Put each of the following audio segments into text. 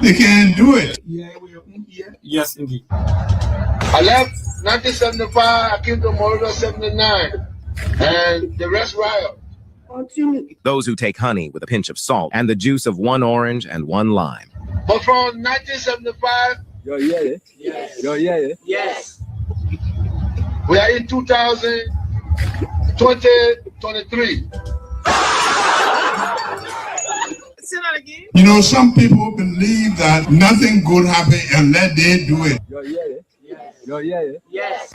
They can't do it. Yes, indeed. I left 1975, I came to Moldova 79, and the rest riot. Those who take honey with a pinch of salt and the juice of one orange and one lime. But from 1975, Yes. we are in 2023. Say that again. You know, some people believe that nothing good happens unless they do it. Yes.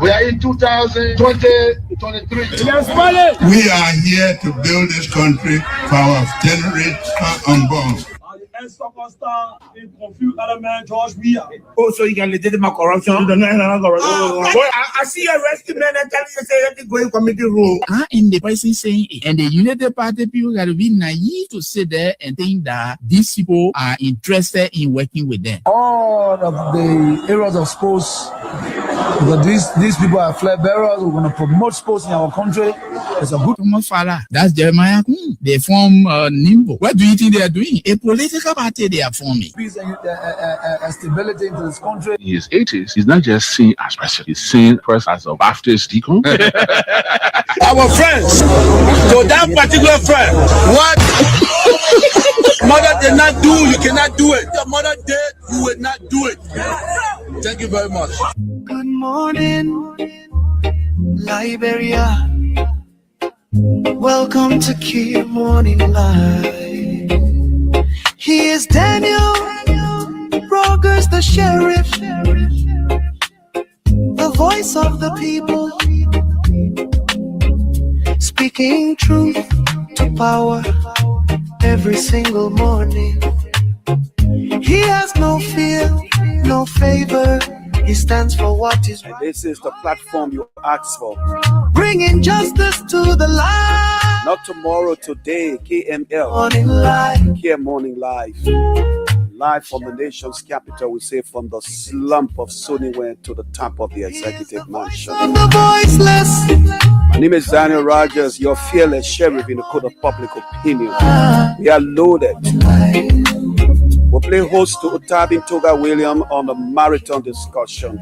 We are in 2023. We are here to build this country for our generation unborn. Oh, so you can legitimate corruption? I see a rescue man and tell you say that they go in committee room. In the person saying it. And the United Party people got to be naive to sit there and think that these people are interested in working with them. All of the areas of sports, because these people are flag bearers, we're going to promote sports in our country. It's a good father. That's Jeremiah. They form Nimbo. What do you think they are doing? A political party they are forming. Peace and stability into this country. In his 80s, he's not just seen as president, he's seen first as a Baptist deacon. Our friends, so that particular friend, what mother did not do, you cannot do it. Your mother did, you will not do it. Thank you very much. Good morning, Liberia. Welcome to Kear Morning Live. He is Daniel Rogers, the sheriff, the voice of the people, speaking truth to power every single morning. He has no fear, no favor. He stands for what is right. This is the platform you asked for. Bringing justice to the light. Not tomorrow, today. KML. Morning Live. Kear Morning Live. Live from the nation's capital, we say from the slump of Soniware to the top of the executive mansion. The voiceless. My name is Daniel Rogers, your fearless sheriff in the court of public opinion. We are loaded. We'll play host to Otabin Toga William on the marathon discussion.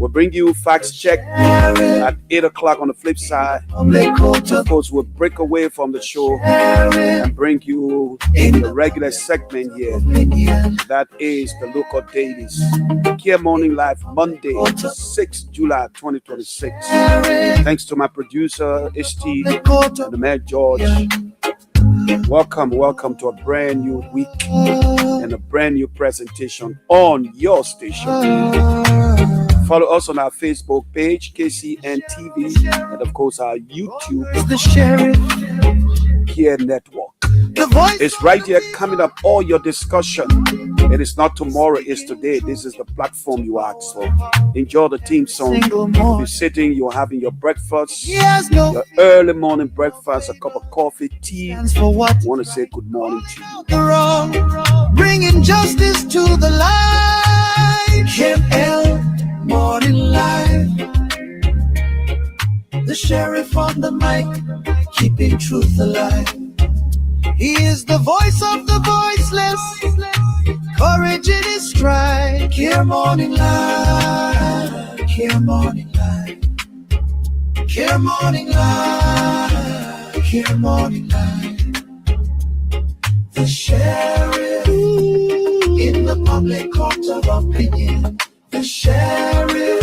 We'll bring you facts check at 8 o'clock on the flip side. Of course, we'll break away from the show and bring you the regular segment here. That is the local dailies. Kear Morning Live, Monday, 6 July 2026. Thanks to my producer, HT, and the man George. Welcome to a brand new week and a brand new presentation on your station. Follow us on our Facebook page, KCN TV, and of course our YouTube, The Sheriff. Kear Network. It's right here coming up, all your discussion. It is not tomorrow, it's today. This is the platform you asked for. Enjoy the theme song. You're sitting, you're having your breakfast, your early morning breakfast, a cup of coffee, tea. I want to say good morning to you. Bringing justice to the light. KML Morning Live. The sheriff on the mic, keeping truth alive. He is the voice of the voiceless, courage in his stride. Kear Morning Live, Kear Morning Live, Kear Morning Live, Kear Morning Live. The sheriff in the public court of opinion. The sheriff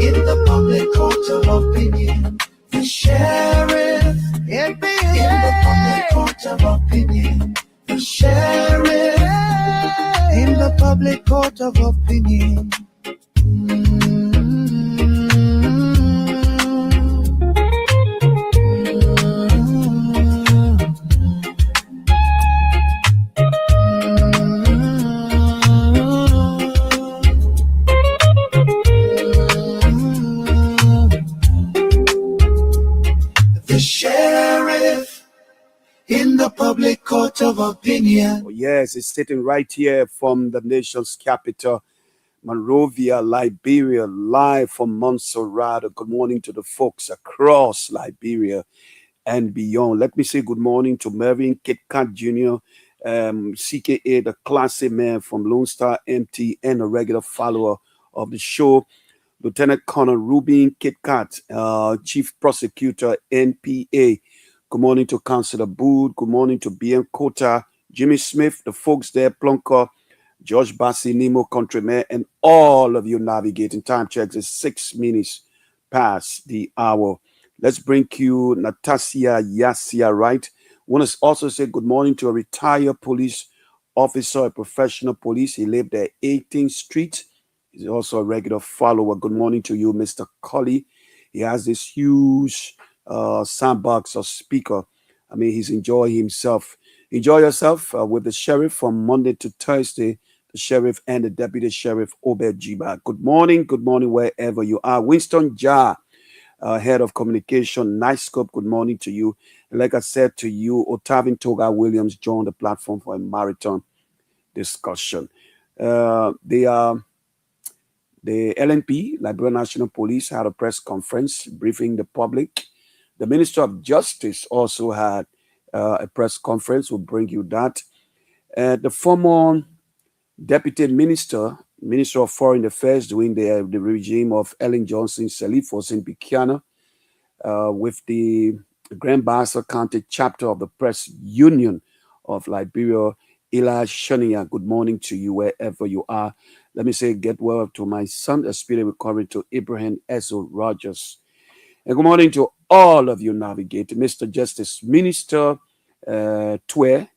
in the public court of opinion. The sheriff in the public court of opinion. The sheriff in the public court of opinion. The sheriff in the public court of opinion. Oh, yes, it's sitting right here from the nation's capital, Monrovia, Liberia, live from Montserrat. Good morning to the folks across Liberia. and beyond. Let me say good morning to Mervyn Kit Kat Jr., CKA, the classy man from Lone Star MT and a regular follower of the show. Lieutenant Colonel Rubin Kit Kat, Chief Prosecutor, NPA. Good morning to Councillor Bood. Good morning to BM Kota, Jimmy Smith, the folks there, Plonker, George Bassi, Nemo Countryman, and all of you navigating. Time checks is 6 minutes past the hour. Let's bring you Natasha Yasia Wright. Want to also say good morning to a retired police officer, a professional police. He lived at 18th Street. He's also a regular follower. Good morning to you, Mr. Colley. He has this huge sandbox or speaker. I mean, he's enjoying himself. Enjoy yourself with the sheriff from Monday to Thursday, the sheriff and the deputy sheriff, Obed Jiba. Good morning wherever you are. Winston Jar, head of communication, Nice Scope, good morning to you. And like I said to you, Otavin Toga Williams joined the platform for a marathon discussion. The LNP, Liberia National Police, had a press conference briefing the public. The Minister of Justice also had a press conference. We'll bring you that. The former Deputy Minister of Foreign Affairs during the regime of Ellen Johnson Sirleaf was in Bikiana with the Grand Bassa County chapter of the Press Union of Liberia, Eli Shania. Good morning to you wherever you are. Let me say get well to my son, a speedy recovery to Ibrahim Ezo Rogers. And good morning to all of you navigating. Mr. Justice Minister Twe,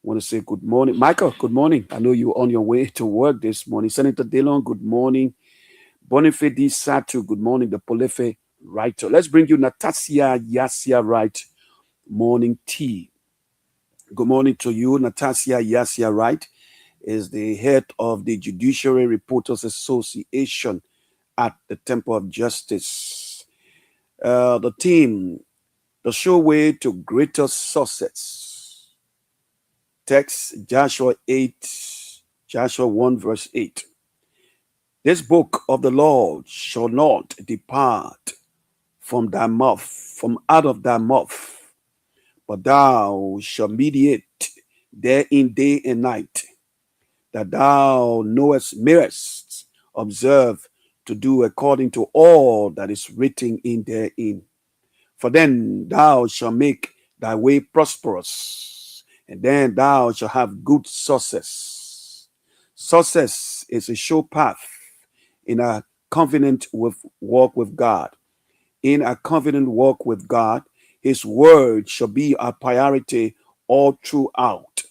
want to say good morning. Michael, good morning. I know you're on your way to work this morning. Senator Dillon, good morning. Boniface D. Satu, good morning. The Polefe writer. Let's bring you Natasha Yasia Wright, morning tea. Good morning to you. Natasha Yasia Wright is the head of the Judiciary Reporters Association at the Temple of Justice. The team, the show way to greater success. Text Joshua 1 verse 8. This book of the Lord shall not depart from thy mouth, from out of thy mouth, but thou shalt meditate therein day and night, that thou mayest observe to do according to all that is written in therein. For then thou shalt make thy way prosperous, and then thou shalt have good success. Success is a sure path in a confident walk with God. In a confident walk with God, his word shall be a priority all throughout.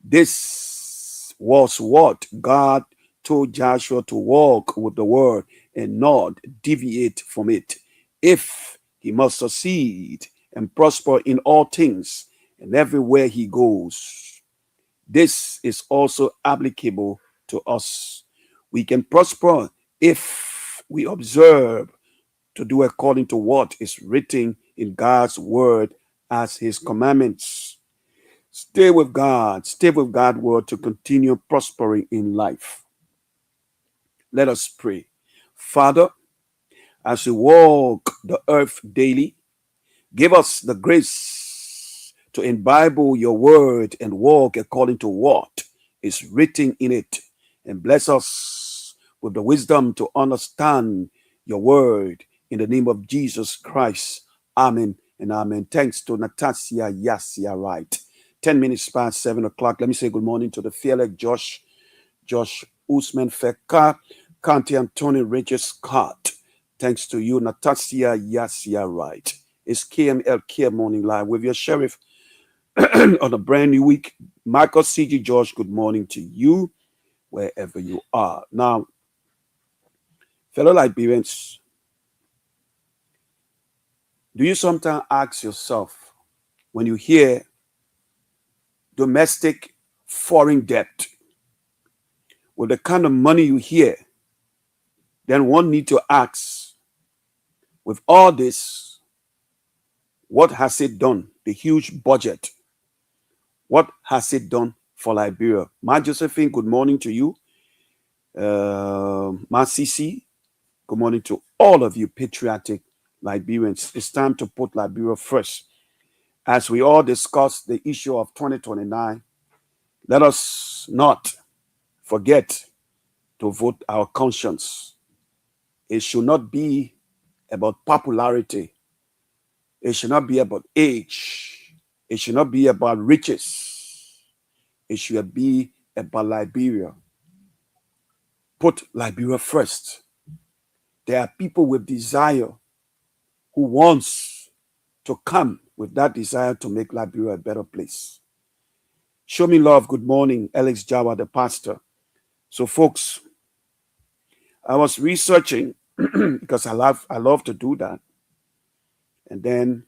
This was what God told Joshua, to walk with the word and not deviate from it, if he must succeed and prosper in all things and everywhere he goes. This is also applicable to us. We can prosper if we observe to do according to what is written in God's word as his commandments. Stay with God's word to continue prospering in life. Let us pray. Father, as we walk the earth daily, give us the grace to imbibe your word and walk according to what is written in it, and bless us with the wisdom to understand your word. In the name of Jesus Christ, amen and amen. Thanks to Natasha Yasia Wright. 10 minutes past 7 o'clock. Let me say good morning to the fearless Josh Usman Feka, County Anthony Regis Scott. Thanks to you, Natasha Yasia Wright. It's KML Kear Morning Live with your sheriff on a brand new week. Michael C.G. George, good morning to you, wherever you are. Now, fellow Liberians, do you sometimes ask yourself, when you hear domestic foreign debt, with the kind of money you hear, then one need to ask, with all this, what has it done? The huge budget, what has it done for Liberia? Ma Josephine, good morning to you. Ma Sisi, good morning to all of you patriotic Liberians. It's time to put Liberia first. as we all discuss the issue of 2029, let us not forget to vote our conscience. It should not be about popularity. It should not be about age. It should not be about riches. It should be about Liberia. Put Liberia first. There are people with desire who wants to come with that desire to make Liberia a better place. Show me love. Good morning, Alex Jawa, the pastor. So, folks, I was researching because I love to do that. And then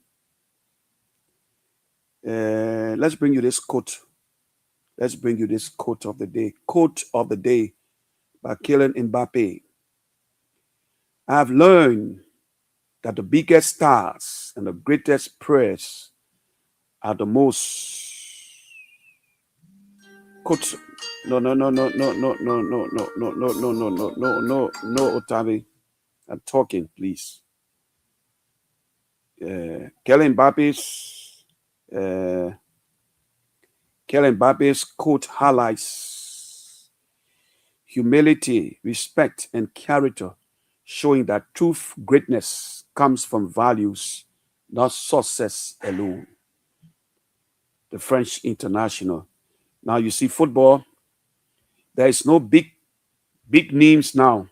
let's bring you this quote. Let's bring you this quote of the day. Quote of the day by Kylian Mbappe. I have learned that the biggest stars and the greatest prayers are the most. Quote. No, Otavi. I'm talking, please. Kylian Mbappe's quote highlights humility, respect, and character, showing that truth, greatness comes from values, not success alone. The French international. Now you see football, there is no big names now.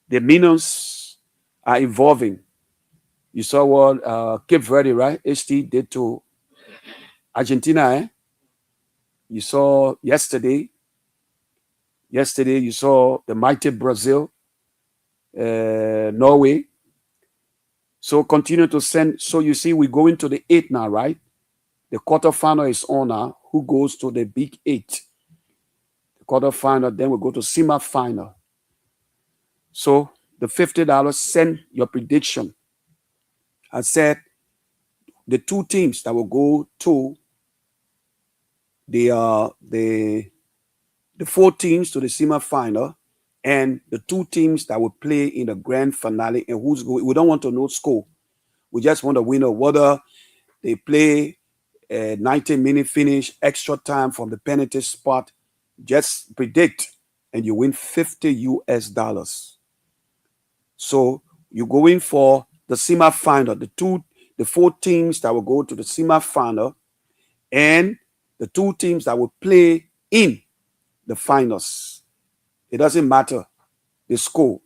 The minions are evolving. You saw what Cape Verde, right? HT did to Argentina, You saw yesterday you saw the mighty Brazil, Norway. So continue to send. So you see, we go into the 8 now, right? The quarterfinal is on now. Who goes to the big 8? The quarterfinal, then we go to semi-final. So the $50, send your prediction. I said the 2 teams that will go to the 4 teams to the semi-final, and the 2 teams that will play in the grand finale, and who's going. We don't want to know score. We just want to win, whether they play a 90-minute finish, extra time from the penalty spot. Just predict, and you win $50. So you go in for the semi-final, the 4 teams that will go to the semi-final, and the 2 teams that will play in the finals. It doesn't matter the score,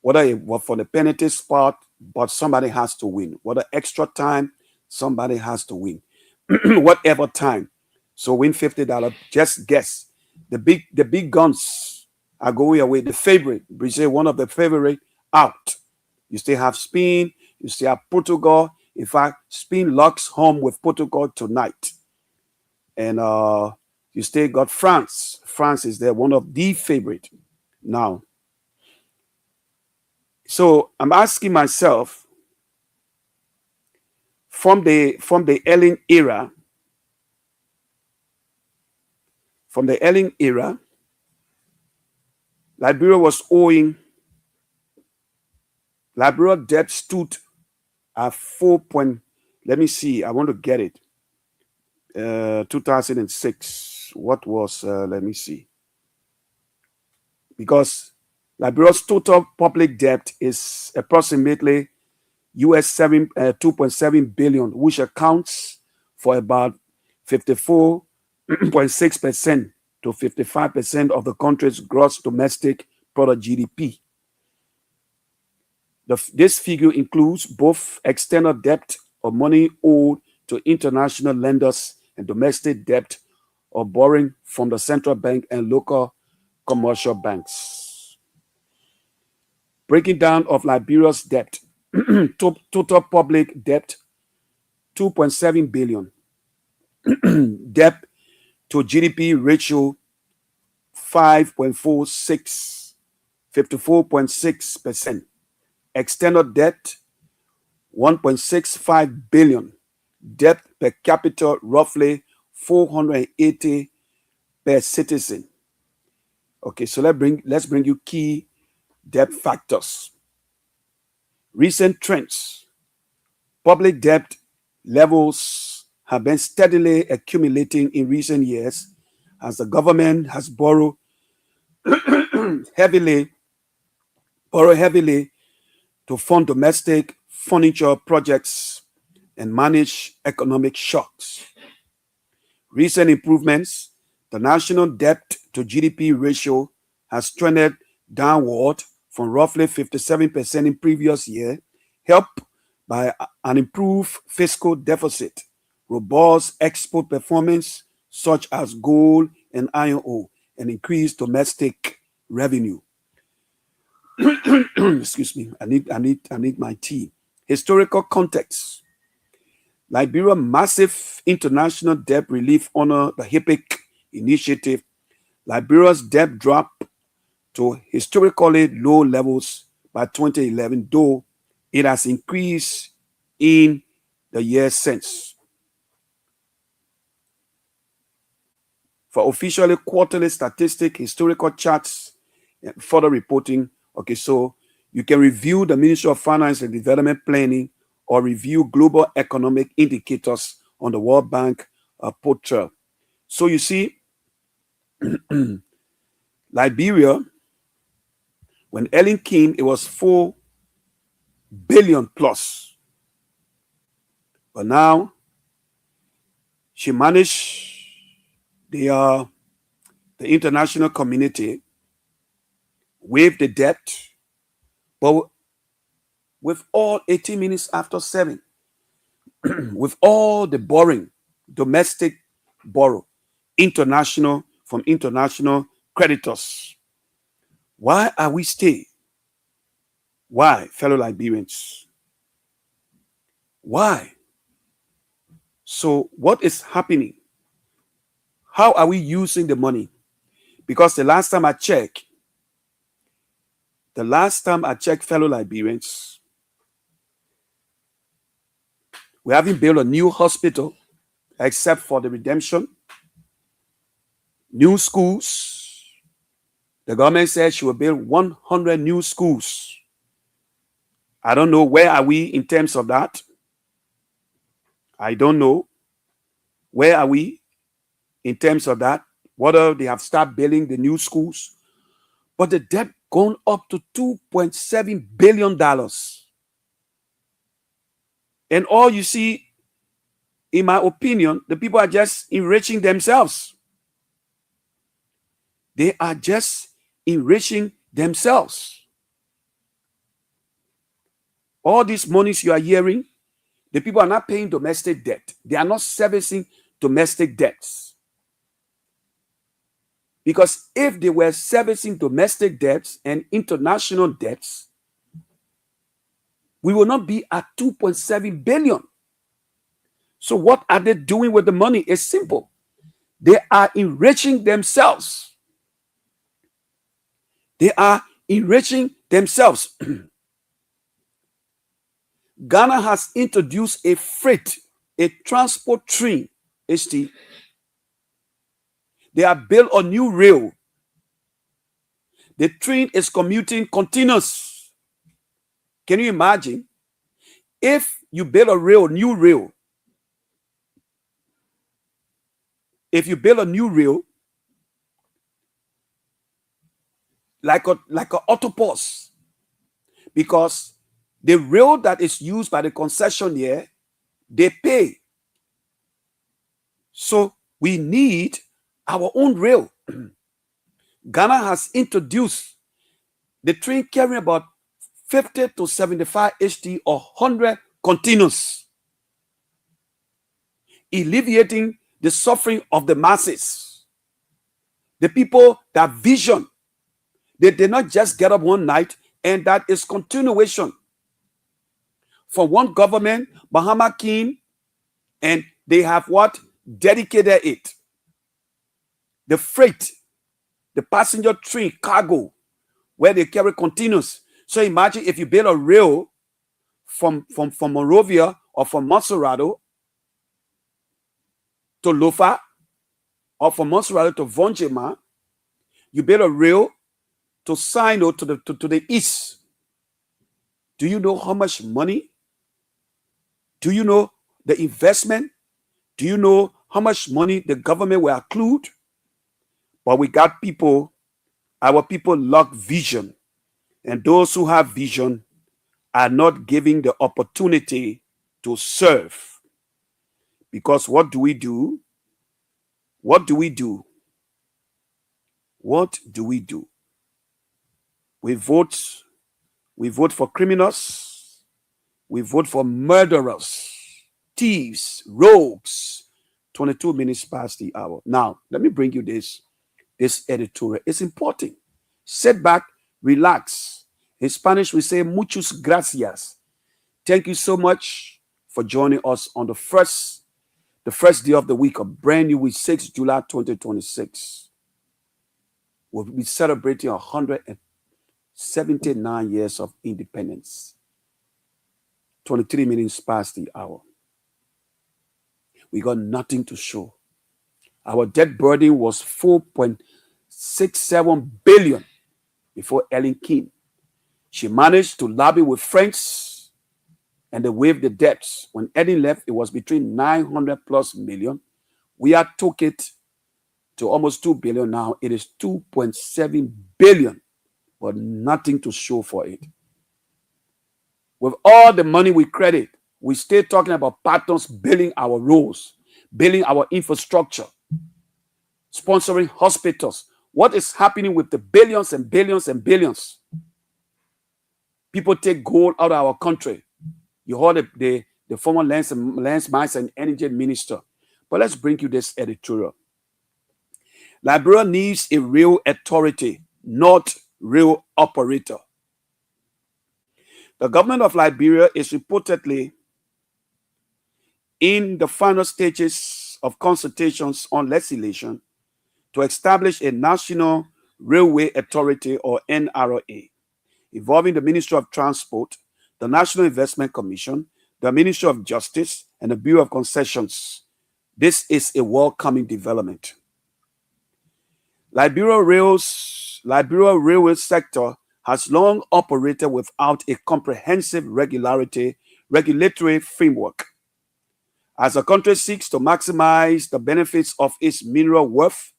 whether it was for the penalty spot, but somebody has to win. Whether extra time, somebody has to win. Whatever time. So win $50. Just guess. The big guns are going away. The favorite, Brazil, one of the favorite, out. You still have Spain. You still have Portugal. In fact, Spain locks home with Portugal tonight. And you still got France. France is there, one of the favorite now. So I'm asking myself, from the Ellen era, Liberia debt stood at 4 point. Let me see. I want to get it. 2006. What was? Let me see. Because Liberia's total public debt is approximately $2.7 billion, which accounts for about 54.6% to 55% of the country's gross domestic product GDP. This figure includes both external debt or money owed to international lenders and domestic debt or borrowing from the central bank and local commercial banks. Breaking down of Liberia's debt. Total public debt, $2.7 billion. Debt to GDP ratio, 5.46, 54.6%. External debt, $1.65 billion. Debt per capita, roughly 480 per citizen. Okay, so let's bring you key debt factors. Recent trends. Public debt levels have been steadily accumulating in recent years as the government has borrowed heavily to fund domestic furniture projects and manage economic shocks. Recent improvements, the national debt to GDP ratio has trended downward from roughly 57% in previous year, helped by an improved fiscal deficit, robust export performance such as gold and iron ore, and increased domestic revenue. Excuse me, I need my tea. Historical context. Liberia's massive international debt relief under the HIPC initiative. Liberia's debt dropped to historically low levels by 2011, though it has increased in the years since. For officially quarterly statistic, historical charts, and further reporting, okay, so you can review the Ministry of Finance and Development Planning or review global economic indicators on the World Bank portal. So you see, Liberia, when Ellen came, it was 4 billion plus. But now she managed the international community waive the debt, but with all 18 minutes after 7, with all the borrowing, domestic borrow, from international creditors. Why are we staying? Why, fellow Liberians? Why? So what is happening? How are we using the money? Because the last time I checked, fellow Liberians, we haven't built a new hospital except for the redemption. New schools. The government said she will build 100 new schools. I don't know where are we in terms of that. I don't know. Where are we in terms of that? Whether they have started building the new schools. But the debt gone up to $2.7 billion. And all you see, in my opinion, the people are just enriching themselves. They are just enriching themselves. All these monies you are hearing, the people are not paying domestic debt. They are not servicing domestic debts. Because if they were servicing domestic debts and international debts, we will not be at 2.7 billion. So what are they doing with the money? It's simple. They are enriching themselves. They are enriching themselves. Ghana has introduced a transport train, HT. They have built a new rail. The train is commuting continuous. Can you imagine? If you build a new rail, like a autopause, because the rail that is used by the concessionaire, they pay. So we need our own rail. Ghana has introduced the train carrying about 50 to 75 HT or 100 continuous, alleviating the suffering of the masses. The people that vision, they did not just get up one night, and that is continuation. For one government, Bahama King, and they have what? Dedicated it. The freight, the passenger train, cargo, where they carry continuous. So imagine if you build a rail from Monrovia or from Monserrado to Lofa, or from Monserrado to Vonjema, you build a rail to Sino to the east. Do you know how much money? Do you know the investment Do you know how much money the government will accrue? But we got people, our people lack vision. And those who have vision are not giving the opportunity to serve. Because what do we do? What do we do? What do we do? We vote for criminals. We vote for murderers, thieves, rogues. 22 minutes past the hour. Now, let me bring you this editorial. It's important. Sit back, relax. In Spanish, we say muchas gracias. Thank you so much for joining us on the first day of the week, a brand new week, 6 July 2026. We'll be celebrating 179 years of independence. 23 minutes past the hour. We got nothing to show. Our debt burden was 4.67 billion before Ellen came. She managed to lobby with friends and they waived the debts. When Ellen left, it was between 900 plus million. We had took it to almost 2 billion now. It is 2.7 billion, but nothing to show for it. With all the money we credit, we stay talking about partners building our roads, building our infrastructure, sponsoring hospitals. What is happening with the billions and billions and billions? People take gold out of our country. You heard the former lands, mines, and energy minister. But let's bring you this editorial. Liberia needs a real authority, not real operator. The government of Liberia is reportedly in the final stages of consultations on legislation to establish a National Railway Authority, or NRA, involving the Ministry of Transport, the National Investment Commission, the Ministry of Justice, and the Bureau of Concessions. This is a welcoming development. Liberia railway sector has long operated without a comprehensive regulatory framework. As the country seeks to maximize the benefits of its mineral wealth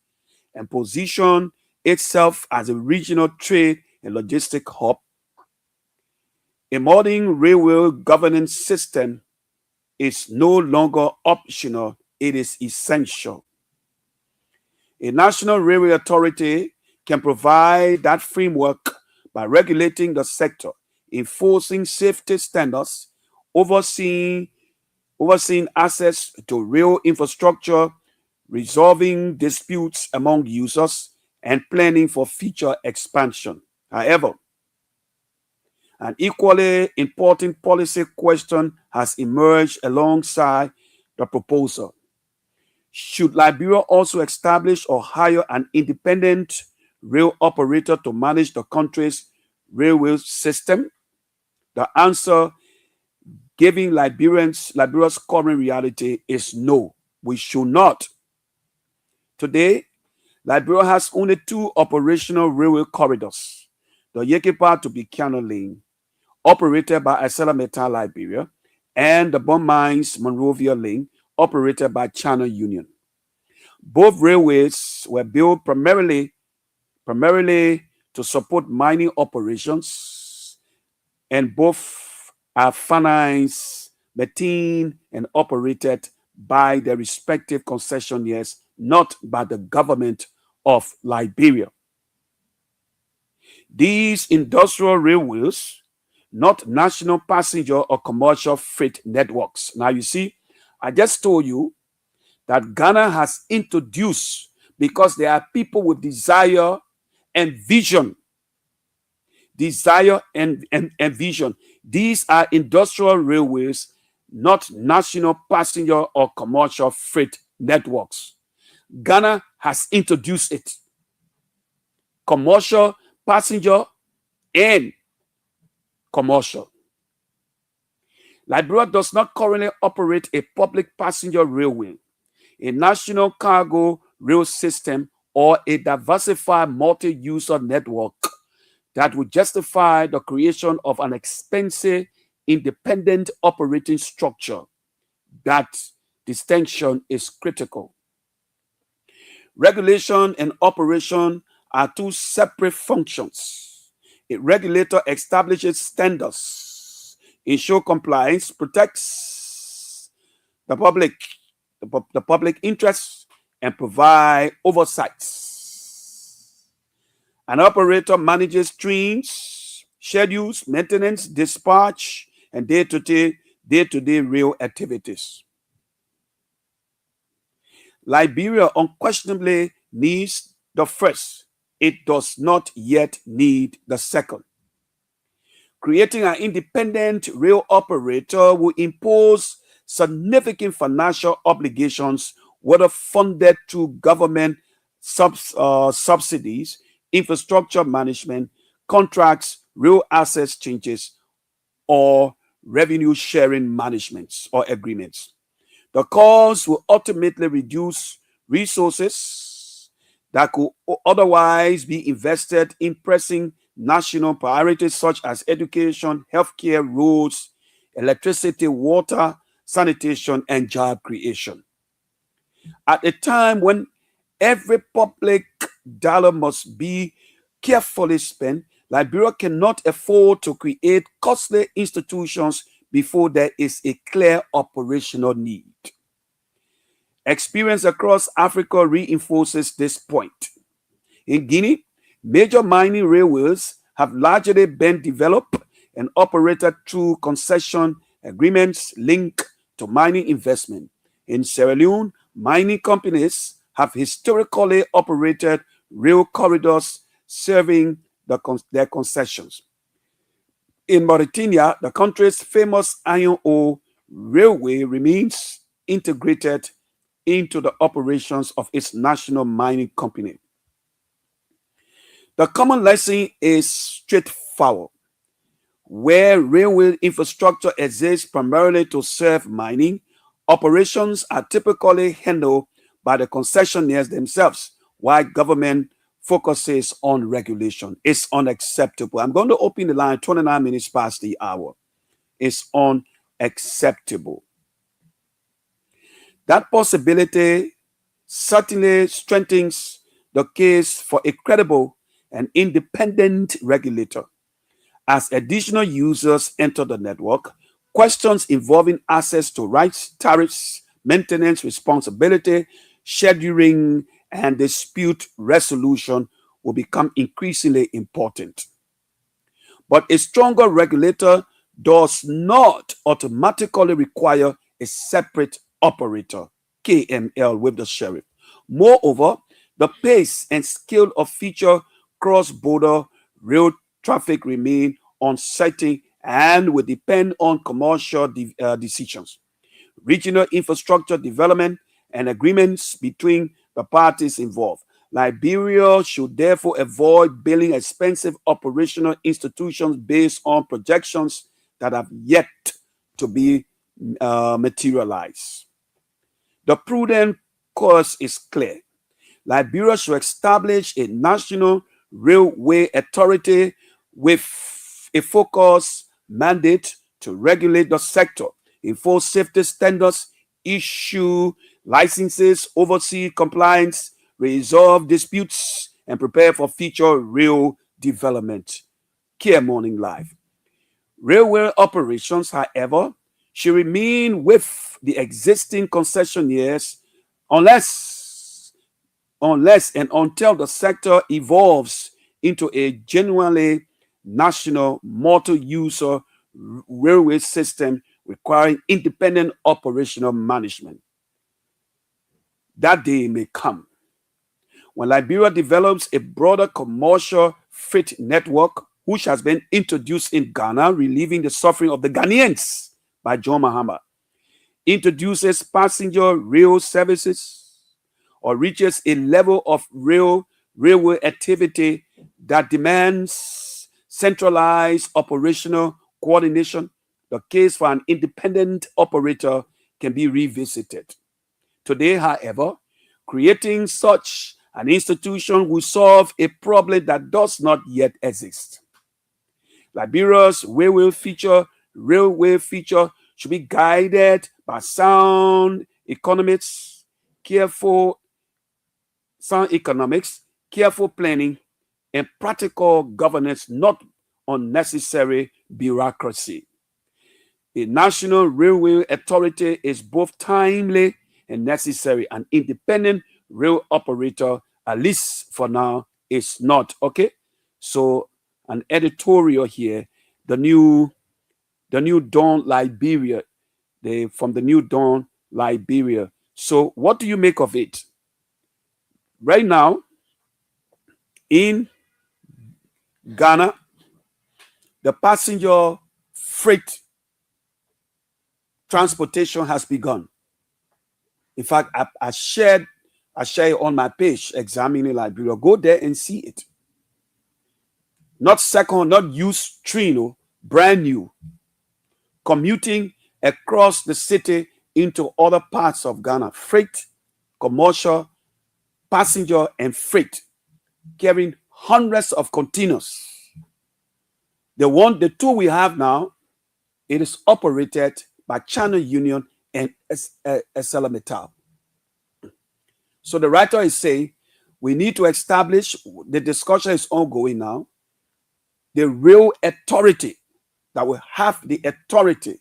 and position itself as a regional trade and logistic hub, a modern railway governance system is no longer optional, it is essential. A National Railway Authority can provide that framework by regulating the sector, enforcing safety standards, overseeing access to rail infrastructure, resolving disputes among users, and planning for future expansion. However, an equally important policy question has emerged alongside the proposal. Should Liberia also establish or hire an independent rail operator to manage the country's railway system? The answer, given Liberia's current reality, is no. We should not. Today, Liberia has only 2 operational railway corridors: the Yekepa to Buchanan lane, operated by ArcelorMittal Liberia, and the Bond Mines Monrovia lane, operated by Channel Union. Both railways were built primarily to support mining operations, and both are financed, maintained, and operated by their respective concessionaires, not by the government of Liberia. These industrial railways, not national passenger or commercial freight networks. Now you see, I just told you that Ghana has introduced, because there are people with desire and vision. Desire and vision. These are industrial railways, not national passenger or commercial freight networks. Ghana has introduced it. Commercial, passenger, and commercial. Liberia does not currently operate a public passenger railway, a national cargo rail system, or a diversified multi-user network that would justify the creation of an expensive, independent operating structure that distinction is critical. Regulation and operation are two separate functions. A regulator establishes standards, ensures compliance, protects the public, the public interest, and provide oversights. An operator manages streams, schedules, maintenance, dispatch, and day-to-day real activities. Liberia unquestionably needs the first. It does not yet need the second. Creating an independent rail operator will impose significant financial obligations, whether funded through government subsidies, infrastructure management, contracts, real assets changes, or revenue sharing managements or agreements. The cost will ultimately reduce resources that could otherwise be invested in pressing national priorities such as education, healthcare, roads, electricity, water, sanitation, and job creation. At a time when every public dollar must be carefully spent, Liberia cannot afford to create costly institutions before there is a clear operational need. Experience across Africa reinforces this point. In Guinea, major mining railways have largely been developed and operated through concession agreements linked to mining investment. In Sierra Leone, mining companies have historically operated rail corridors serving their concessions. In Mauritania, the country's famous iron ore railway remains integrated into the operations of its national mining company. The common lesson is straightforward. Where railway infrastructure exists primarily to serve mining, operations are typically handled by the concessionaires themselves, while government focuses on regulation. It's unacceptable. I'm going to open the line 29 minutes past the hour. It's unacceptable. That possibility certainly strengthens the case for a credible and independent regulator. As additional users enter the network, questions involving access to rights, tariffs, maintenance responsibility, scheduling, and dispute resolution will become increasingly important. But a stronger regulator does not automatically require a separate operator, KML, with the sheriff. Moreover, the pace and scale of future cross-border rail traffic remain uncertain and will depend on commercial decisions, regional infrastructure development, and agreements between the parties involved. Liberia should therefore avoid building expensive operational institutions based on projections that have yet to be materialized. The prudent course is clear. Liberia should establish a national railway authority with a focused mandate to regulate the sector, enforce safety standards, issue licenses, oversee compliance, resolve disputes, and prepare for future rail development. Kear Morning Live. Railway operations, however, should remain with the existing concessionaires unless and until the sector evolves into a genuinely national multi-user railway system requiring independent operational management. That day may come when Liberia develops a broader commercial freight network, which has been introduced in Ghana, relieving the suffering of the Ghanaians by John Mahama, introduces passenger rail services, or reaches a level of railway activity that demands centralized operational coordination, the case for an independent operator can be revisited. Today, however, creating such an institution will solve a problem that does not yet exist. Liberia's railway future should be guided by sound economics, careful sound economics, careful planning, and practical governance, not unnecessary bureaucracy. A national railway authority is both timely and necessary. An independent rail operator, at least for now, is not. Okay, so an editorial here. The new Dawn, Liberia. From the New Dawn, Liberia. So, what do you make of it? Right now, in Ghana, the passenger freight transportation has begun. In fact, I share it on my page, Examining Liberia. Go there and see it. Not second, not used train, brand new. Commuting across the city into other parts of Ghana. Freight, commercial, passenger, and freight, carrying hundreds of containers. The two we have now, it is operated by China Union and Metal. So the writer is saying we need to establish, the discussion is ongoing now, the real authority that will have the authority.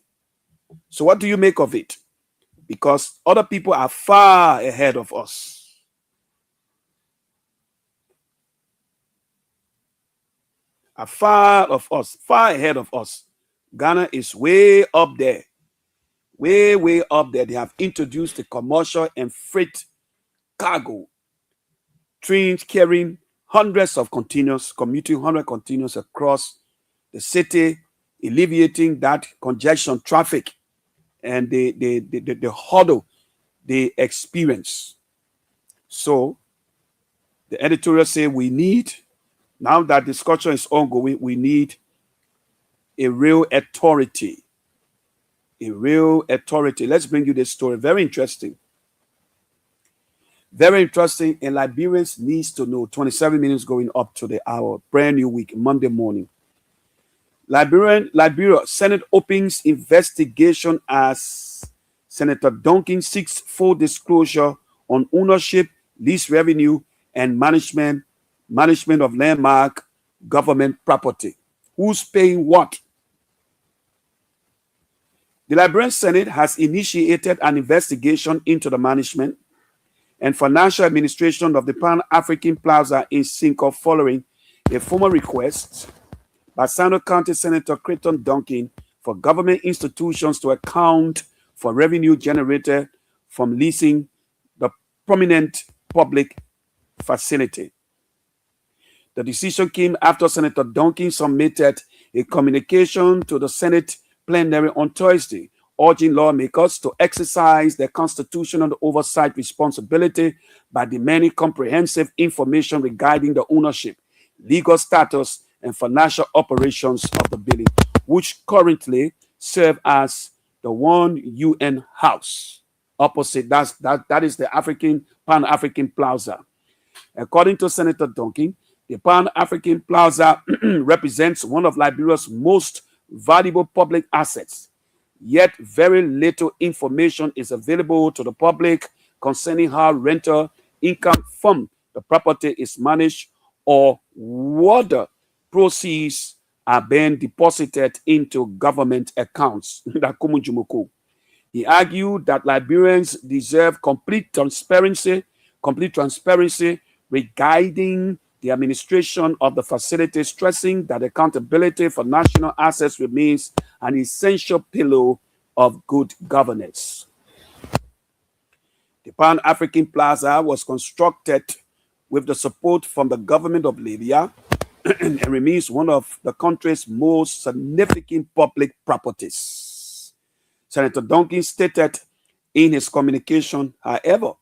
So what do you make of it? Because other people are far ahead of us. Far ahead of us. Ghana is way up there. Way up there. They have introduced the commercial and freight cargo trains carrying hundreds of containers, commuting 100 containers across the city, alleviating that congestion traffic and the hurdle they experience. So the editorial say we need, now that discussion is ongoing, we need a real authority. A real authority. Let's bring you this story. Very interesting. Very interesting. And Liberians needs to know. 27 minutes going up to the hour. Brand new week, Monday morning. Liberia Senate opens investigation as Senator Duncan seeks full disclosure on ownership, lease revenue, and management of landmark government property. Who's paying what? The Liberian Senate has initiated an investigation into the management and financial administration of the Pan-African Plaza in Cinco following a formal request by Sano County Senator Creighton Duncan for government institutions to account for revenue generated from leasing the prominent public facility. The decision came after Senator Duncan submitted a communication to the Senate plenary on Thursday, urging lawmakers to exercise their constitutional oversight responsibility by demanding comprehensive information regarding the ownership, legal status, and financial operations of the building, which currently serve as the one UN house opposite. That is the Pan-African Plaza. According to Senator Duncan, the Pan-African Plaza represents one of Liberia's most valuable public assets, yet very little information is available to the public concerning how rental income from the property is managed or what proceeds are being deposited into government accounts. He argued that Liberians deserve complete transparency regarding the administration of the facility, stressing that accountability for national assets remains an essential pillar of good governance. The Pan-African Plaza was constructed with the support from the government of Libya and remains one of the country's most significant public properties. Senator Duncan stated in his communication, however,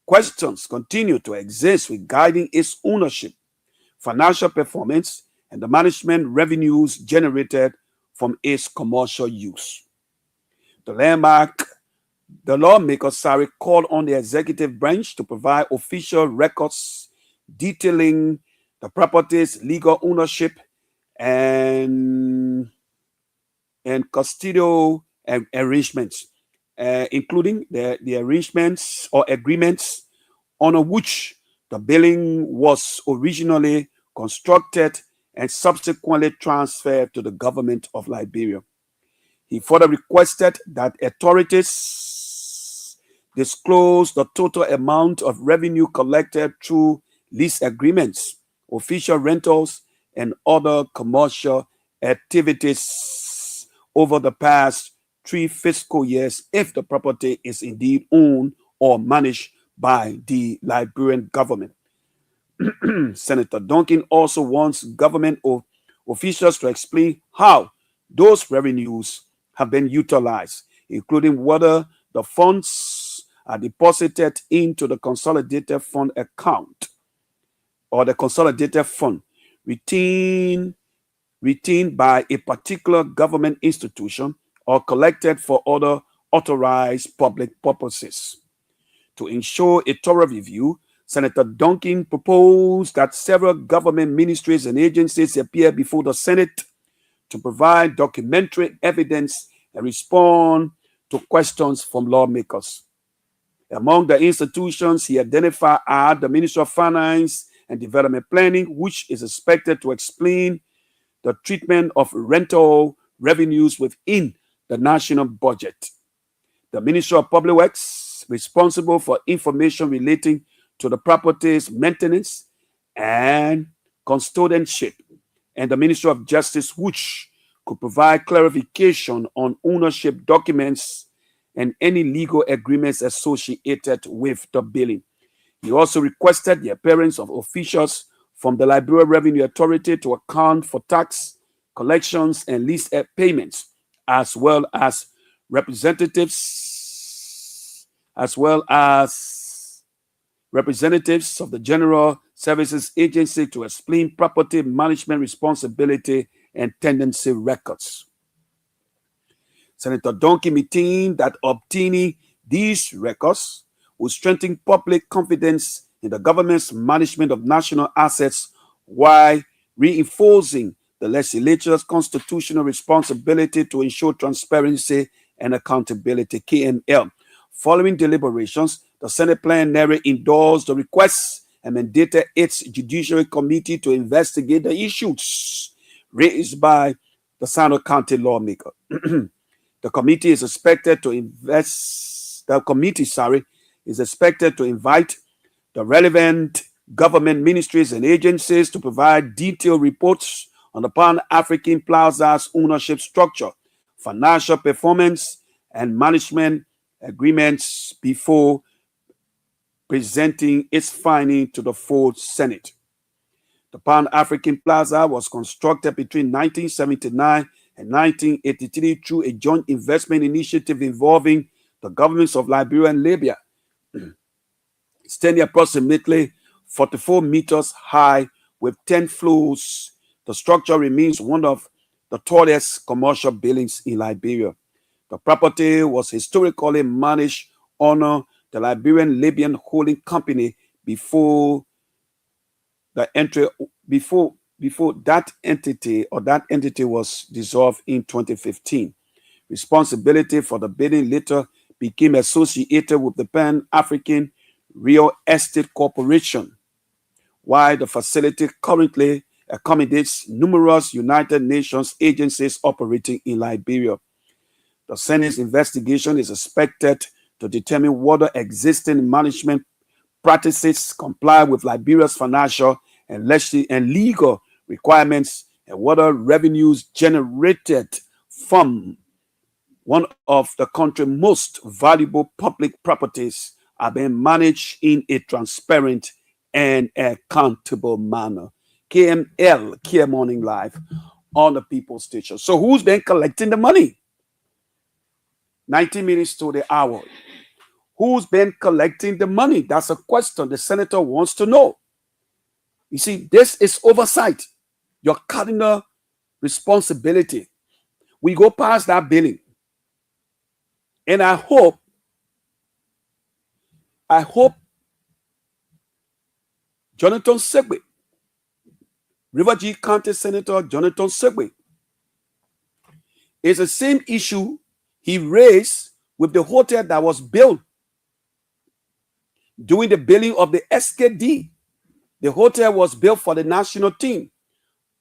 questions continue to exist regarding its ownership, financial performance, and the management revenues generated from its commercial use. The lawmaker Sari called on the executive branch to provide official records detailing the property's legal ownership and custodial arrangements, including the arrangements or agreements under which the building was originally constructed and subsequently transferred to the government of Liberia. He further requested that authorities disclose the total amount of revenue collected through lease agreements, official rentals, and other commercial activities over the past 3 fiscal years if the property is indeed owned or managed by the Liberian government. Senator Duncan also wants government officials to explain how those revenues have been utilized, including whether the funds are deposited into the consolidated fund account or the consolidated fund retained by a particular government institution or collected for other authorized public purposes. To ensure a thorough review, Senator Duncan proposed that several government ministries and agencies appear before the Senate to provide documentary evidence and respond to questions from lawmakers. Among the institutions he identified are the Ministry of Finance and Development Planning, which is expected to explain the treatment of rental revenues within the national budget. The Ministry of Public Works, responsible for information relating to the property's maintenance and custodianship, and the Ministry of Justice, which could provide clarification on ownership documents and any legal agreements associated with the building. He also requested the appearance of officials from the Liberia Revenue Authority to account for tax collections and lease payments, as well as representatives of the General Services Agency to explain property management responsibility and tenancy records. Senator Duncan maintained that obtaining these records will strengthen public confidence in the government's management of national assets while reinforcing the legislature's constitutional responsibility to ensure transparency and accountability, KML. Following deliberations, the Senate plenary endorsed the request and mandated its Judiciary Committee to investigate the issues raised by the Sano County lawmaker. The committee is expected to invite the relevant government ministries and agencies to provide detailed reports on the Pan-African Plaza's ownership structure, financial performance, and management agreements before presenting its finding to the full Senate. The Pan-African Plaza was constructed between 1979 and 1983 through a joint investment initiative involving the governments of Liberia and Libya. Standing approximately 44 meters high with 10 floors, the structure remains one of the tallest commercial buildings in Liberia. The property was historically managed under the Liberian Libyan Holding Company before that entity was dissolved in 2015. Responsibility for the building later became associated with the Pan-African Real Estate Corporation, while the facility currently accommodates numerous United Nations agencies operating in Liberia. The Senate's investigation is expected to determine whether existing management practices comply with Liberia's financial and legal requirements, and whether revenues generated from one of the country's most valuable public properties are being managed in a transparent and accountable manner. KML, Kear Morning Live, on the People's Station. So who's been collecting the money? 90 minutes to the hour. Who's been collecting the money? That's a question the senator wants to know. You see, this is oversight, your cardinal responsibility. We go past that billing. And I hope Jonathan Segbe, River G County Senator Jonathan Segbe, is the same issue he raised with the hotel that was built during the building of the SKD. The hotel was built for the national team,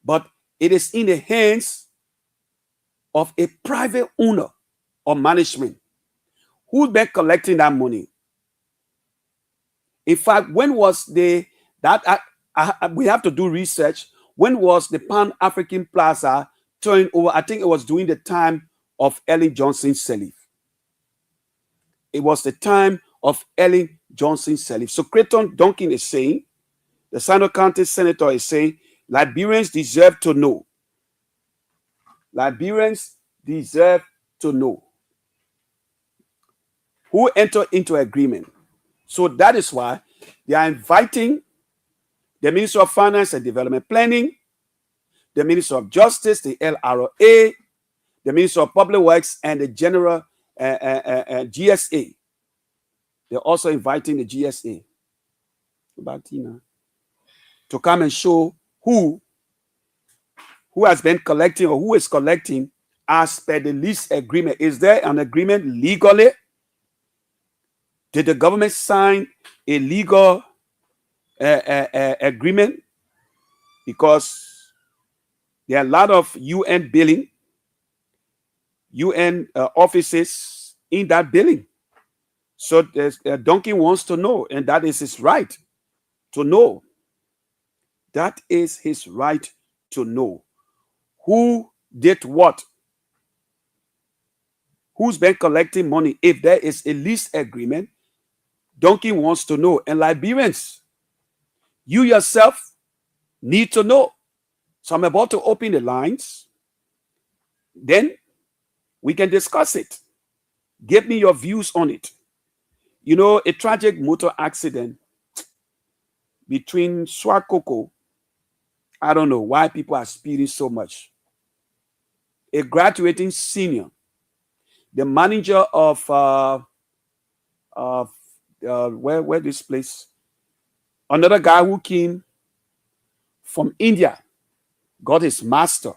but it is in the hands of a private owner or management. Who's been collecting that money? In fact, when was we have to do research. When was the Pan-African Plaza turned over? I think it was during the time of Ellen Johnson Sirleaf. It was the time of Ellen Johnson Sirleaf. So Creighton Duncan is saying, the Sino County senator is saying, Liberians deserve to know. Liberians deserve to know who entered into agreement. So that is why they are inviting the Minister of Finance and Development Planning, the Minister of Justice, the LRA, the Minister of Public Works, and the General GSA. They're also inviting the GSA to come and show who has been collecting or who is collecting as per the lease agreement. Is there an agreement legally? Did the government sign a legal agreement? Because there are a lot of UN building, UN offices in that building. So Duncan wants to know, and that is his right to know. That is his right to know. Who did what? Who's been collecting money? If there is a lease agreement, Duncan wants to know. And Liberians, you yourself need to know. So I'm about to open the lines. Then we can discuss it. Give me your views on it. You know, a tragic motor accident between Swakoko, I don't know why people are speeding so much. A graduating senior, the manager of where this place, another guy who came from India, got his master.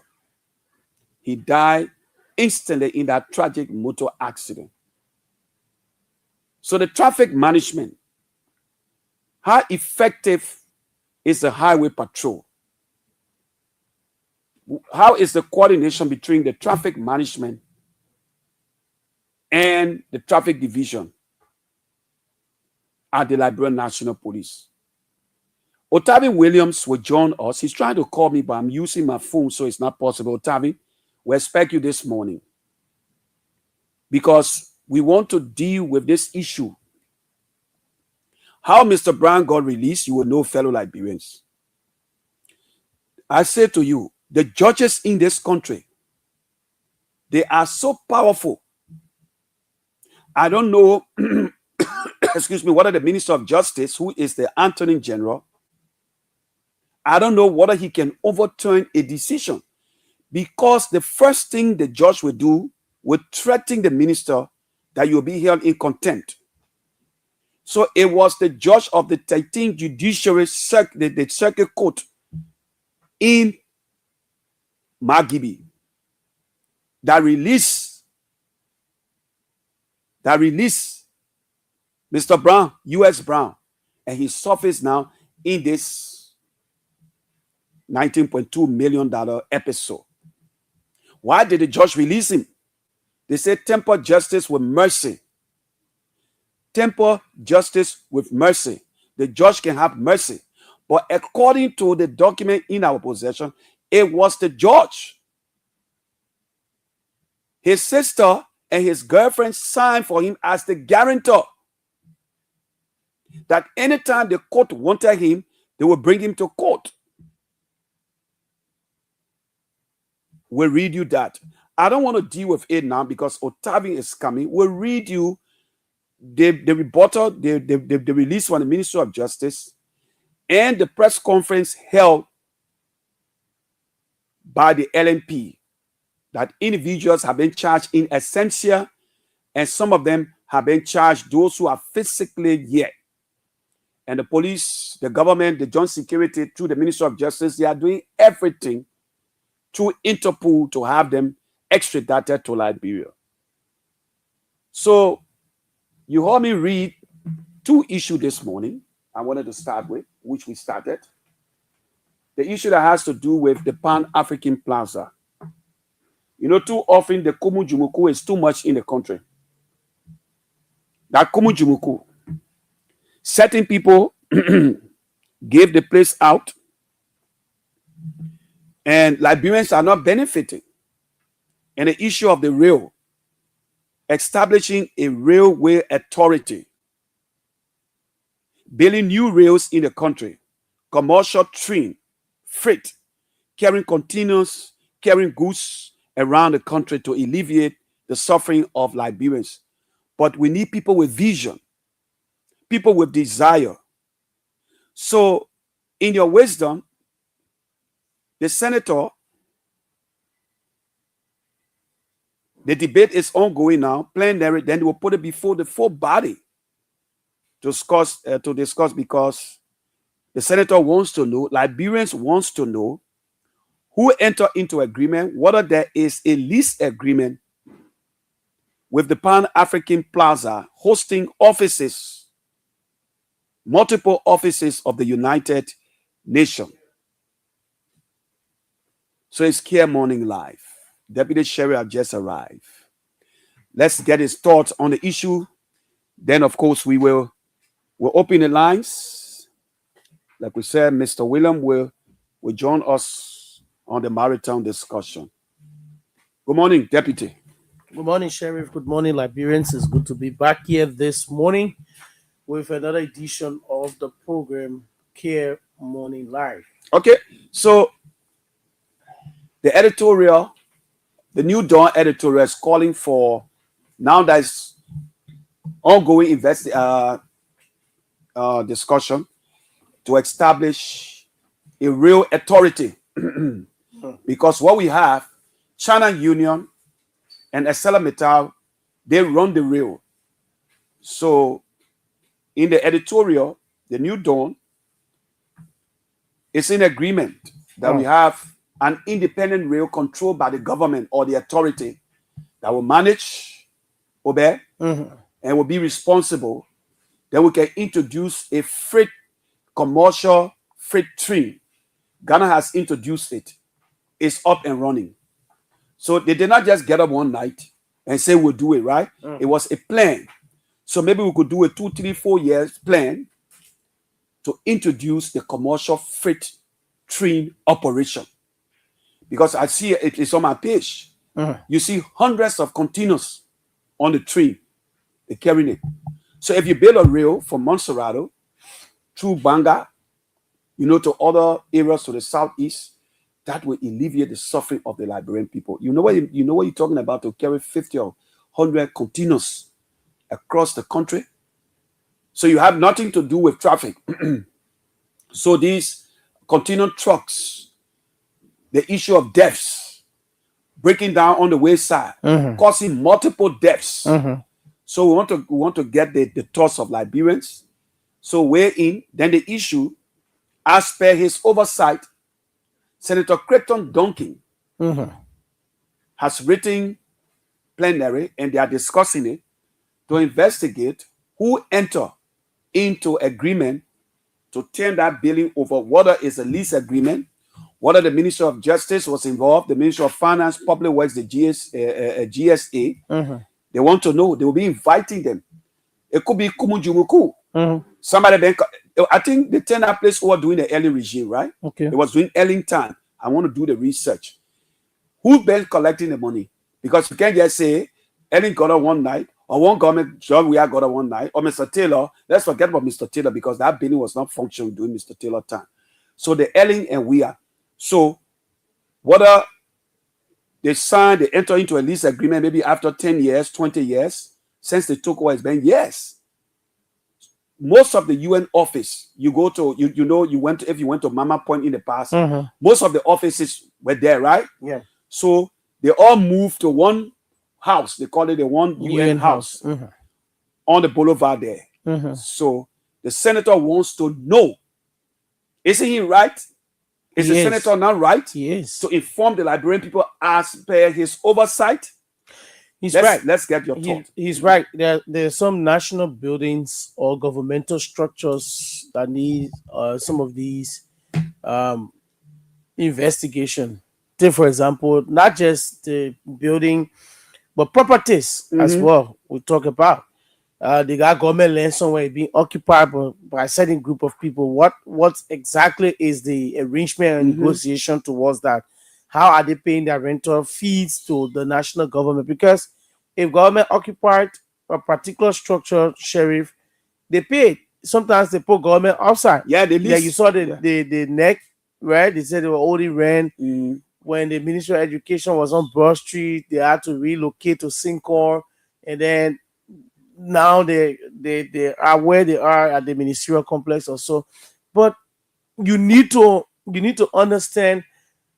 He died instantly in that tragic motor accident. So the traffic management, how effective is the highway patrol? How is the coordination between the traffic management and the traffic division at the Liberian National Police? Otavi Williams will join us. He's trying to call me, but I'm using my phone, so it's not possible. Otavi, we expect you this morning because we want to deal with this issue. How Mr. Brown got released, you will know, fellow Liberians. I say to you, the judges in this country, they are so powerful. I don't know, excuse me, whether the Minister of Justice, who is the Attorney General, I don't know whether he can overturn a decision, because the first thing the judge will do will threaten the minister that you'll be held in contempt. So it was the judge of the 13th Judiciary the Circuit Court in Magibi that released Mr. Brown, U.S. Brown, and he suffers now in this $19.2 million episode. Why did the judge release him? They said temper justice with mercy. Temper justice with mercy. The judge can have mercy. But according to the document in our possession, it was the judge. His sister and his girlfriend signed for him as the guarantor. That anytime the court wanted him, they would bring him to court. We'll read you that. I don't want to deal with it now because Otavi is coming. We'll read you the rebuttal, the release from the Minister of Justice, and the press conference held by the LNP that individuals have been charged in absentia, and some of them have been charged, those who are physically here. And the police, the government, the joint security, through the Minister of Justice, they are doing everything through Interpol to have them extradited to Liberia. So you heard me read 2 issues this morning I wanted to start with, which we started. The issue that has to do with the Pan-African Plaza. You know, too often the Kumu Jumuku is too much in the country. That Kumu Jumuku, certain people gave the place out, and Liberians are not benefiting. And the issue of the rail, establishing a railway authority, building new rails in the country, commercial train, freight, carrying goods around the country to alleviate the suffering of Liberians. But we need people with vision, people with desire. So, in your wisdom, the senator, the debate is ongoing now, plenary, then they will put it before the full body to discuss because the senator wants to know, Liberians wants to know who enter into agreement, whether there is a lease agreement with the Pan-African Plaza hosting offices, multiple offices of the United Nations. So it's Kear Morning Live. Deputy Sheriff has just arrived. Let's get his thoughts on the issue. Then, of course, we'll open the lines. Like we said, Mr. William will join us on the maritime discussion. Good morning, Deputy. Good morning, Sheriff. Good morning, Liberians. It's good to be back here this morning with another edition of the program, Kear Morning Live. Okay, so the editorial, the New Dawn editorial is calling for, now there's ongoing discussion to establish a real authority. Because what we have, China Union and ArcelorMittal, they run the rail. So in the editorial, the New Dawn is in agreement that we have an independent rail controlled by the government or the authority that will manage, obey, and will be responsible. Then we can introduce a commercial freight train. Ghana has introduced it. It's up and running. So they did not just get up one night and say we'll do it, right? It was a plan. So maybe we could do a 2, 3, 4 years plan to introduce the commercial freight train operation. Because I see it's on my page. You see hundreds of containers on the train. They're carrying it. So if you build a rail from Montserrat through Banga, to other areas to the southeast, that will alleviate the suffering of the Liberian people. You know what you're talking about, to carry 50 or 100 containers across the country. So you have nothing to do with traffic. So these container trucks, the issue of deaths, breaking down on the wayside, causing multiple deaths. So we want to get the thoughts of Liberians. So weigh in. Then the issue, as per his oversight, Senator Creighton Duncan has written plenary, and they are discussing it to investigate who enter into agreement to turn that building over, whether it's a lease agreement, whether the Ministry of Justice was involved, the Ministry of Finance, Public Works, the GSA. They want to know. They will be inviting them. It could be Kumujumuku. Somebody, I think the tenor place who are doing the early regime, right? Okay. It was doing early time. I want to do the research. Who been collecting the money? Because you can't just say, Ellen got it one night, or one government job we got it one night, or Mr. Taylor. Let's forget about Mr. Taylor because that building was not functioning during Mr. Taylor time. So the Ellen and we are. So whether they enter into a lease agreement maybe after 10 years, 20 years, since they took over, it's been years. Most of the UN office, you go to, if you went to Mama Point in the past, most of the offices were there, right? Yeah. So they all moved to one house. They call it the one UN house on the boulevard there. So the senator wants to know, isn't he right? Is the senator not right? Yes. To inform the Liberian people as per his oversight? He's right. Let's get your thought. He's right. There's some national buildings or governmental structures that need some of these investigation. Take for example, not just the building, but properties as well. We talk about. They got government land somewhere being occupied by a certain group of people. What exactly is the arrangement and negotiation towards that? How are they paying their rental fees to the national government? Because if government occupied a particular structure, sheriff, they pay it. Sometimes they put government outside. Yeah, they Yeah, you saw the neck, right? They said they were holding rent. When the Ministry of Education was on Broad Street, they had to relocate to Sincor, and then now they are where they are at the ministerial complex or so. But you need to understand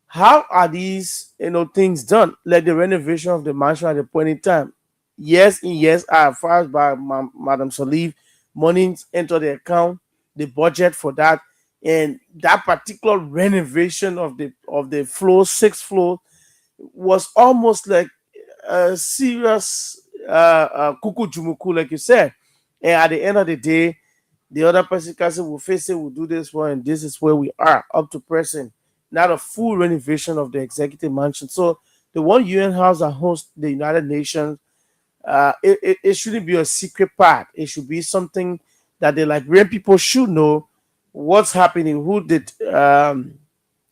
how are these things done, like the renovation of the mansion at the point in time. Yes, as far as by Madam Salif, money enter the account, the budget for that, and that particular renovation of the floor, 6th floor, was almost like a serious kuku jumuku, like you said. And at the end of the day, the other person can say, we'll face it, we'll do this one, and this is where we are up to present. Not a full renovation of the executive mansion. So the one UN house that hosts the United Nations, it shouldn't be a secret part. It should be something that the Liberian people should know what's happening, who did the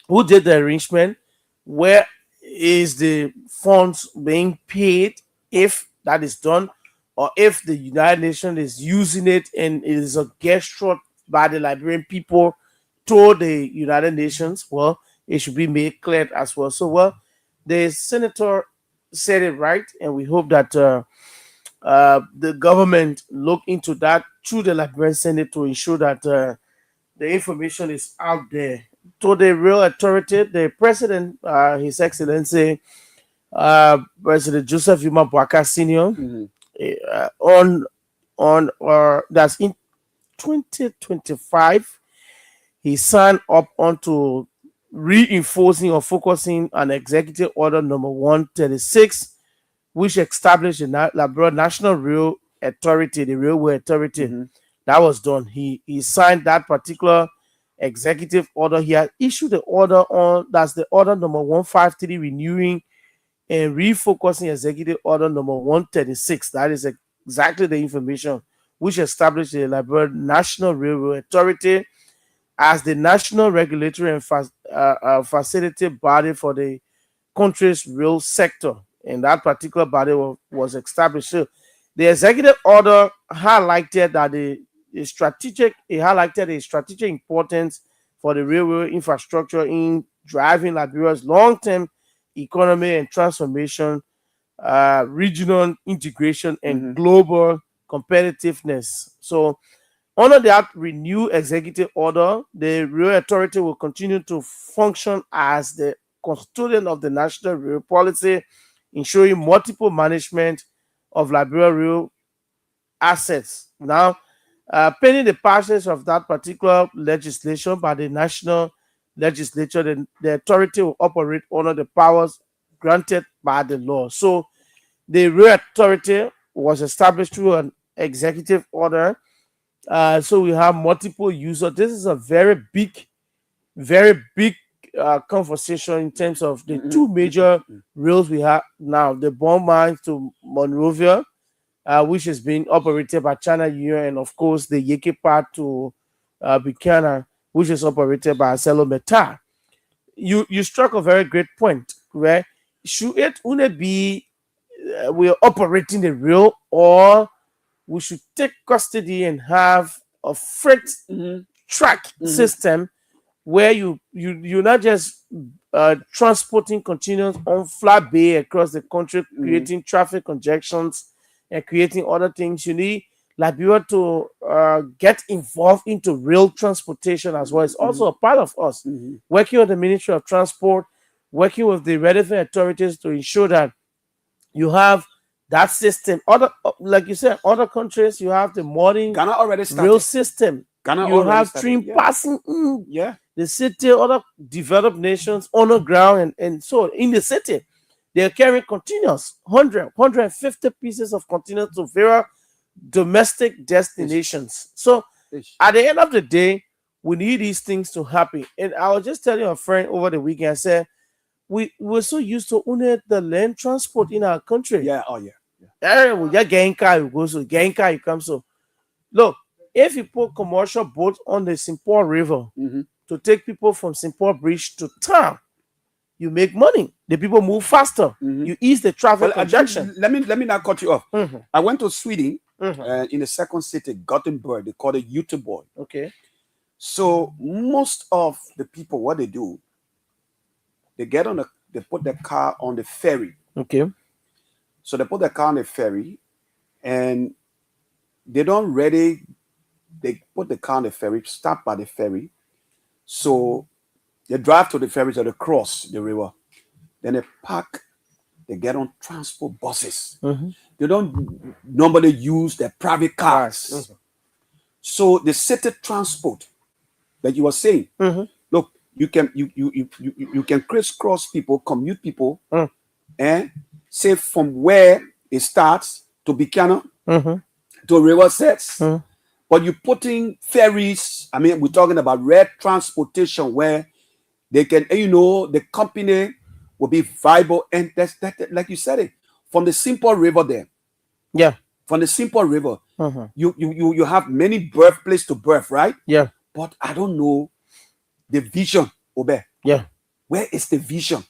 arrangement, where is the funds being paid, if that is done, or if the United Nations is using it and it is a gesture by the Liberian people to the United Nations. Well, it should be made clear as well. So, well, the senator said it right, and we hope that the government look into that through the Liberian Senate to ensure that the information is out there to the real authority. The president, His Excellency President Joseph Yuma Boaka Senior, that's in 2025, he signed up onto reinforcing or focusing on Executive Order number 136, which established the Liberia National Rail Authority, the Railway Authority. That was done. He signed that particular executive order. He had issued the order that's the order number 153, renewing and refocusing Executive Order number 136. That is exactly the information which established the Liberia National Railway Authority as the national regulatory and facilitative body for the country's rail sector. And that particular body was established. So the executive order highlighted that the strategic importance for the railway infrastructure in driving Liberia's long-term economy and transformation, regional integration, and global competitiveness. So under that renewed executive order, the Rail Authority will continue to function as the custodian of the national rail policy, ensuring multiple management of Liberia rail assets. Now, pending the passage of that particular legislation by the national legislature, the authority will operate under the powers granted by the law. So the Rail Authority was established through an executive order. So we have multiple users. This is a very big conversation in terms of the two major rails we have now: the Bond Mine to Monrovia, which is being operated by China Union, and of course the Yeke part to Buchanan, which is operated by Acelo Metal. You struck a very great point, right? Should it only be we're operating the rail, or we should take custody and have a freight track system where you're not just transporting containers on flat bay across the country, creating traffic congestions and creating other things. You need Liberia to get involved into rail transportation as well. It's also a part of us working with the Ministry of Transport, working with the relevant authorities to ensure that you have that system. Other, like you said, other countries, you have the modern Ghana already started. rail system. Ghana You already have started, train yeah. passing Yeah. the city, other developed nations on the ground, and so in the city. They're carrying containers, 100, 150 pieces of containers to various domestic destinations. So at the end of the day, we need these things to happen. And I was just telling a friend over the weekend, I said, we're so used to owning the land transport in our country. Yeah, oh yeah. We just getting car, you go, so getting car, you come. So look, if you put commercial boats on the St. Paul River to take people from St. Paul Bridge to town, you make money. The people move faster. You ease the traffic congestion. Let me not cut you off. I went to Sweden in the second city, Gothenburg. They call it Göteborg. Okay. So most of the people, what they do, they put their car on the ferry. Okay. So they put their car on the ferry, and they put the car on the ferry, stop by the ferry. So they drive to the ferry, so they cross the river. Then they park, they get on transport buses. They don't normally use their private cars. So the city transport that you were saying, look, you can crisscross people, commute people, and say from where it starts to Buchanan to River Sets. But you're putting ferries, I mean, we're talking about rail transportation where they can, the company will be viable. And that's that, like you said it, from the Simple River there. Yeah. From the Simple River, you have many birthplace to birth, right? Yeah. But I don't know the vision, Obe. Yeah. Where is the vision?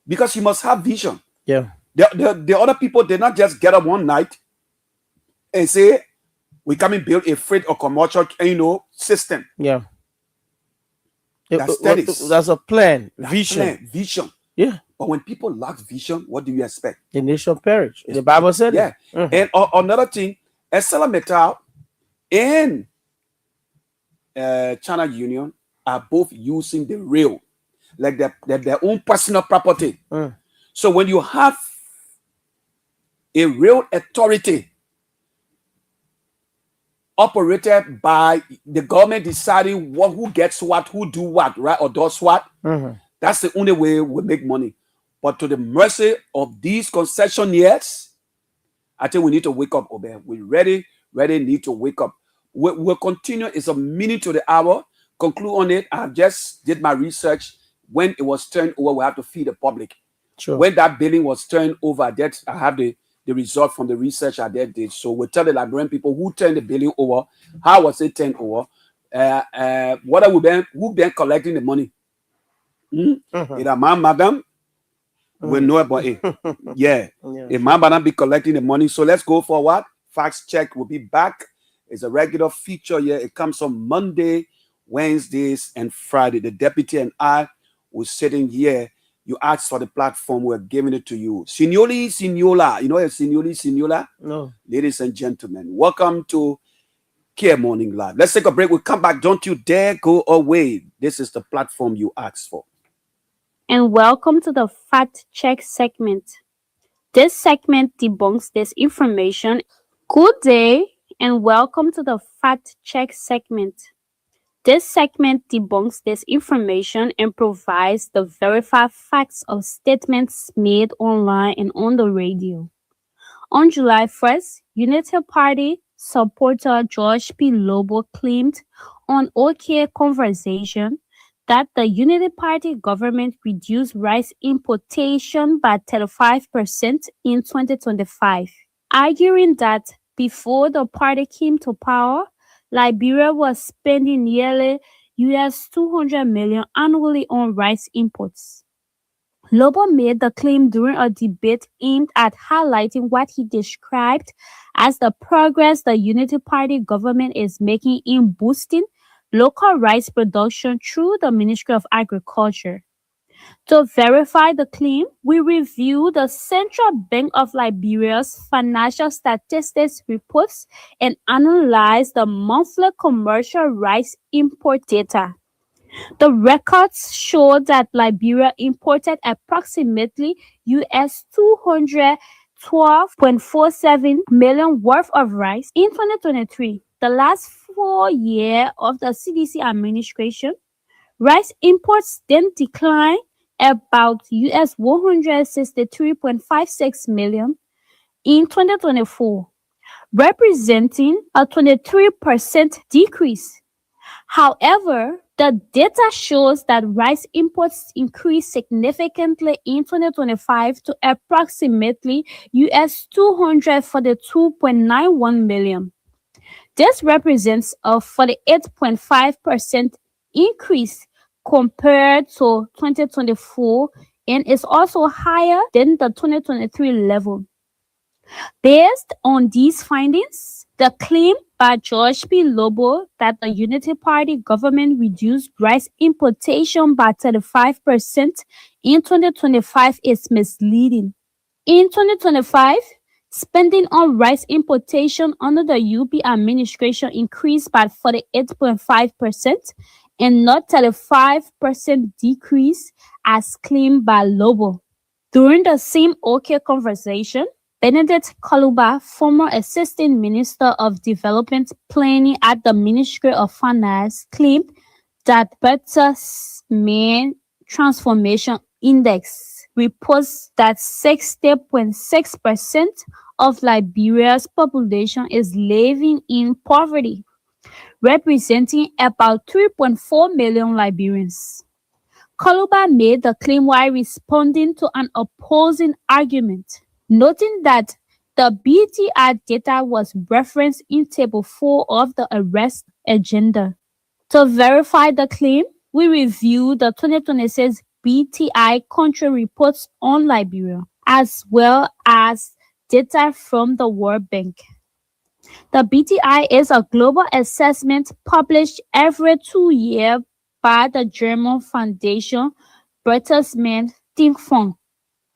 Because you must have vision. Yeah. The other people did not just get up one night and say, we come and build a freight or commercial, system. Yeah. That's a plan, vision. Vision. Yeah. But when people lack vision, what do you expect? The nation perish. The Bible said it. And another thing, ArcelorMittal and China Union are both using the rail, like their own personal property. So when you have a rail authority operated by the government deciding who gets what, who do what, right, or does what, that's the only way we make money. But to the mercy of these concessionaires, I think we need to wake up, Obe. We really need to wake up. We'll continue. It's a minute to the hour. Conclude on it. I just did my research. When it was turned over, we have to feed the public. Sure. When that billing was turned over, I have the result from the research I did. So we'll tell the Liberian people who turned the billing over, how was it turned over, who been collecting the money. Either my madam will know about it. Yeah. If my madam be collecting the money. So let's go for what? Facts check will be back. It's a regular feature here. It comes on Monday, Wednesdays, and Friday. The deputy and I were sitting here. You asked for the platform, we're giving it to you. Signoli, Signola. You know a Signoli, Signola? No. Ladies and gentlemen, welcome to Kear Morning Live. Let's take a break. We'll come back. Don't you dare go away. This is the platform you asked for. And welcome to the Fact Check segment. This segment debunks disinformation. Good day and welcome to the Fact Check segment. This segment debunks disinformation and provides the verified facts of statements made online and on the radio. On July 1st, United Party supporter George P. Lobo claimed on OK Conversation that the Unity Party government reduced rice importation by 35% in 2025, arguing that before the party came to power, Liberia was spending nearly $200 million annually on rice imports. Lobo made the claim during a debate aimed at highlighting what he described as the progress the Unity Party government is making in boosting local rice production through the Ministry of Agriculture. To verify the claim, we review the Central Bank of Liberia's financial statistics reports and analyze the monthly commercial rice import data. The records show that Liberia imported approximately $212.47 million worth of rice in 2023, the last 4 years of the CDC administration. Rice imports then declined about US 163.56 million in 2024, representing a 23% decrease. However, the data shows that rice imports increased significantly in 2025 to approximately US 242.91 million. This represents a 48.5% increase compared to 2024 and is also higher than the 2023 level. Based on these findings, the claim by George P. Lobo that the Unity Party government reduced rice importation by 35% in 2025 is misleading. In 2025, spending on rice importation under the UP administration increased by 48.5% and not 35% decrease as claimed by Lobo. During the same OK conversation, Benedict Kaluba, former Assistant Minister of Development Planning at the Ministry of Finance, claimed that Bertelsmann Transformation Index reports that 60.6% of Liberia's population is living in poverty, representing about 3.4 million Liberians. Kaluba made the claim while responding to an opposing argument, noting that the BTI data was referenced in Table 4 of the arrest agenda. To verify the claim, we reviewed the 2026 BTI country reports on Liberia, as well as data from the World Bank. The BTI is a global assessment published every 2 years by the German foundation Bertelsmann Think Fund.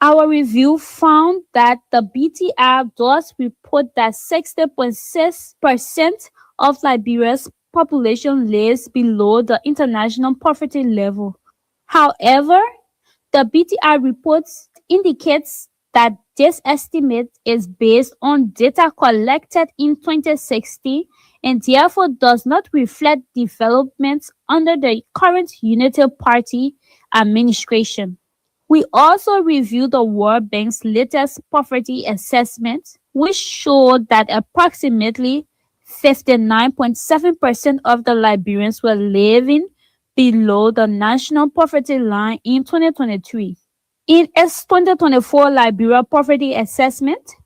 Our review found that the BTI does report that 60.6% of Liberia's population lives below the international poverty level. However, the BTI reports indicates that this estimate is based on data collected in 2016 and therefore does not reflect developments under the current Unity Party administration. We also reviewed the World Bank's latest poverty assessment, which showed that approximately 59.7% of the Liberians were living below the national poverty line in 2023. In its 2024 Liberia Poverty Assessment,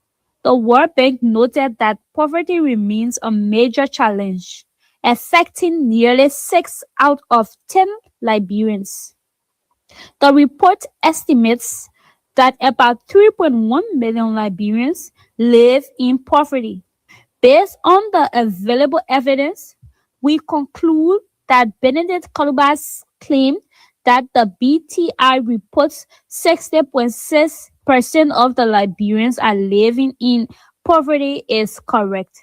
the World Bank noted that poverty remains a major challenge, affecting nearly 6 out of 10 Liberians. The report estimates that about 3.1 million Liberians live in poverty. Based on the available evidence, we conclude that Benedict Kaluba's claim that the BTI reports 60.6% of the Liberians are living in poverty is correct.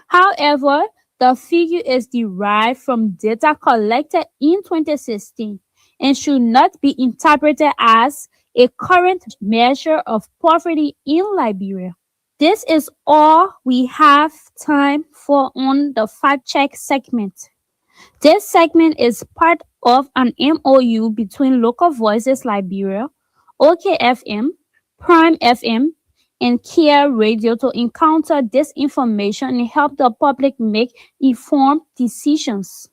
However, the figure is derived from data collected in 2016 and should not be interpreted as a current measure of poverty in Liberia. This is all we have time for on the fact check segment. This segment is part of an MOU between Local Voices Liberia, OKFM, Prime FM, and Kear Radio to encounter disinformation and help the public make informed decisions.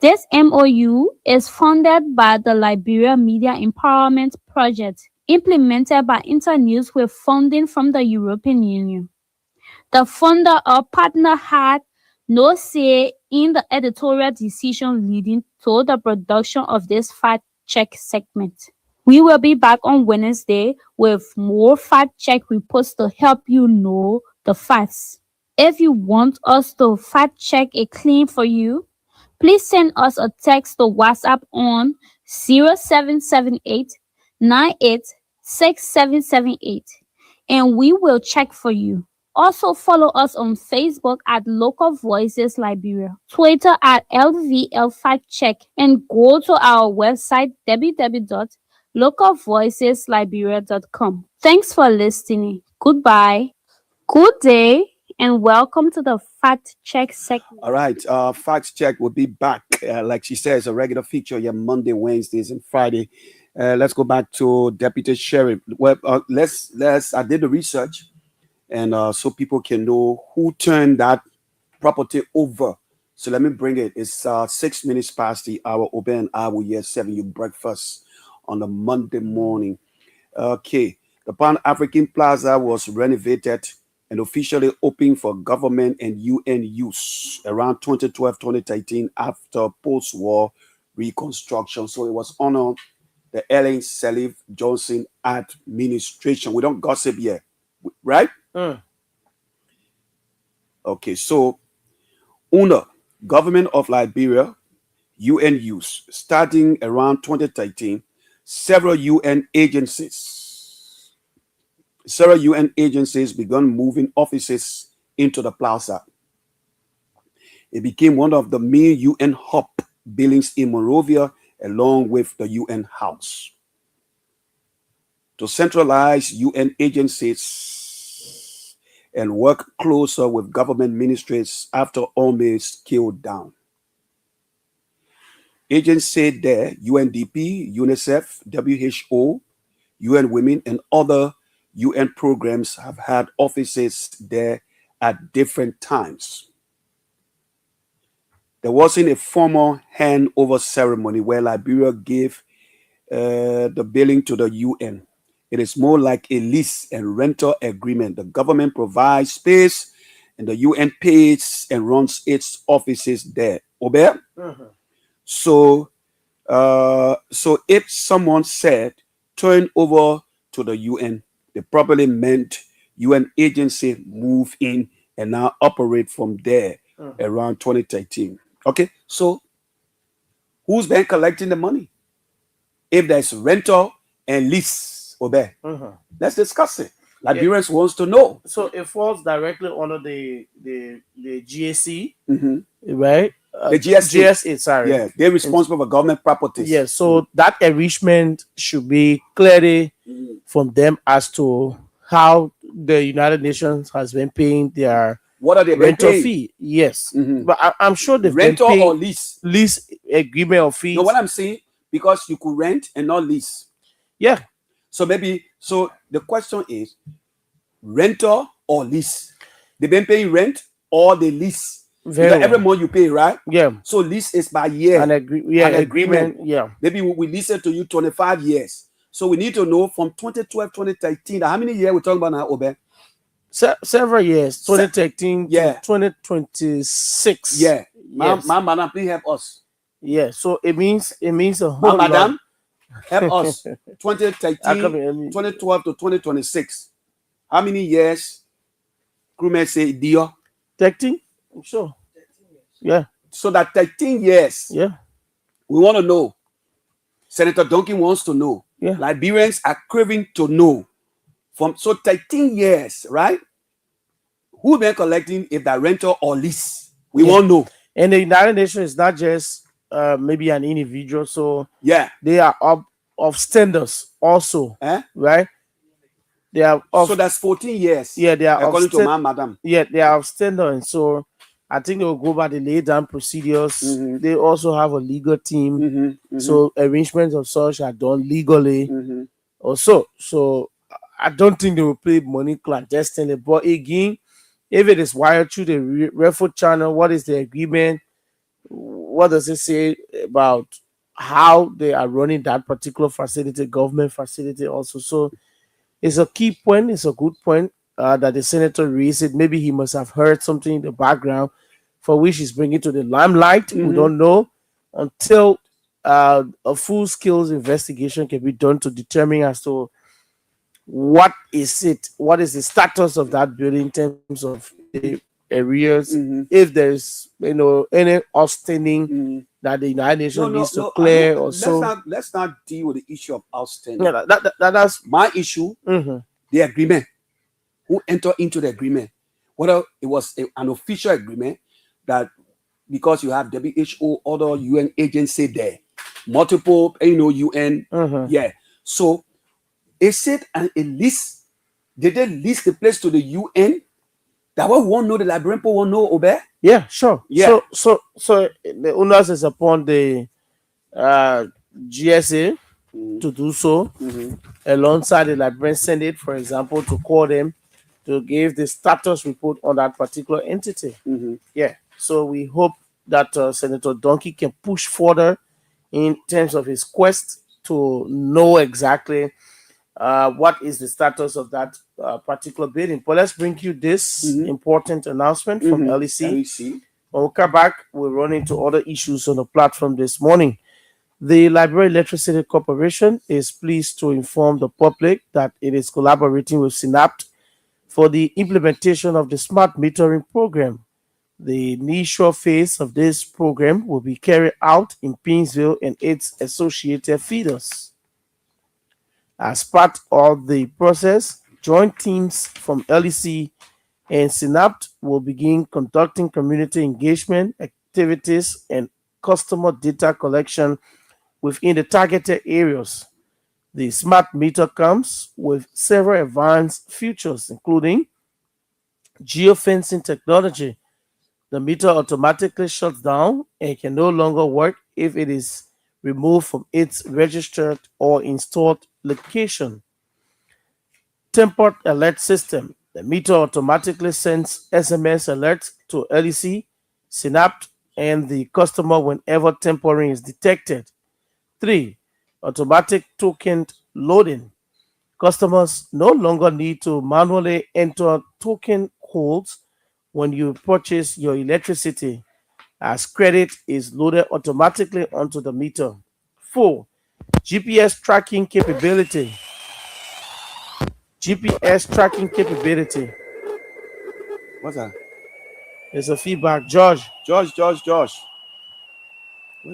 This MOU is funded by the Liberia Media Empowerment Project, implemented by Internews with funding from the European Union. The funder or partner had no say in the editorial decision leading to the production of this fact check segment. We will be back on Wednesday with more fact check reports to help you know the facts. If you want us to fact check a claim for you, please send us a text to WhatsApp on 0778 986778 and we will check for you. Also follow us on Facebook at Local Voices Liberia, Twitter at LVL Fact Check, and go to our website www.localvoicesliberia.com. Thanks for listening. Goodbye. Good day. And welcome to the Fact Check segment. All right, Fact Check will be back. Like she says, a regular feature, Monday, Wednesdays, and Friday. Let's go back to Deputy Sheriff. Well, let's. I did the research, and so people can know who turned that property over. So let me bring it. It's 6 minutes past the hour. Obey and I will hear 7 you breakfast on a Monday morning. Okay. The Pan African Plaza was renovated and officially opened for government and UN use around 2012-2013 after post-war reconstruction. So it was under the Ellen Sirleaf Johnson administration. We don't gossip here, right? Okay, so under government of Liberia, UN use, starting around 2013, several UN agencies began moving offices into the plaza. It became one of the main UN hub buildings in Monrovia, along with the UN House. To centralize UN agencies and work closer with government ministries after almost scaled down. Agencies there, UNDP, UNICEF, WHO, UN Women, and other UN programs have had offices there at different times. There wasn't a formal handover ceremony where Liberia gave the building to the UN. It is more like a lease and rental agreement. The government provides space and the UN pays and runs its offices there. Obey? So if someone said turn over to the UN, they probably meant UN agency move in and now operate from there around 2013. Okay, so who's been collecting the money? If there's rental and lease, Obey, let's discuss it. Liberians wants to know. So it falls directly under the GSC, right? The GSA. GSA, sorry. Yeah, they're responsible for government properties. Yeah, so that enrichment should be clearly from them as to how the United Nations has been paying their what are they rental paying? fee. Yes, but I'm sure they've rental been paying or lease agreement or fees. No, what I'm saying, because you could rent and not lease. Yeah. So the question is rental or lease. They've been paying rent or they lease. Because every month you pay, right? Yeah. So lease is by year. An agreement. Yeah. Maybe we lease it to you 25 years. So we need to know from 2012, 2013, how many years we're talking about now, Obey? Several years. 2013 yeah. to 2026. Yeah. Yes. Madam, please help us. Yeah. So it means a whole Madam, lot. help us. 2013, 2012 to 2026. How many years? Crewmen say Dio. 13? I'm sure. Yeah. So that 13 years. Yeah. We want to know. Senator Duncan wants to know. Yeah. Liberians are craving to know. So 13 years, right? Who been collecting if that rental or lease? We won't know. And the United Nations is not just maybe an individual. So yeah, they are of standards also. Right? They are so that's 14 years. Yeah, they are according to madam. Yeah, they are of standard, and so I think they will go by the lay down procedures. They also have a legal team, so arrangements of such are done legally. Also, so I don't think they will pay money clandestinely. But again, if it is wired through the referral channel, what is the agreement? What does it say about how they are running that particular facility, government facility also? So it's a key point. It's a good point that the senator raised it. Maybe he must have heard something in the background for which he's bringing to the limelight. We don't know until a full-scale investigation can be done to determine as to what is the status of that building in terms of the areas, if there's any outstanding that the United Nations needs to clear or so. Let's not deal with the issue of outstanding. Yeah, that's my issue. The agreement. Who entered into the agreement? Whether it was an official agreement that because you have WHO, other UN agency there, multiple, UN. Yeah. So is it a list? Did they list the place to the UN? That what we won't know, the Liberian people won't know, Obey? Yeah, sure. Yeah. So the onus is upon the GSA to do so, alongside the Liberian Senate, for example, to call them to give the status report on that particular entity. Yeah. So we hope that Senator Donkey can push further in terms of his quest to know exactly what is the status of that particular bidding. But let's bring you this important announcement from LEC. When we come back, we'll run into other issues on the platform this morning. The Liberia Electricity Corporation is pleased to inform the public that it is collaborating with SYNAPT for the implementation of the smart metering program. The initial phase of this program will be carried out in Pinsville and its associated feeders. As part of the process, joint teams from LEC and SYNAPT will begin conducting community engagement activities and customer data collection within the targeted areas. The smart meter comes with several advanced features, including geofencing technology. The meter automatically shuts down and can no longer work if it is removed from its registered or installed location. Tempered alert system. The meter automatically sends SMS alerts to LEC, SYNAPT, and the customer whenever tampering is detected. 3. Automatic token loading. Customers no longer need to manually enter token codes when you purchase your electricity, as credit is loaded automatically onto the meter. 4. GPS tracking capability. GPS tracking capability. What's that? There's a feedback. George. Where's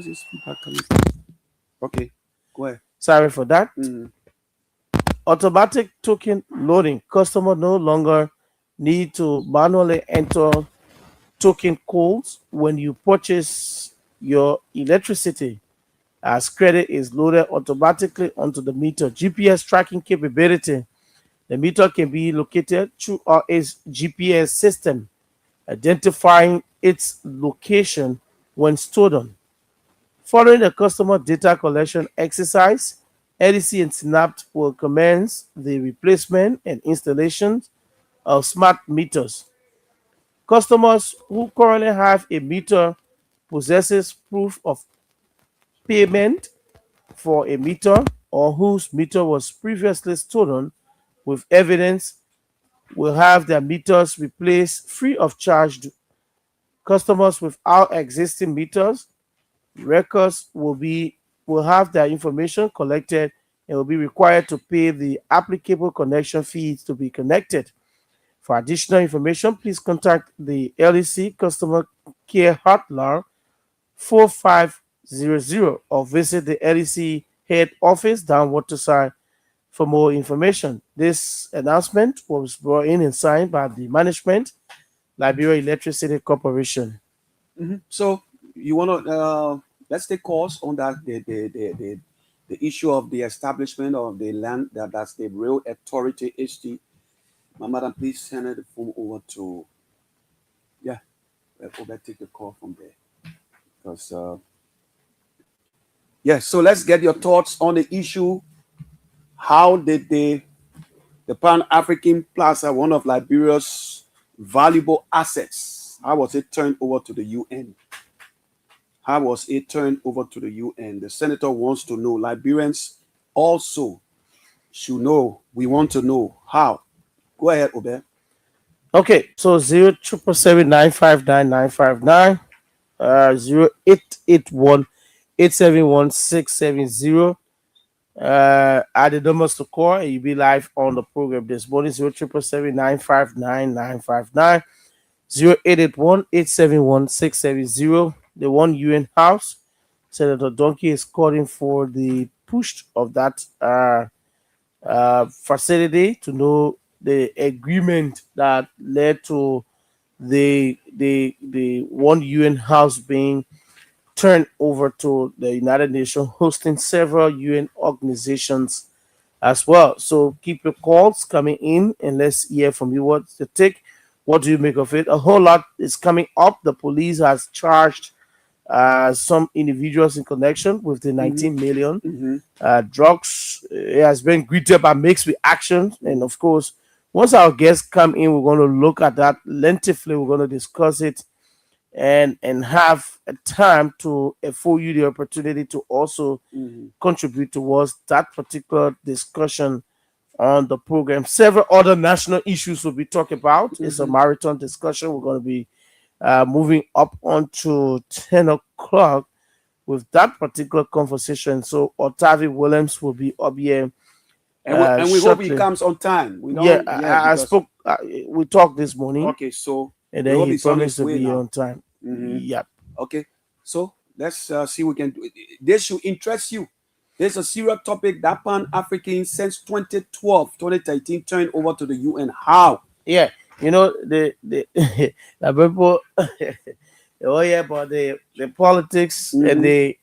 this feedback coming from? Okay, go ahead. Sorry for that. Automatic token loading. Customer no longer need to manually enter token codes when you purchase your electricity, as credit is loaded automatically onto the meter. GPS tracking capability. The meter can be located through its GPS system, identifying its location when stolen. Following the customer data collection exercise, LEC and SYNAPT will commence the replacement and installation of smart meters. Customers who currently have a meter possesses proof of payment for a meter or whose meter was previously stolen with evidence will have their meters replaced free of charge. Customers without existing meters records will have their information collected and will be required to pay the applicable connection fees to be connected. For additional information, please contact the LEC Customer Care Hotline 4500 or visit the LEC head office down Waterside for more information. This announcement was brought in and signed by the management, Liberia Electricity Corporation. So you want to let's take course on that the issue of the establishment of the land that's the Rail Authority HT. Madam, please send the phone over to over take the call from there because so let's get your thoughts on the issue. How did the Pan-African Plaza, one of Liberia's valuable assets, how was it turned over to the UN? How was it turned over to the UN? The senator wants to know. Liberians also should know. We want to know how. Go ahead, Obed. Okay, so 0777959 0881-871-670. Add the numbers to call and you'll be live on the program this morning. 0777959 0881-871-670. The one UN House. Senator Donkey is calling for the push of that facility to know the agreement that led to the one UN House being turned over to the United Nations, hosting several UN organizations as well. So keep your calls coming in and let's hear from you. What's the take? What do you make of it? A whole lot is coming up. The police has charged some individuals in connection with the 19 million. Mm-hmm. Drugs has been greeted by mixed reactions, and of course, once our guests come in, we're going to look at that lengthily. We're going to discuss it and have a time to afford you the opportunity to also contribute towards that particular discussion on the program. Several other national issues will be talked about. It's a marathon discussion. We're going to be moving up onto 10 o'clock with that particular conversation. So Otavi Williams will be up here. And we hope he shortly. comes on time. We don't, I spoke. We talked this morning. Okay, so and then he promised to be on time. Yep. Okay, so let's see what we can do. This should interest you. There's a serious topic that Pan-African since 2012, 2013 turned over to the UN. How? Yeah, you know the people. Oh yeah, but the politics and the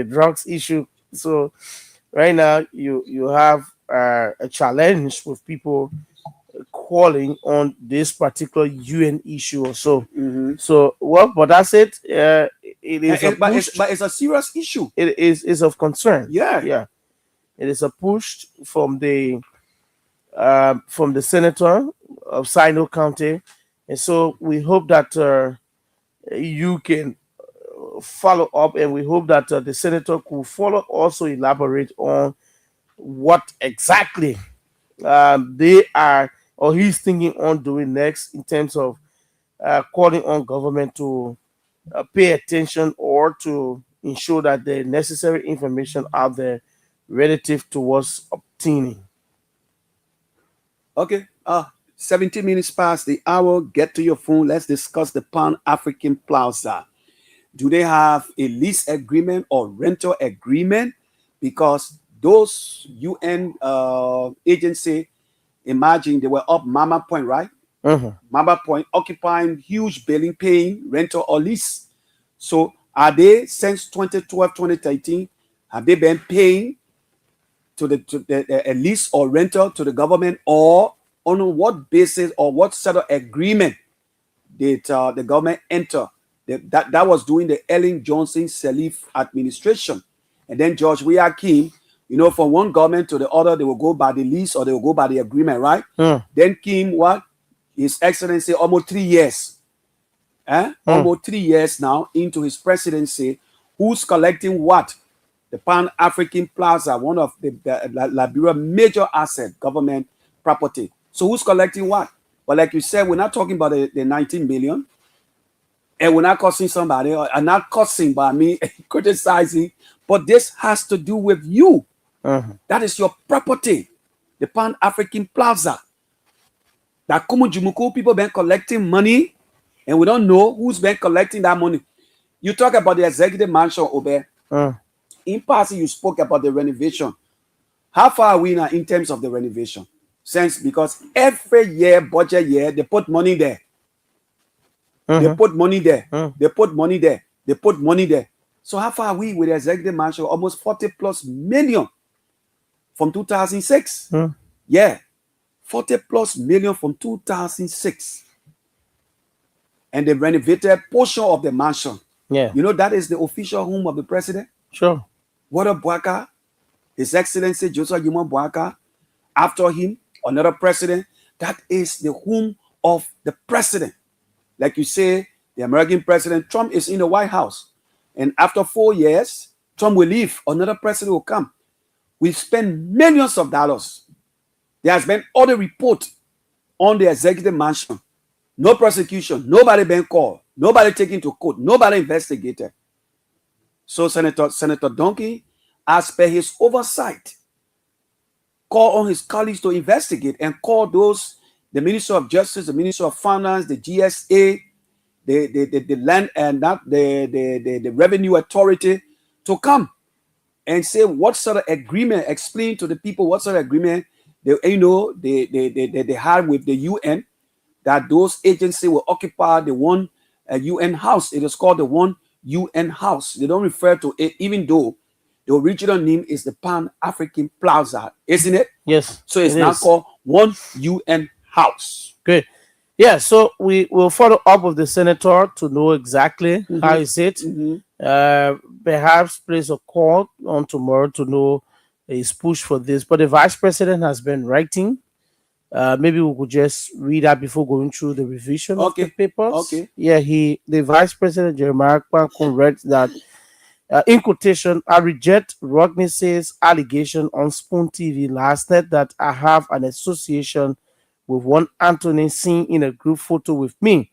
drugs issue. So right now you have a challenge with people calling on this particular UN issue or so. So well, but that's it. It is, but it's a serious issue. It is of concern. Yeah. It is a push from the senator of Sino County, and so we hope that you can follow up, and we hope that the senator could also elaborate on what exactly they are or he's thinking on doing next in terms of calling on government to pay attention or to ensure that the necessary information out there relative towards obtaining. Okay, 17 minutes past the hour. Get to your phone. Let's discuss the Pan-African Plaza. Do they have a lease agreement or rental agreement? Because those UN agency, imagine they were up Mama Point, right? Mama Point occupying huge building, paying rental or lease. So are they since 2012, 2013? Have they been paying to the a lease or rental to the government, or on what basis or what sort of agreement did the government enter? That was during the Ellen Johnson Sirleaf administration, and then George Weah came. You know, from one government to the other, they will go by the lease or they will go by the agreement, right? Then came what? His Excellency, almost 3 years. Almost 3 years now into his presidency. Who's collecting what? The Pan-African Plaza, one of the Liberia major asset, government property. So who's collecting what? But like you said, we're not talking about the 19 million. And we're not cussing somebody, or not cussing by me, criticizing. But this has to do with you. That is your property. The Pan-African Plaza. That Kumujumuku people been collecting money, and we don't know who's been collecting that money. You talk about the executive mansion, Obe. In passing, you spoke about the renovation. How far are we now in terms of the renovation? Because every year, budget year, they put money there. They put money there. They put money there. They put money there. So how far are we with the executive mansion? Almost 40 plus million from 2006. Yeah. 40 plus million from 2006. And the renovated portion of the mansion. Yeah. You know, that is the official home of the president. Sure. Wada Boaka, His Excellency Joseph Yuma Boaka, after him, another president. That is the home of the president. Like you say, the American president, Trump is in the White House. And after 4 years, Trump will leave. Another president will come. We've spent millions of dollars. There has been other report on the executive mansion. No prosecution. Nobody been called. Nobody taken to court. Nobody investigated. So Senator Donkey, as per his oversight, call on his colleagues to investigate and call those, the Minister of Justice, the Minister of Finance, the GSA, the land and not the Revenue Authority to come and say what sort of agreement, explain to the people what sort of agreement they had with the UN, that those agencies will occupy the one UN house. It is called the one UN house. They don't refer to it, even though the original name is the Pan-African Plaza, isn't it? Yes. So it's now called one UN house. Good. Yeah, so we will follow up with the senator to know exactly how is it. Perhaps place a call on tomorrow to know his push for this. But the vice president has been writing. Maybe we could just read that before going through the revision of the papers. Okay. Yeah, the vice president Jeremiah Kpankun read that in quotation, I reject Rogness's allegation on Spoon TV last night that I have an association with one Anthony seen in a group photo with me,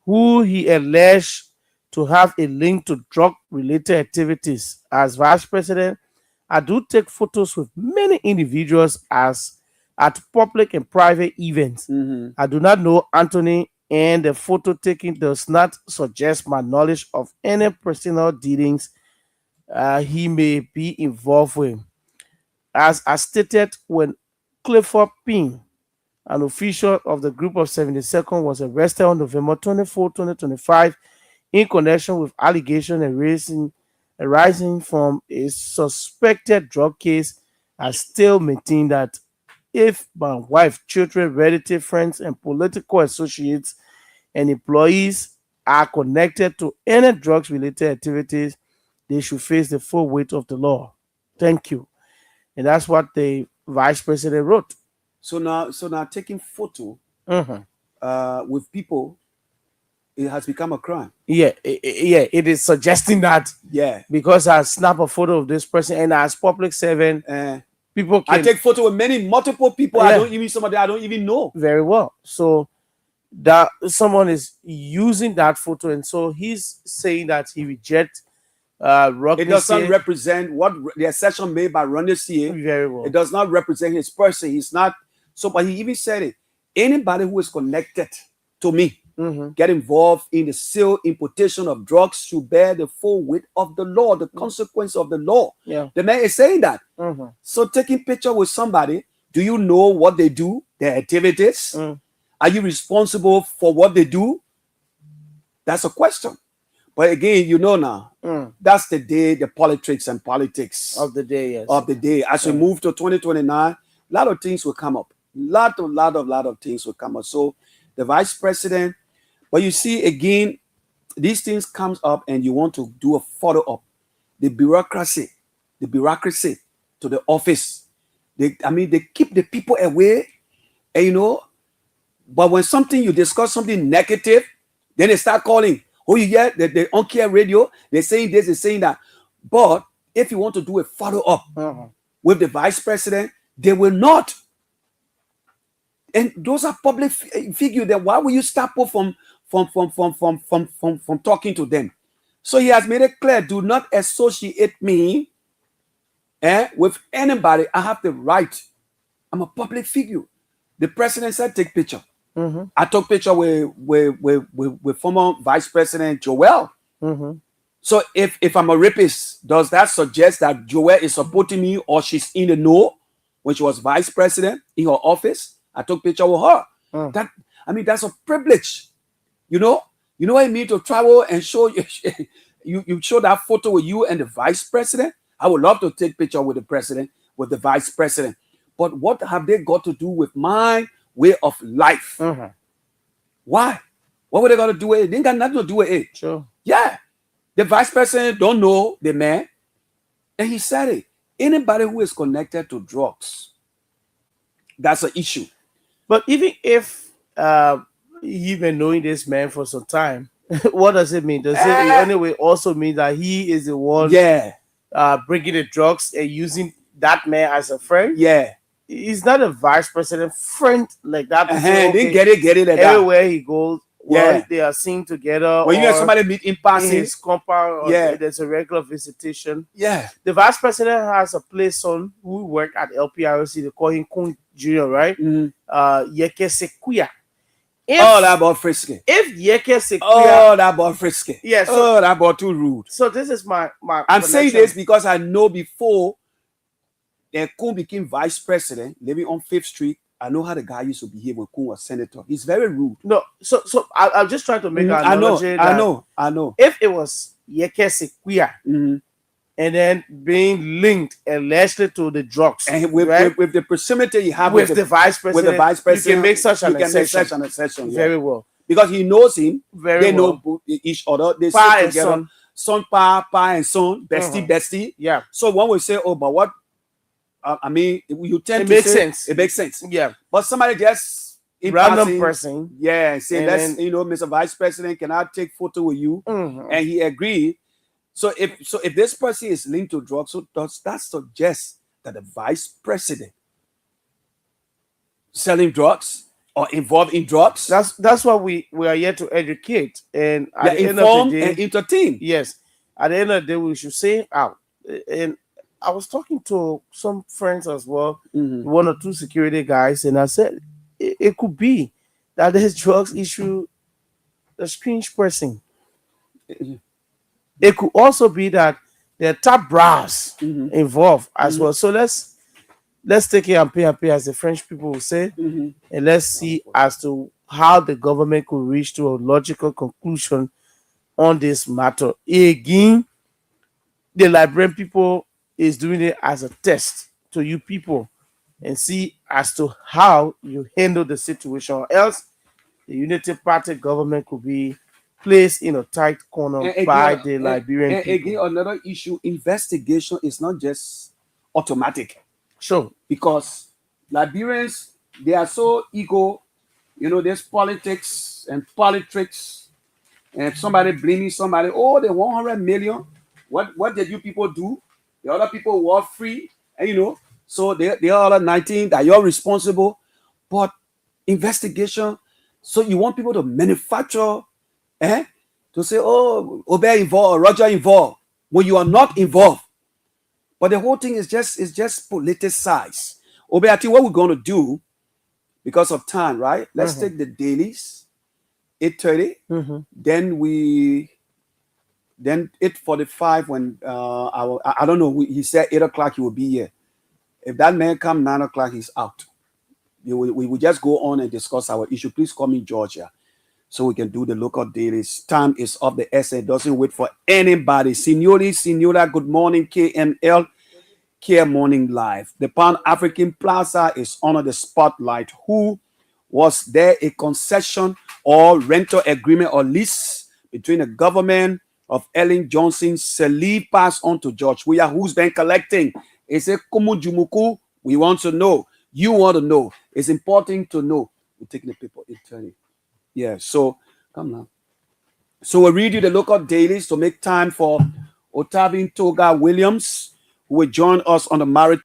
who he alleged to have a link to drug-related activities. As vice president, I do take photos with many individuals as at public and private events. I do not know Anthony, and the photo taking does not suggest my knowledge of any personal dealings he may be involved with. As I stated, when Clifford Payne, an official of the group of 72nd, was arrested on November 24, 2025, in connection with allegations arising from a suspected drug case, I still maintain that if my wife, children, relatives, friends, and political associates and employees are connected to any drugs-related activities, they should face the full weight of the law. Thank you. And that's what the vice president wrote. So now taking photo with people, it has become a crime. Yeah, it is suggesting that. Yeah, because I snap a photo of this person and as public servant, people can. I take photo with multiple people. I don't even know very well. So that someone is using that photo, and so he's saying that he rejects. It doesn't represent what the assertion made by Ronnie C. Very well. It does not represent his person. He's not. So, but he even said it. Anybody who is connected to me, get involved in the sale, importation of drugs, should bear the full weight of the law, the consequence of the law. Yeah. The man is saying that. So, taking picture with somebody, do you know what they do, their activities? Are you responsible for what they do? That's a question. But again, you know now, that's the day, the politics of the day, yes. Of the day. As we move to 2029, a lot of things will come up. Lot of things will come up. So the vice president, but you see again, these things comes up and you want to do a follow up. The bureaucracy to the office. They keep the people away, and but when you discuss something negative, then they start calling. Oh, you hear the on Kear radio, they're saying this, they're saying that. But if you want to do a follow up with the vice president, they will not. And those are public figures. Then why will you stop from talking to them? So he has made it clear: do not associate me with anybody. I have the right. I'm a public figure. The president said, take picture. I took picture with former Vice President Joel. So if I'm a rapist, does that suggest that Joel is supporting me or she's in the know when she was Vice President in her office? I took picture with her. That's a privilege. You know what I mean, to travel and show you show that photo with you and the Vice President. I would love to take picture with the president, with the Vice President. But what have they got to do with my way of life? Why? What were they going to do with it? They ain't got nothing to do with it. Sure. Yeah. The vice president don't know the man. And he said it. Anybody who is connected to drugs, that's an issue. But even if you've been knowing this man for some time, what does it mean? Does it anyway also mean that he is the one bringing the drugs and using that man as a friend? Yeah. He's not a vice president friend like that. They get it like everywhere he goes. They are seen together. When you have somebody meet in passing, his compound, there's a regular visitation. Yeah. The vice president has a play son who work at LPRC. They call him Kun Jr., right? Yeke Sekuya. That boy frisky. If Yeke Sekuya, that boy frisky. Yes. That boy too rude. So this is my I'm saying this because I know before Kun became vice president, living on 5th Street. I know how the guy used to behave when Kun was senator. He's very rude. No, so I'm just trying to make an analogy. I know. If it was Yeke Sekuya and and then being linked allegedly to the drugs. And with, right? with the proximity you have with the vice president, with the vice president, you can make such an you can make exception. such an exception. Very well. Because he knows him. Very They well. know each other. They Pa sit and together. Son, pa and son, bestie, Mhm. bestie. Yeah. So one will say, oh, but what? I mean, you tend It to makes say sense. it makes sense. Yeah. But somebody just in Random passing, person. yeah, say, And let's, then- Mr. Vice President, can I take photo with you? Mhm. And he agreed. So if this person is linked to drugs, so does that suggest that the vice president selling drugs or involved in drugs? That's what we are here to educate, and at the end of inform the day, and entertain. Yes, at the end of the day, we should say out. And I was talking to some friends as well, one or two security guys, and I said it could be that this drugs issue a strange person. It could also be that there are top brass involved as well. So let's take it and pay, as the French people will say, and let's see as to how the government could reach to a logical conclusion on this matter. Again, the Liberian people is doing it as a test to you people and see as to how you handle the situation, or else the Unity Party government could be placed in a tight corner by the Liberian people. Again, another issue: investigation is not just automatic. Sure, because Liberians, they are so ego. There's politics and politics, and if somebody blaming somebody, oh, the 100 million. What did you people do? The other people were free, and so the other 19 that you're responsible. But investigation, so you want people to manufacture, to say, oh, Obey involved, Roger involved, when you are not involved. But the whole thing is just politicized. Obey, I think what we're going to do, because of time, right? Let's take the dailies, 8:30. Then 8:45 when I don't know. He said 8 o'clock he will be here. If that man come 9 o'clock, he's out. We will just go on and discuss our issue. Please call me Georgia, so we can do the local dailies. Time is of the essence. Doesn't wait for anybody. Signori, Signora, good morning, KML. Kear Morning Live. The Pan African Plaza is under the spotlight. Who was there a concession or rental agreement or lease between the government of Ellen Johnson? Salih passed on to George. Who's been collecting? It's a Kumujumuku. We want to know. You want to know. It's important to know. We're taking the paper. Yeah, so come now. So we'll read you the local dailies to make time for Otavin Toga Williams, who will join us on the marathon.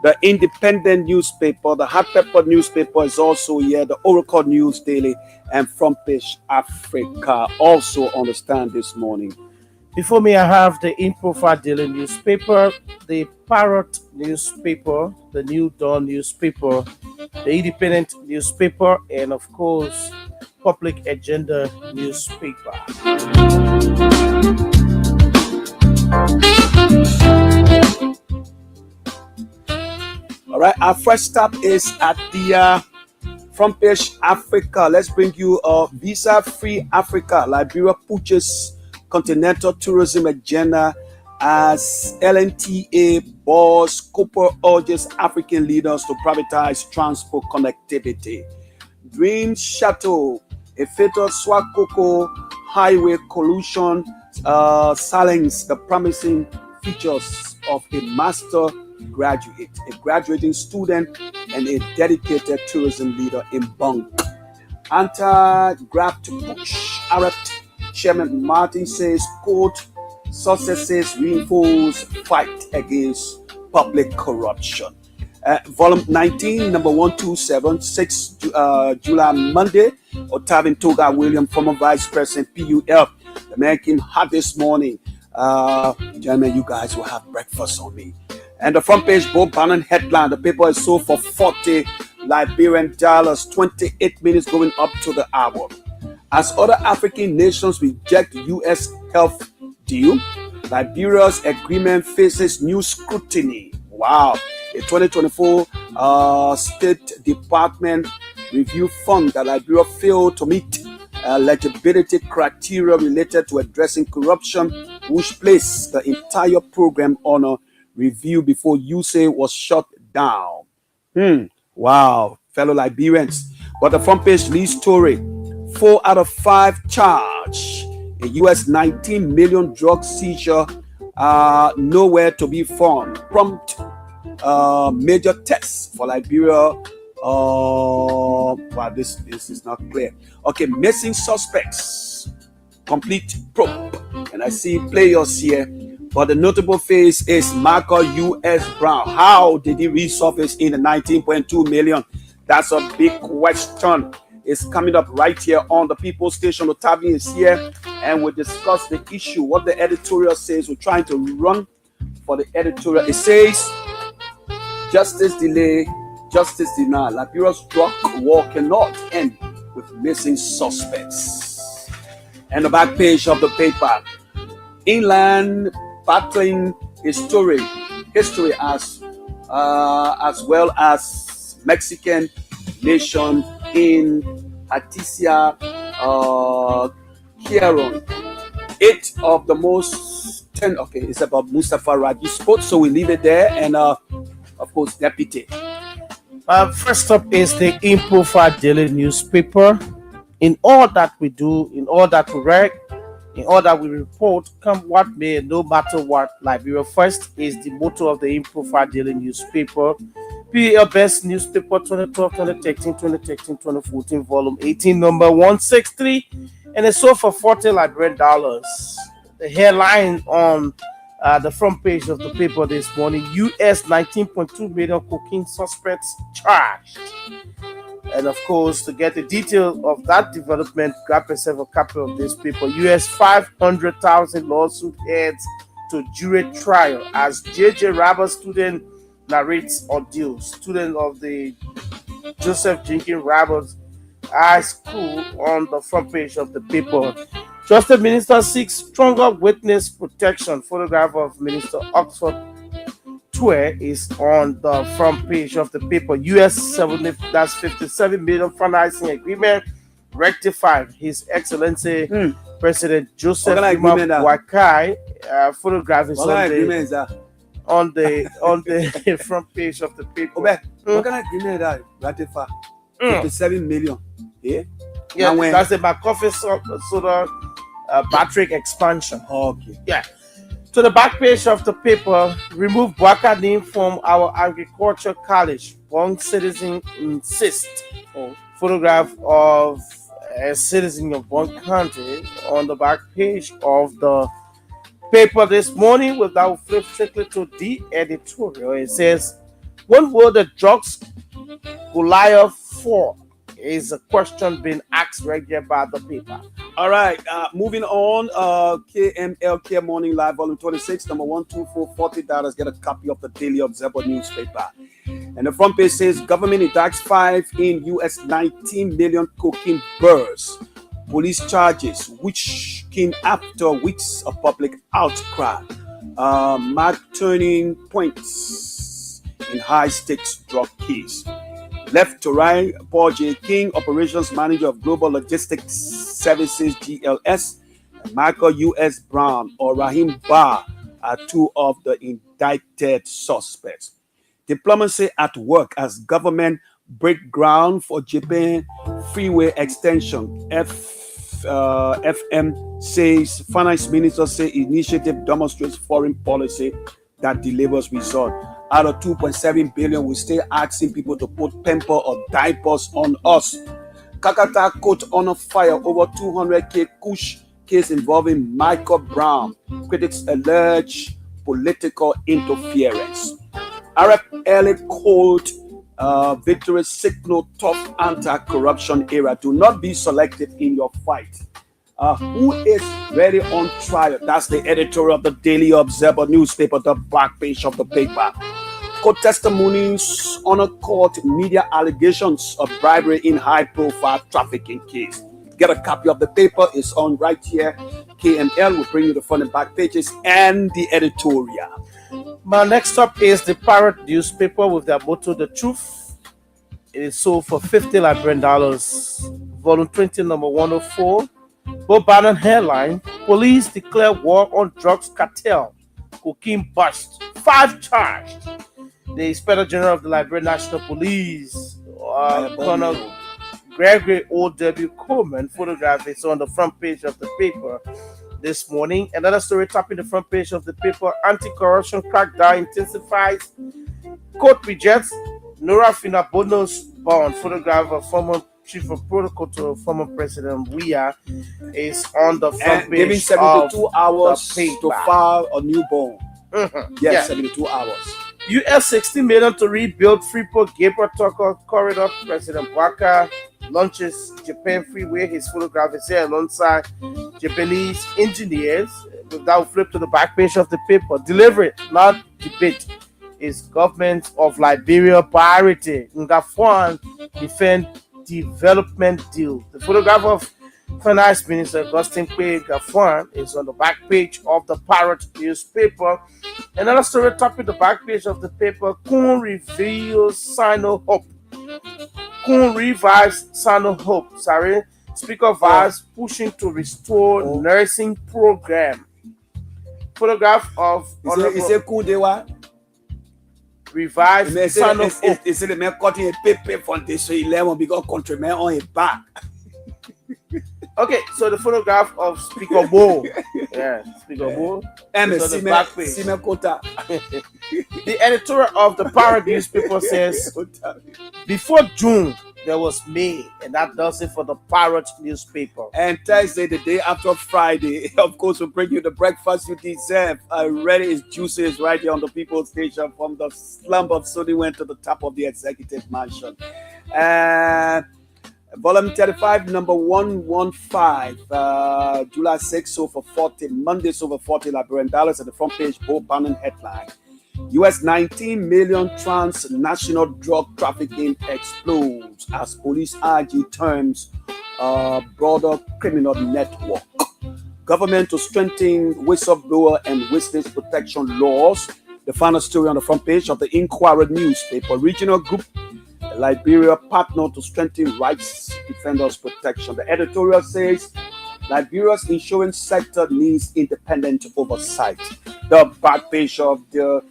The Independent newspaper, the Hot Pepper newspaper is also here, the Oracle News Daily, and Front Page Africa also on the stand this morning. Before me, I have the Improfa Daily newspaper, the Parrot newspaper, the New Dawn newspaper, the Independent newspaper, and of course, Public Agenda newspaper. All right, our first stop is at the Front Page Africa. Let's bring you visa-free Africa. Liberia pushes continental tourism agenda as LNTA boss Cooper urges African leaders to privatize transport connectivity. Dream Shuttle, a fatal Swakoko highway collusion silence the promising features of a master graduate, a graduating student, and a dedicated tourism leader in Bunk. Anti-graft push Arab Chairman Martin says, quote, successes reinforce fight against public corruption. Volume 19, number 127, 6 July, Monday. Otavin Toga William, former Vice President, PUF. The man came hot this morning. Gentlemen, you guys will have breakfast on me. And the front page, Bob Bannon headline. The paper is sold for 40 Liberian dollars, 28 minutes going up to the hour. As other African nations reject U.S. health deal, Liberia's agreement faces new scrutiny. Wow. A 2024 State Department review found that Liberia failed to meet eligibility criteria related to addressing corruption, which placed the entire program on a review before USA was shut down. Wow, fellow Liberians. But the front page leads story. 4 out of 5 charged. A US 19 million drug seizure nowhere to be found. Prompt major tests for Liberia. Wow, this is not clear. Okay, missing suspects. Complete probe. And I see players here. But the notable face is Marco U.S. Brown. How did he resurface in the 19.2 million? That's a big question. It's coming up right here on the People Station. Otavi is here, and we'll discuss the issue, what the editorial says. We're trying to run for the editorial. It says, justice delay, justice denied. Liberia's drug war cannot end with missing suspects. And the back page of the paper, inland battling history as well as Mexican nation in Atisia, Kear. 8 of the most 10. Okay, it's about Mustafa Raji Sports, so we leave it there. And of course, deputy. First up is the Improfa Daily newspaper. In all that we do, in all that we write, in all that we report, come what may, no matter what, Liberia first is the motto of the Improfa Daily newspaper. PL Best Newspaper 2012, 2013, 2013, 2014, volume 18, number 163, and it's sold for 40 Liberian dollars. The headline on the front page of the paper this morning: US 19.2 million cocaine suspects charged. And of course, to get the detail of that development, grab yourself a copy of this paper. US 500,000 lawsuit heads to jury trial as JJ Rabba student narrates ordeal. Student of the Joseph Jenkins Roberts High School on the front page of the paper. Trusted Minister seeks stronger witness protection. Photograph of Minister Oxford Twe is on the front page of the paper. US 57 million financing agreement rectified. His Excellency President Joseph Wakai photograph is on the front page of the paper. What kind of agreement that ratified? 57 million. Yeah, that's the McCoffey soda battery expansion. Okay. Yeah. To the back page of the paper, remove Bwaka name from our agriculture college. One citizen insists. Photograph of a citizen of one country on the back page of the paper this morning. Without flip strictly to the editorial, it says When will the drugs Goliath fall? Is a question being asked right here by the paper. All right, moving on. KML Kear Morning Live, volume 26, number 12440. Get a copy of the Daily Observer newspaper. And the front page says government indicts 5 in US 19 million cocaine bursts. Police charges, which came after weeks of public outcry. Mark turning points in high stakes drug case. Left to right, Paul J. King, Operations Manager of Global Logistics Services, GLS, and Michael U.S. Brown or Rahim Barr are 2 of the indicted suspects. Diplomacy at work as government break ground for Japan freeway extension. FM says, Finance Minister say initiative demonstrates foreign policy that delivers results. Out of 2.7 billion, we still asking people to put pamper or diapers on us. Kakata court on fire over 200K Kush case involving Michael Brown. Critics allege political interference. RFLA called victory signal tough anti-corruption era. Do not be selective in your fight. Who is ready on trial? That's the editor of the Daily Observer newspaper, the back page of the paper. Court testimonies on a court media allegations of bribery in high-profile trafficking case. Get a copy of the paper. It's on right here. KML will bring you the front and back pages and the editorial. My next up is the Parrot newspaper with their motto, The Truth. It is sold for $50 Liberian. Volume 20, number 104. Bob Bannon headline, Police declare war on drugs cartel. Cocaine bust. 5 charged. The Inspector General of the Liberian National Police, Colonel Gregory O.W. Coleman, photograph is on the front page of the paper this morning. Another story topping the front page of the paper, anti-corruption crackdown intensifies. Court rejects Nora Finabono's bond. Photograph of former chief of protocol to former President Weah is on the front page giving 72 hours the paper. to file a new bond. Yes, 72 hours. US $60 million to rebuild Freeport Gabriel Tucker corridor. President Waka launches Japan freeway. His photograph is here alongside Japanese engineers. That will flip to the back page of the paper. Delivery, not debate, is government of Liberia priority. Ngafwan defend development deal. The photograph of Finance Minister Augustine Kwe Ngafwan is on the back page of the Parrot newspaper. Another story topping the back page of the paper, Kun reveals Sino Hope. Kun revives Sino Hope. Speaker Vaz pushing to restore nursing program. Photograph of Is it Kun Dewa? Revive Sino Hope. Is it the man cutting a paper foundation 11 because countrymen on his back? Okay, so the photograph of Speaker Bo. Yeah, Speaker Bo. And the back page. The editor of the Parrot newspaper says, before June, there was May, and that does it for the Parrot newspaper. And Thursday, the day after Friday, of course, we'll bring you the breakfast you deserve. Already is juices right here on the People's Station from the slum of Sony went to the top of the executive mansion. Volume 35, number 115, July 6, so for 40, Monday, so for $40 Liberian at the front page, Bob Bannon headline. US 19 million transnational drug trafficking explodes as police argue terms broader criminal network. Government to strengthen whistleblower and witness protection laws. The final story on the front page of the Inquirer newspaper. Regional group Liberia partner to strengthen rights defenders protection. The editorial says Liberia's insurance sector needs independent oversight. The back page of the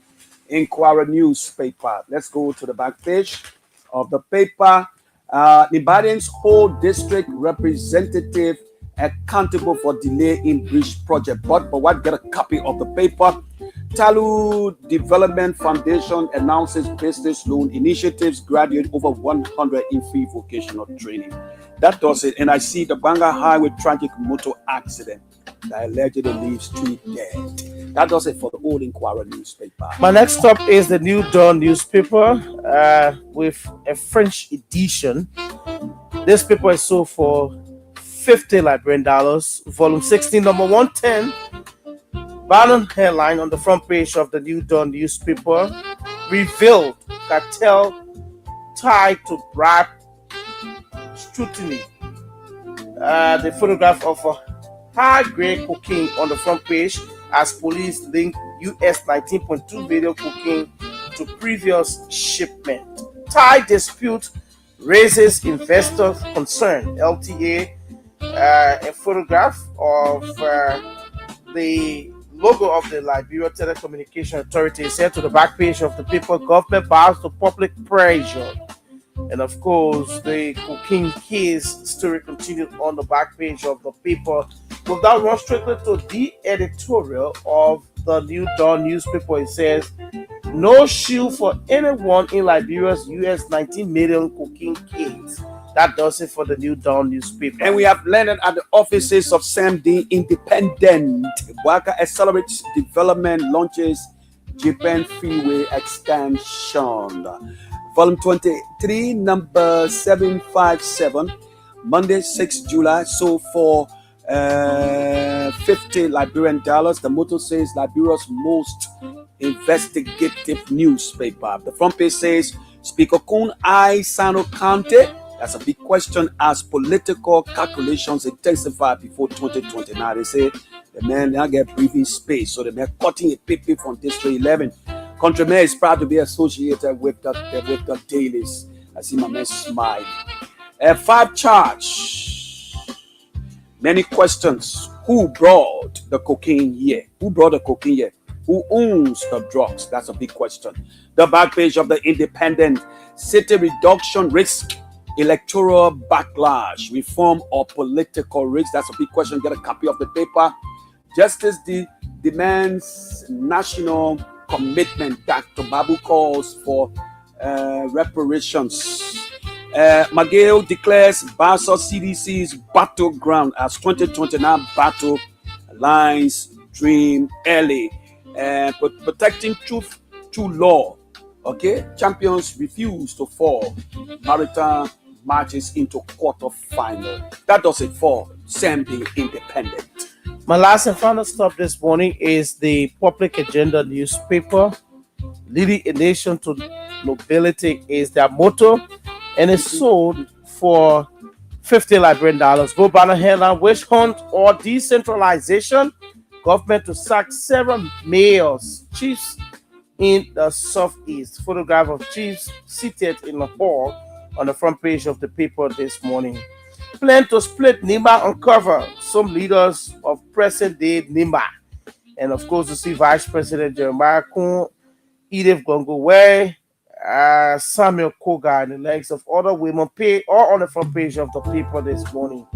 Inquirer newspaper. Let's go to the back page of the paper. Ibadan's whole district representative accountable for delay in bridge project. But what, get a copy of the paper. Talu Development Foundation announces business loan initiatives, graduate over 100 in free vocational training. That does it. And I see the Banga Highway tragic motor accident that allegedly leaves 3 dead. That does it for the Old Inquirer newspaper. My next stop is the New Dawn newspaper with a French edition. This paper is sold for $50 Liberian, volume 16, number 110. Banner headline on the front page of the New Dawn newspaper: revealed cartel tied to bribe scrutiny. The photograph of a high-grade cocaine on the front page as police link US 19.2 billion cocaine to previous shipment. Tie dispute raises investors' concern. LTA, a photograph of the logo of the Liberia Telecommunication Authority is set to the back page of the paper. Government bows to public pressure. And of course, the cocaine case story continued on the back page of the paper. We'll now run strictly to the editorial of the New Dawn newspaper. It says, no shield for anyone in Liberia's US 19 million cocaine case. That does it for the New Dawn newspaper. And we have landed at the offices of Sam D. Independent. Waka accelerates development, launches Japan Freeway extension. Volume 23, number 757, Monday, 6 July, sold for $50 Liberian. The motto says Liberia's most investigative newspaper. The front page says, Speaker Kun I Sano County. That's a big question as political calculations intensify before 2029. They say the men now get breathing space, so they're cutting a PP from District 11. Countryman is proud to be associated with the dailies. I see my man smile. 5 charge. Many questions. Who brought the cocaine here? Who brought the cocaine here? Who owns the drugs? That's a big question. The back page of the Independent. City reduction risk, electoral backlash, reform or political risk. That's a big question. Get a copy of the paper. Justice demands national commitment. Dr. Babu calls for reparations. McGill declares Barca CDC's battleground as 2029 battle lines dream early. Protecting truth to law. Okay, champions refuse to fall. Maritime marches into quarter-final. That does it for Sam the Independent. My last and final stop this morning is the Public Agenda newspaper. Leading a nation to nobility is their motto, and it's sold for $50 Liberian. Go banner headline: witch hunt or decentralization. Government to sack several mayors, chiefs in the southeast. Photograph of chiefs seated in a hall on the front page of the paper this morning. Plan to split NIMA uncover some leaders of present day NIMA. And of course, you see Vice President Jeremiah Kun, Edith Gongoway, Samuel Koga, and the legs of other women pay all on the front page of the paper this morning.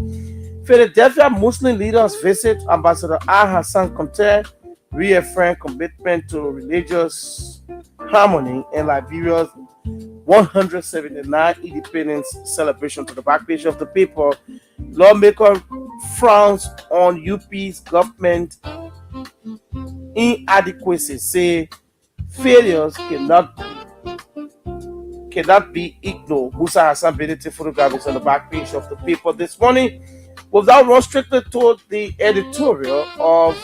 Philadelphia Muslim leaders visit Ambassador Al-Hassan Conte, reaffirm commitment to religious harmony in Liberia's 179 independence celebration. To the back page of the paper, lawmaker frowns on UP's government inadequacy, say failures cannot be ignored. Musa Hassan Benedict photograph is on the back page of the paper this morning. Without run strictly to the editorial of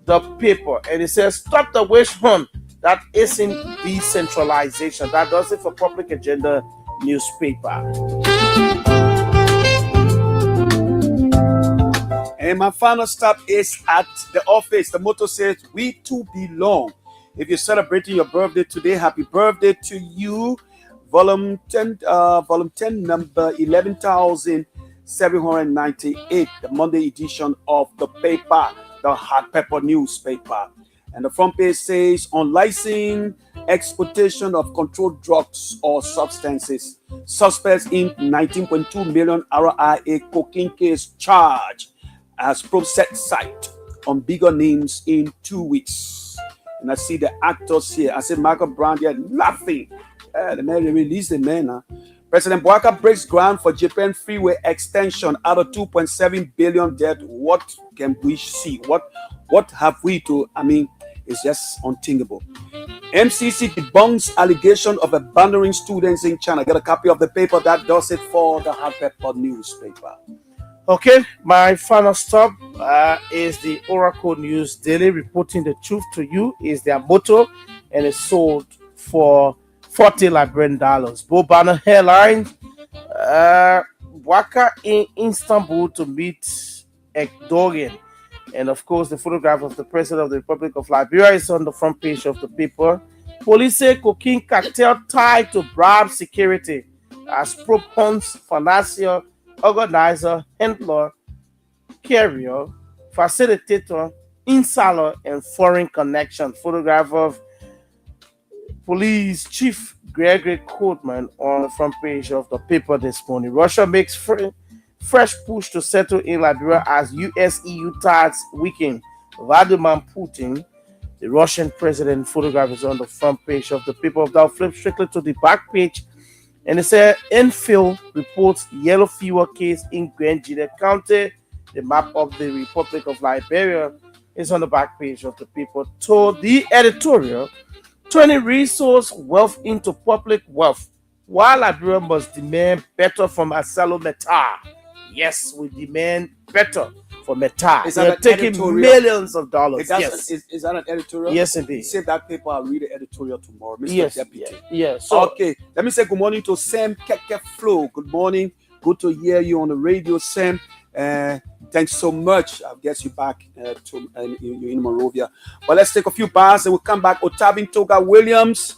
the paper, and it says, stop the witch hunt that isn't decentralization. That does it for Public Agenda newspaper. And my final stop is at the office. The motto says, we too belong. If you're celebrating your birthday today, happy birthday to you. Volume 10, number 11,798, the Monday edition of the paper, the Hot Pepper newspaper. And the front page says, on licensing, exportation of controlled drugs or substances, suspects in 19.2 million RIA cocaine case charge as probe set sight on bigger names in 2 weeks. And I see the actors here. I see Michael Brown here laughing. The man released the man. President Bouaka breaks ground for Japan Freeway extension out of 2.7 billion debt. What can we see? What What have we to? I mean, it's just unthinkable. MCC debunks allegation of abandoning students in China. Get a copy of the paper that does it for the Hot Pepper newspaper. Okay, my final stop is the Oracle News Daily. Reporting the truth to you is their motto, and it's sold for $40 Liberian. Both banner headline: Waka in Istanbul to meet Erdogan. And of course, the photograph of the President of the Republic of Liberia is on the front page of the paper. Police say cocaine cartel tied to bribe security as probe hunts financial organizer, handler, carrier, facilitator, installer, and foreign connection. Photograph of Police Chief Gregory Coleman on the front page of the paper this morning. Russia makes fresh push to settle in Liberia as US-EU ties weaken. Vladimir Putin, the Russian president, photograph is on the front page of the paper. I'll flip strictly to the back page, and it says Enfield reports yellow fever case in Grenada County. The map of the Republic of Liberia is on the back page of the paper. To the editorial, 20 resource wealth into public wealth, while Liberia must demand better from Asalo Meta. Yes, we demand better for Meta. They're taking editorial? Millions of dollars. Yes. Is that an editorial? Yes, indeed. Save that paper. I'll read the editorial tomorrow, Mr. Yes, Deputy. yes. So, okay, let me say good morning to Sam Keke Flo. Good morning. Good to hear you on the radio, Sam. Thanks so much. I'll get you back in Monrovia. But let's take a few bars and we'll come back. Otabin Toga Williams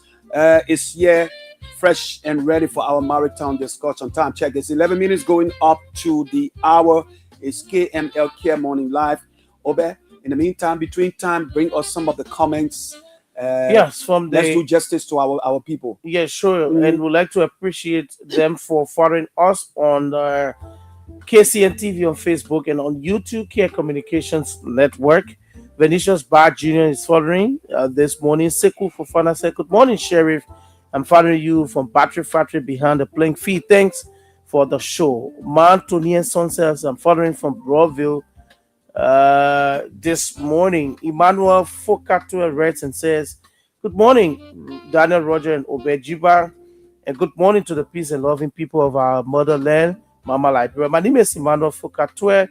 is here, fresh and ready for our marathon discussion. Time check. It's 11 minutes going up to the hour. It's KML Kear Morning Live. Obe, in the meantime, between time, bring us some of the comments. Yes, let's do justice to our people. Yes, sure. And we'd like to appreciate them for following us on KCN TV on Facebook and on YouTube, Kear Communications Network. Venetius Bar Jr. is following this morning. Sekou Fofana said, good morning, Sheriff. I'm following you from Battery Factory behind the playing field. Thanks for the show. Man Tony and Son says, I'm following from Broadville this morning. Emmanuel Fokatue writes and says, good morning, Daniel, Roger, and Obejiba. And good morning to the peace and loving people of our motherland, Mama Liberia. My name is Emmanuel Fokatue,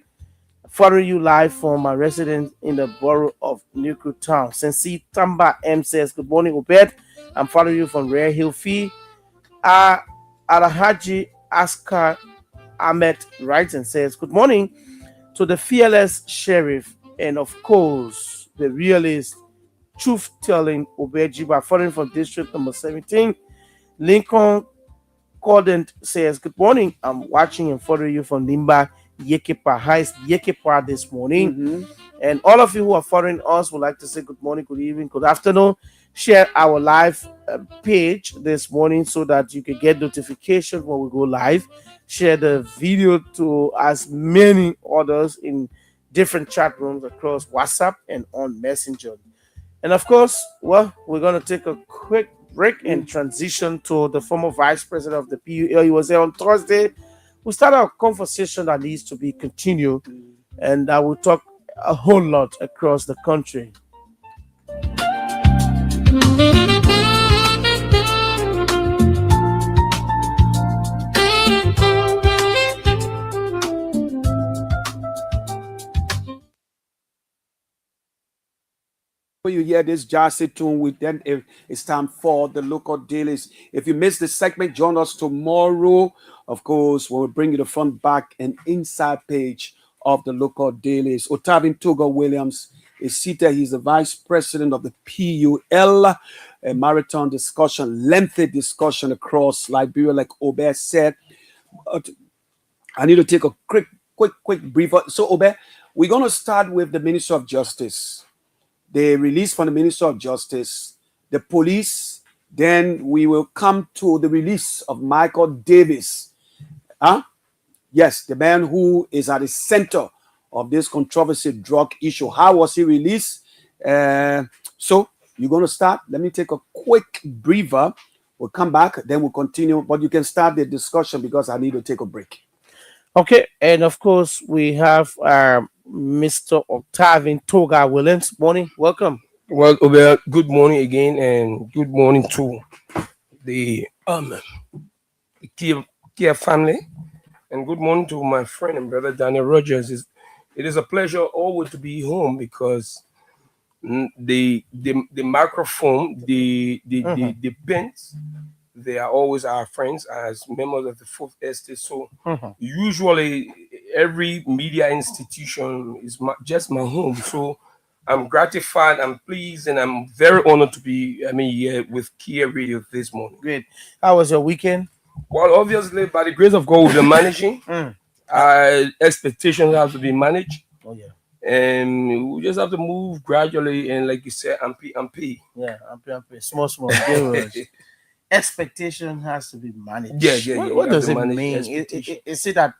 following you live from my residence in the borough of Nuku Town. Sensi Tamba M says, good morning, Obed. I'm following you from Rare Hill Fee. Alahaji Askar Ahmed writes and says, good morning to the fearless sheriff and, of course, the realist, truth-telling Obejiba, following from district number 17. Lincoln Cordent says, good morning. I'm watching and following you from Nimba Yekepa. Hi, Yekepa this morning. And all of you who are following us would like to say good morning, good evening, good afternoon. Share our live page this morning so that you can get notification when we go live. Share the video to as many others in different chat rooms across WhatsApp and on Messenger. And of course, well, we're going to take a quick break and transition to the former vice president of the PUL. He was there on Thursday. We started a conversation that needs to be continued, and I will talk a whole lot across the country. When you hear this jazzy tune, it's time for the local dailies. If you missed the segment, join us tomorrow. Of course, when we bring you the front, back, and inside page of the local dailies. Otavin Toga Williams is seated. He's the vice president of the PUL. A marathon discussion, lengthy discussion across Liberia, like Obe said. But I need to take a quick brief. So, Obe, we're going to start with the Minister of Justice. The release from the Minister of Justice, the police, then we will come to the release of Michael Davis. Yes, the man who is at the center of this controversy drug issue. How was he released? So you're going to start. Let me take a quick breather. We'll come back, then we'll continue. But you can start the discussion because I need to take a break. Okay, and of course we have Mr. Octavian Toga Williams. Morning, welcome. Well, good morning again, and good morning to the Kear, Kear family, and good morning to my friend and brother Daniel Rogers. It is a pleasure always to be home because the microphone, the pens, they are always our friends as members of the Fourth Estate. So usually every media institution is just my home. So I'm gratified, I'm pleased, and I'm very honored to be here with Kia Radio this morning. Great. How was your weekend? Well, obviously, by the grace of God, we've been managing. Expectations have to be managed. Oh yeah. And we just have to move gradually, and like you said, MP. Yeah, MP. Small. Expectation has to be managed. Yeah. What does it mean? Is it that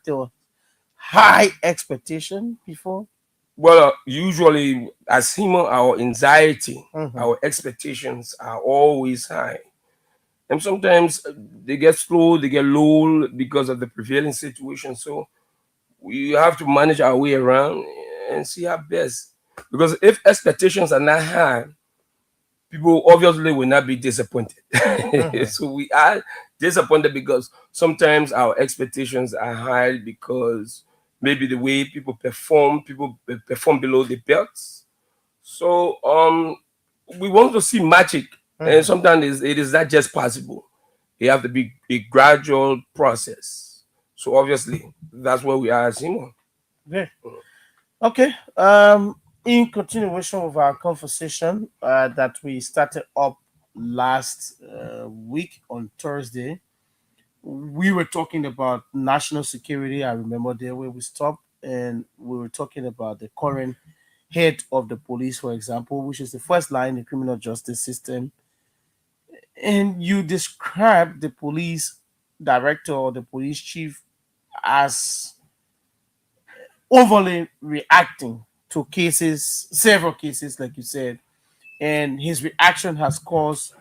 high expectation before? Well, usually as human, our anxiety, our expectations are always high. And sometimes they get slow, they get low because of the prevailing situation. So we have to manage our way around and see our best. Because if expectations are not high, people obviously will not be disappointed. So we are disappointed because sometimes our expectations are high because maybe the way people perform below the belts. So we want to see magic, and sometimes it is not just possible. It have to be a gradual process. So obviously that's where we are as human. Yeah. Okay. In continuation of our conversation that we started up last week on Thursday, we were talking about national security. I remember there where we stopped, and we were talking about the current head of the police, for example, which is the first line in the criminal justice system. And you described the police director or the police chief as overly reacting to cases, several cases, like you said, and his reaction has caused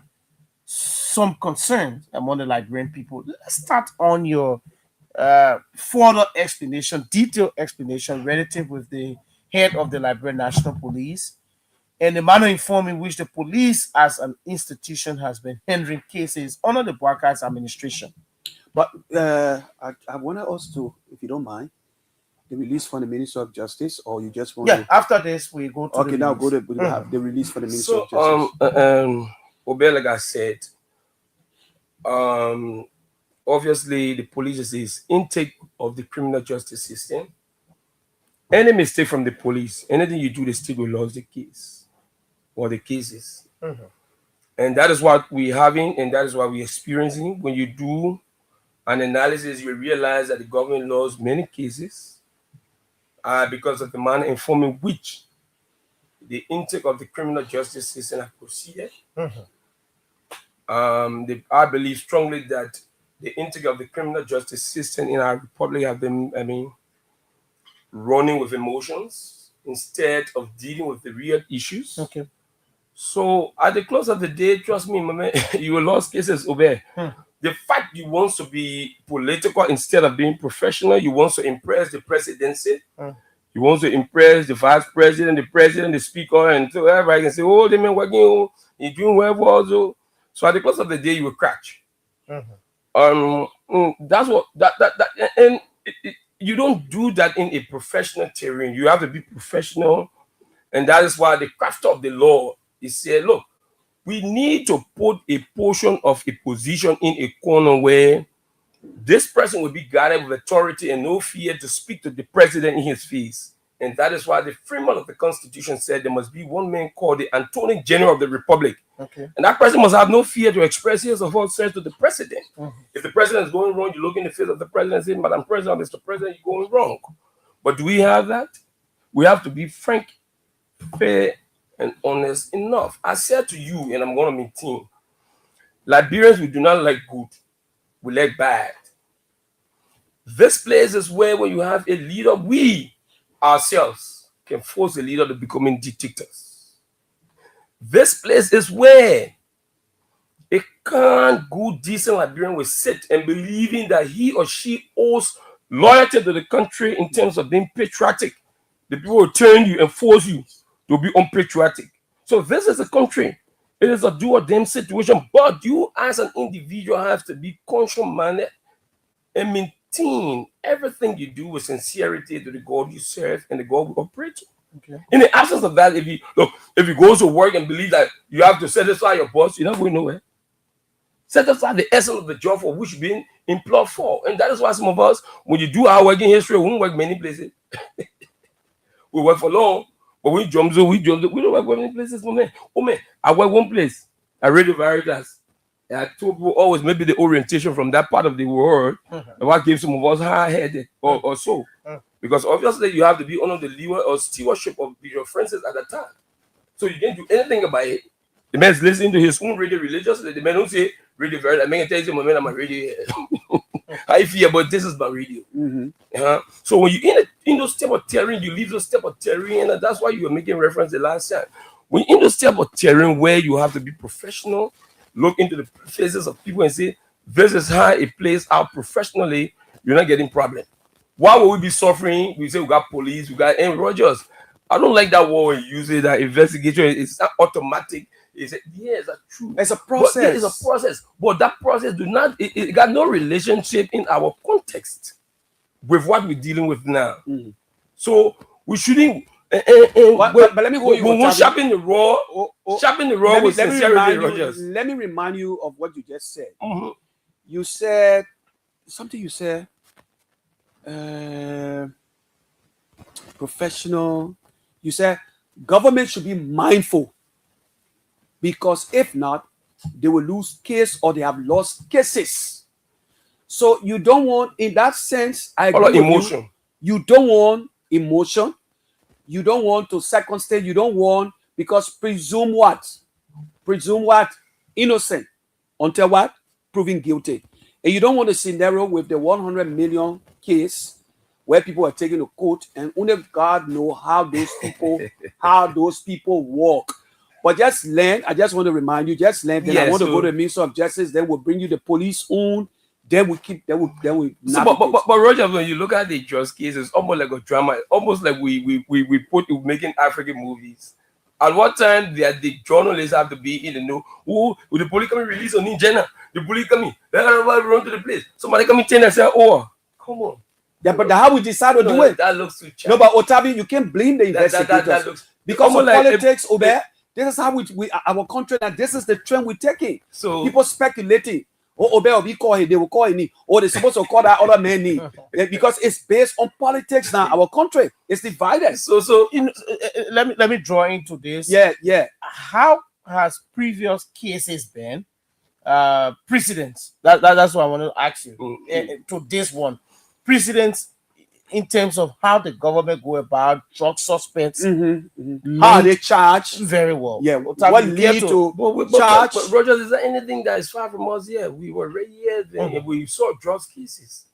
some concern among the Liberian people. Let's start on your further explanation, detailed explanation relative with the head of the Liberian National Police and the manner in form in which the police as an institution has been handling cases under the Buaka's administration. But I wanted us to, if you don't mind, the release from the Minister of Justice, or you just want to... After this, we go to okay, now go to the release from the Minister of Justice. Like I said, obviously the police is intake of the criminal justice system. Any mistake from the police, anything you do, they still will lose the case or the cases. And that is what we're having, and that is what we're experiencing. When you do an analysis, you realize that the government lost many cases because of the manner informing which the intake of the criminal justice system have proceeded. I believe strongly that the intake of the criminal justice system in our republic have been, running with emotions instead of dealing with the real issues. Okay. So at the close of the day, trust me, my man, you will lose cases over. The fact you want to be political instead of being professional, you want to impress the presidency, you want to impress the vice president, the speaker, and so everybody can say, oh, they man working, you're doing well also. So at the close of the day, you will crash. That's what and you don't do that in a professional terrain. You have to be professional, and that is why the craft of the law is said, look, we need to put a portion of a position in a corner where this person will be guided with authority and no fear to speak to the president in his face. And that is why the framework of the Constitution said there must be one man called the Attorney General of the Republic. Okay. And that person must have no fear to express his or her sense to the president. If the president is going wrong, you look in the face of the president and say, Madam President, Mr. President, you're going wrong. But do we have that? We have to be frank, fair, and honest enough. I said to you, and I'm going to maintain, Liberians, we do not like good, we like bad. This place is where when you have a leader, we ourselves can force a leader to becoming dictators. This place is where a good, decent Liberian will sit and believing that he or she owes loyalty to the country in terms of being patriotic. The people will turn you and force you to be unpatriotic. So this is a country. It is a do or damn situation. But you as an individual have to be conscious-minded and maintain everything you do with sincerity to the God you serve and the God we operate. Okay. In the absence of that, if you go to work and believe that you have to satisfy your boss, you're not going nowhere. Satisfy the essence of the job for which you're being employed for. And that is why some of us, when you do our work in history, we don't work many places. We work for long, but we don't work many places for me. Oh man, I work one place. I read the Veritas. And I told people always maybe the orientation from that part of the world and what gives some of us high-headed or so. Because obviously you have to be under the leader or stewardship of your friends at the time. So you can't do anything about it. The man's listening to his own radio religiously. The man don't say radio very. I mean, I tell you, man, I'm a radio. How you feel about this is my radio. So when you in those type of terrain, you leave those type of terrain, and that's why you were making reference the last time. When you're in those type of terrain where you have to be professional, look into the faces of people and say, this is how it plays out professionally, you're not getting problem. Why would we be suffering? We say we got police, we got Aaron Rodgers. I don't like that word when you say that investigation is not automatic. It's true. It's a process. It's a process. But that process it got no relationship in our context with what we're dealing with now. So we shouldn't but let me go you. We'll sharpen the raw with sincerity, Rogers. Let me remind you of what you just said. You said something. You said professional. You said government should be mindful because if not, they will lose case or they have lost cases. So you don't want, in that sense, I agree with emotion. You don't want emotion. You don't want to circumstance. You don't want, because presume what? Presume what? Innocent until what? Proven guilty. And you don't want a scenario with the 100 million case where people are taken to court and only God know how those people work. But just learn. I just want to remind you. Just learn. Then I want to go to the Minister of Justice. Then we'll bring you the police on. Then we keep. Then we. But Roger, when you look at the just case, it's almost like a drama. Almost like we making African movies. At what time the journalists have to be in the know? Will the police come and release on Nigena? The police coming. Then everybody run to the place. Somebody come in and say, "Oh, come on." Yeah, but how we decide to do it? That looks too childish. No, but Otabi, you can't blame the investigators that looks, because of like politics. This is how we our country, and this is the trend we're taking. So people speculating. Oh, Obe will be called. They will call him. Or they're supposed to call that other man because it's based on politics now. Our country is divided. So let me draw into this. Yeah. How has previous cases been? Precedents. That's what I want to ask you. To this one, precedents in terms of how the government go about drug suspects, how they charge very well. Yeah, what lead to charge? But Rogers, is there anything that is far from us here? We were already here then. We saw drugs cases.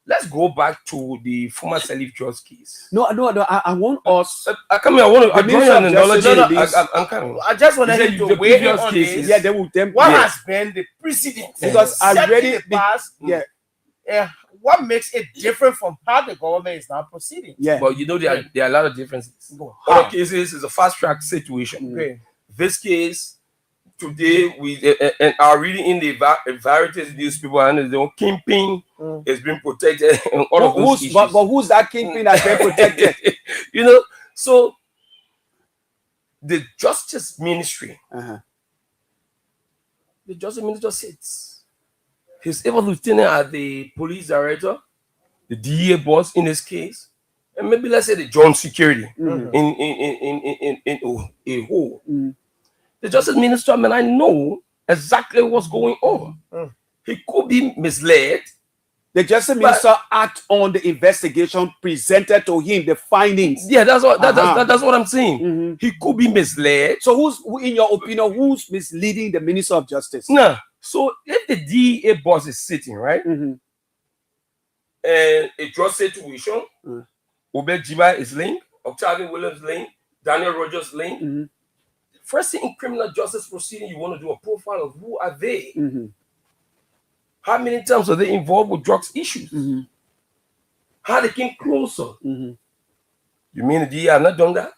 Let's go back to the former Salif drugs case. No. I want us. I come here. I want to. I'm coming. I just want to hear you weigh on cases. this. Yeah, what has been the precedent? Because I read it past. What makes it different from how the government is now proceeding? Yeah. But you know there are a lot of differences. Other cases is a fast track situation. Okay. This case today we and are reading in the various newspaper and the kingpin is being protected and all of those issues. But who's that kingpin that's been protected? So the Justice Ministry, the Justice Minister sits. His ever lieutenant at the police director, the DEA boss in this case, and maybe let's say the joint security in a whole. The Justice Minister, I know exactly what's going on. He could be misled. The Justice Minister act on the investigation presented to him, the findings. Yeah, that's what I'm saying. He could be misled. So who, in your opinion, who's misleading the Minister of Justice? No. So if the DEA boss is sitting, right, and a drug situation, Obed Jiba is linked, Octavian Williams linked, Daniel Rogers linked. First thing in criminal justice proceeding, you want to do a profile of who are they? How many times are they involved with drugs issues? how they came closer. You mean the DA have not done that?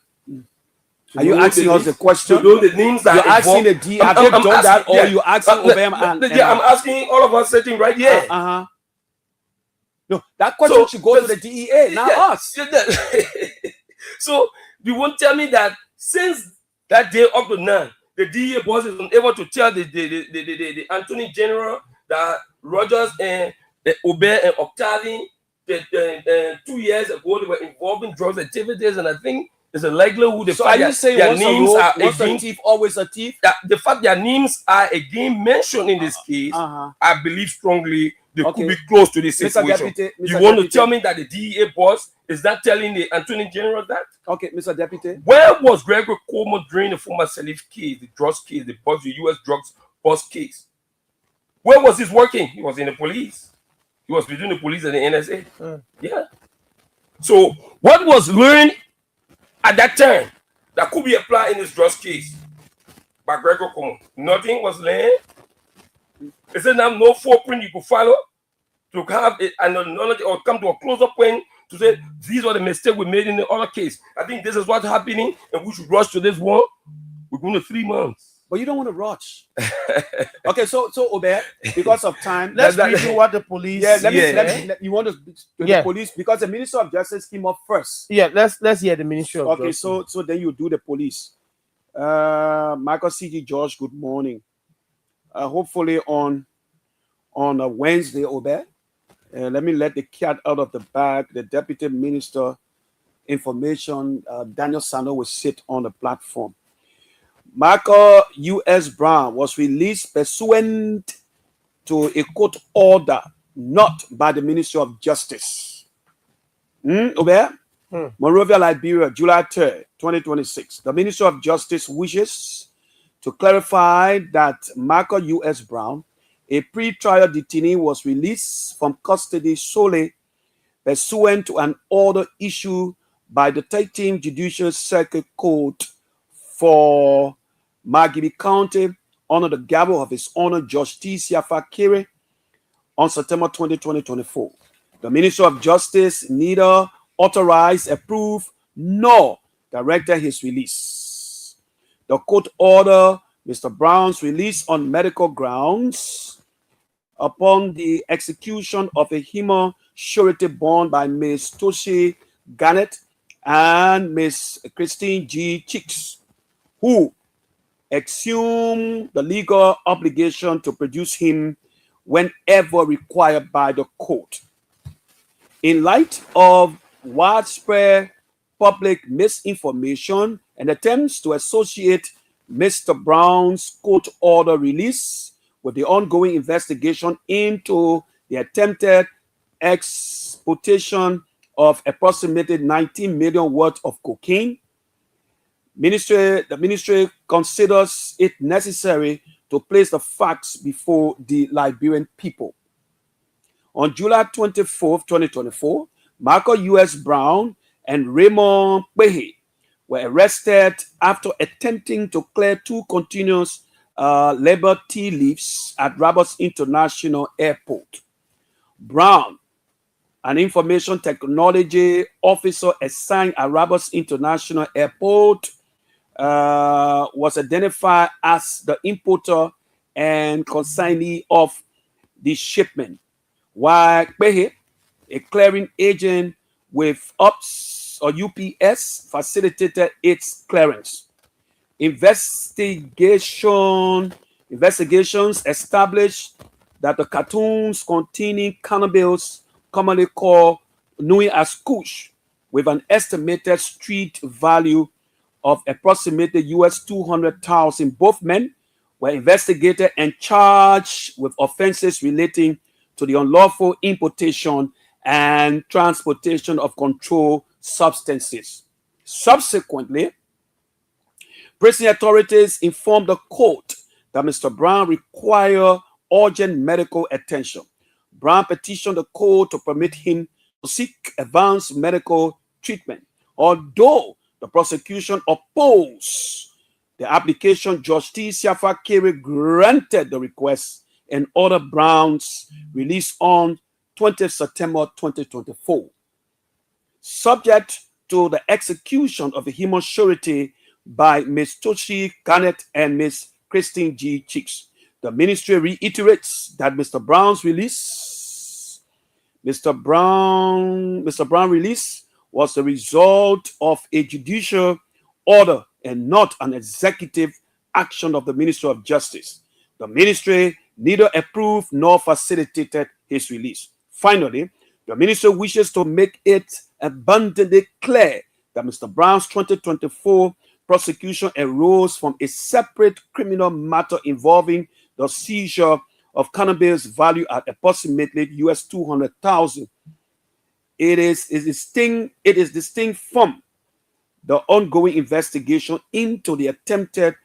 Are you asking us the question? To know the names that you're asking the DA, have they done that, or you asking Obem and I'm asking all of us sitting right here. No, that question should go to the DEA, not us. So you won't tell me that since that day up to now, the DEA boss is unable to tell the Attorney General that Rogers and Obey and Octavian 2 years ago they were involved in drugs activities, and I think there's a likelihood the fact that their names are again, a thief, always a thief. The fact their names are again mentioned in this case, I believe strongly they could be close to this situation. You want to tell me that the DEA boss is not telling the Attorney General that? Okay, Mr. Deputy. Where was Gregory Coleman during the former Salif case, the drugs case, the U.S. drugs boss case? Where was he working? He was in the police. He was between the police and the NSA. Yeah. So what was learned at that time that could be applied in this drugs case by Gregory Coleman? Nothing was learned. They said now no footprint you could follow to have it and knowledge or come to a closer point to say these are the mistakes we made in the other case. I think this is what's happening and we should rush to this one. We're going to 3 months. But you don't want to rush. Okay, so Obey, because of time, let's review what the police. You want to the police because the Minister of Justice came up first. Yeah, let's hear the Ministry of Justice. Okay, so then you do the police. Michael C.G. George, good morning. Hopefully on a Wednesday, Obey. Let me let the cat out of the bag. The Deputy Minister Information, Daniel Sano, will sit on the platform. Michael U.S. Brown was released pursuant to a court order not by the Ministry of Justice. Monrovia, Liberia, July 3rd, 2026. The Ministry of Justice wishes to clarify that Michael U.S. Brown, a pre-trial detainee, was released from custody solely pursuant to an order issued by the 13th Judicial Circuit Court for Margibi County under the gavel of His Honor Justice Kear on September 20, 2024. The Ministry of Justice neither authorized, approved, nor directed his release. The court ordered Mr. Brown's release on medical grounds upon the execution of a human surety bond by Ms. Toshi Garnett and Ms. Christine G. Chicks, who assumed the legal obligation to produce him whenever required by the court. In light of widespread public misinformation and attempts to associate Mr. Brown's court order release with the ongoing investigation into the attempted exportation of approximately 19 million worth of cocaine, the ministry considers it necessary to place the facts before the Liberian people. On July 24, 2024, Michael U.S. Brown and Raymond Pehe were arrested after attempting to clear 2 continuous labor tea leaves at Roberts International Airport. Brown, an information technology officer assigned at Roberts International Airport, was identified as the importer and consignee of the shipment, while Pehe, a clearing agent with UPS or UPS, facilitated its clearance. Investigations established that the cartons containing cannabis, commonly called known as Kush, with an estimated street value of approximately US 200,000, both men were investigated and charged with offenses relating to the unlawful importation and transportation of controlled substances. Subsequently, prison authorities informed the court that Mr. Brown required urgent medical attention. Brown petitioned the court to permit him to seek advanced medical treatment. Although the prosecution opposed the application, Justice Kear granted the request and ordered Brown's release on 20th September 2024. subject to the execution of a human surety by Ms. Toshi Garnett and Ms. Christine G. Cheeks. The ministry reiterates that Mr. Brown's release was the result of a judicial order and not an executive action of the Ministry of Justice. The ministry neither approved nor facilitated his release. Finally, the ministry wishes to make it abundantly clear that Mr. Brown's 2024 prosecution arose from a separate criminal matter involving the seizure of cannabis valued at approximately US $200,000. It is distinct from the ongoing investigation into the attempted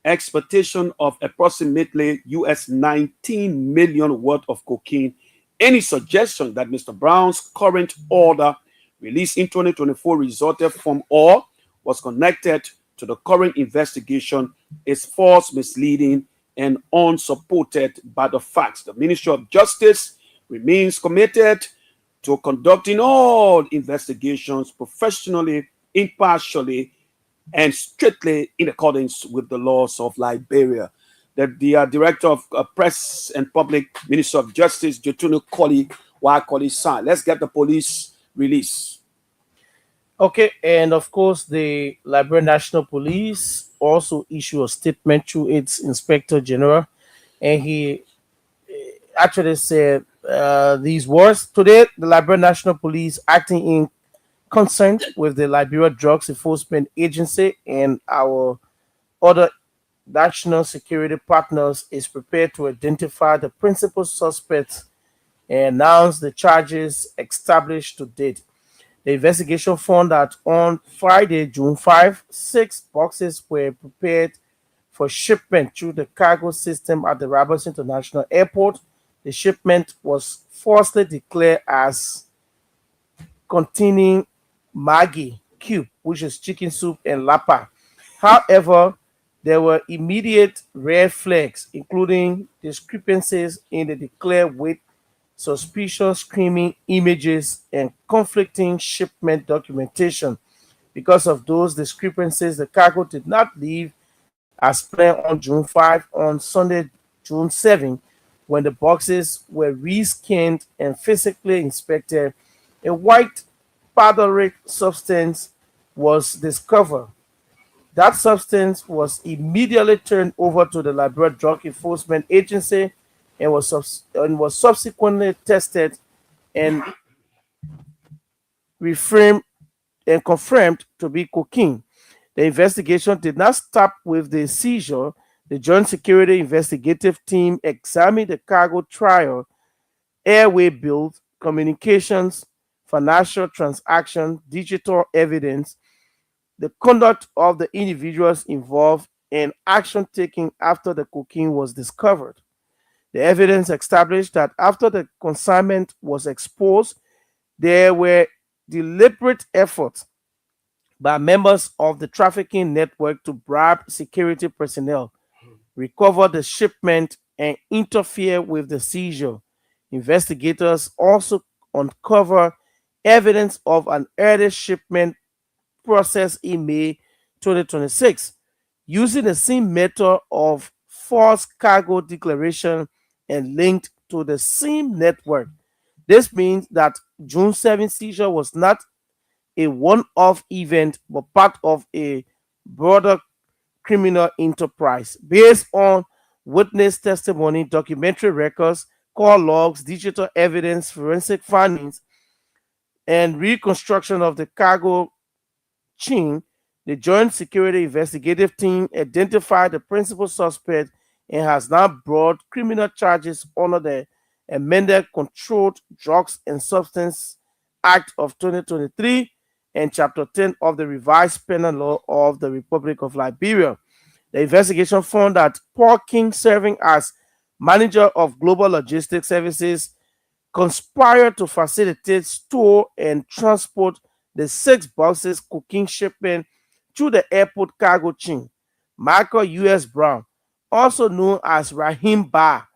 exportation of approximately US 19 million worth of cocaine. Any suggestion that Mr. Brown's current order released in 2024 resulted from or was connected to the current investigation is false, misleading, and unsupported by the facts. The Ministry of Justice remains committed to conducting all investigations professionally, impartially, and strictly in accordance with the laws of Liberia. The Director of Press and Public Minister of Justice, Jotunu Koli signed. Let's get the police release. Okay, and of course, the Liberia National Police also issued a statement to its Inspector General, and he actually said these words: "Today, the Liberia National Police, acting in concert with the Liberia Drugs Enforcement Agency and our other national security partners, is prepared to identify the principal suspects and announce the charges established to date. The investigation found that on Friday, June 5, 6 boxes were prepared for shipment through the cargo system at the Roberts International Airport. The shipment was falsely declared as containing Maggi cube, which is chicken soup, and lapa. However, there were immediate red flags, including discrepancies in the declared weight, suspicious screaming images, and conflicting shipment documentation. Because of those discrepancies, the cargo did not leave as planned on June 5. On Sunday, June 7, when the boxes were rescanned and physically inspected, a white powdery substance was discovered. That substance was immediately turned over to the Liberia Drug Enforcement Agency and was subsequently tested and confirmed to be cocaine. The investigation did not stop with the seizure. The Joint Security Investigative Team examined the cargo trial, airway bills, communications, financial transactions, digital evidence, the conduct of the individuals involved, and action taken after the cocaine was discovered. The evidence established that after the consignment was exposed, there were deliberate efforts by members of the trafficking network to bribe security personnel, recover the shipment, and interfere with the seizure. Investigators also uncovered evidence of an early shipment process in May 2026 using the same method of false cargo declaration and linked to the same network. This means that June 7 seizure was not a one-off event but part of a broader criminal enterprise based on witness testimony, documentary records, call logs, digital evidence, forensic findings, and reconstruction of the cargo chain. The Joint Security Investigative Team identified the principal suspect and has now brought criminal charges under the amended Controlled Drugs and Substance Act of 2023 and Chapter 10 of the Revised Penal Law of the Republic of Liberia. The investigation found that Paul King, serving as manager of Global Logistics Services, conspired to facilitate, store, and transport the 6 boxes cocaine shipment through the airport cargo chain. Michael U.S. Brown, also known as Rahim Bar,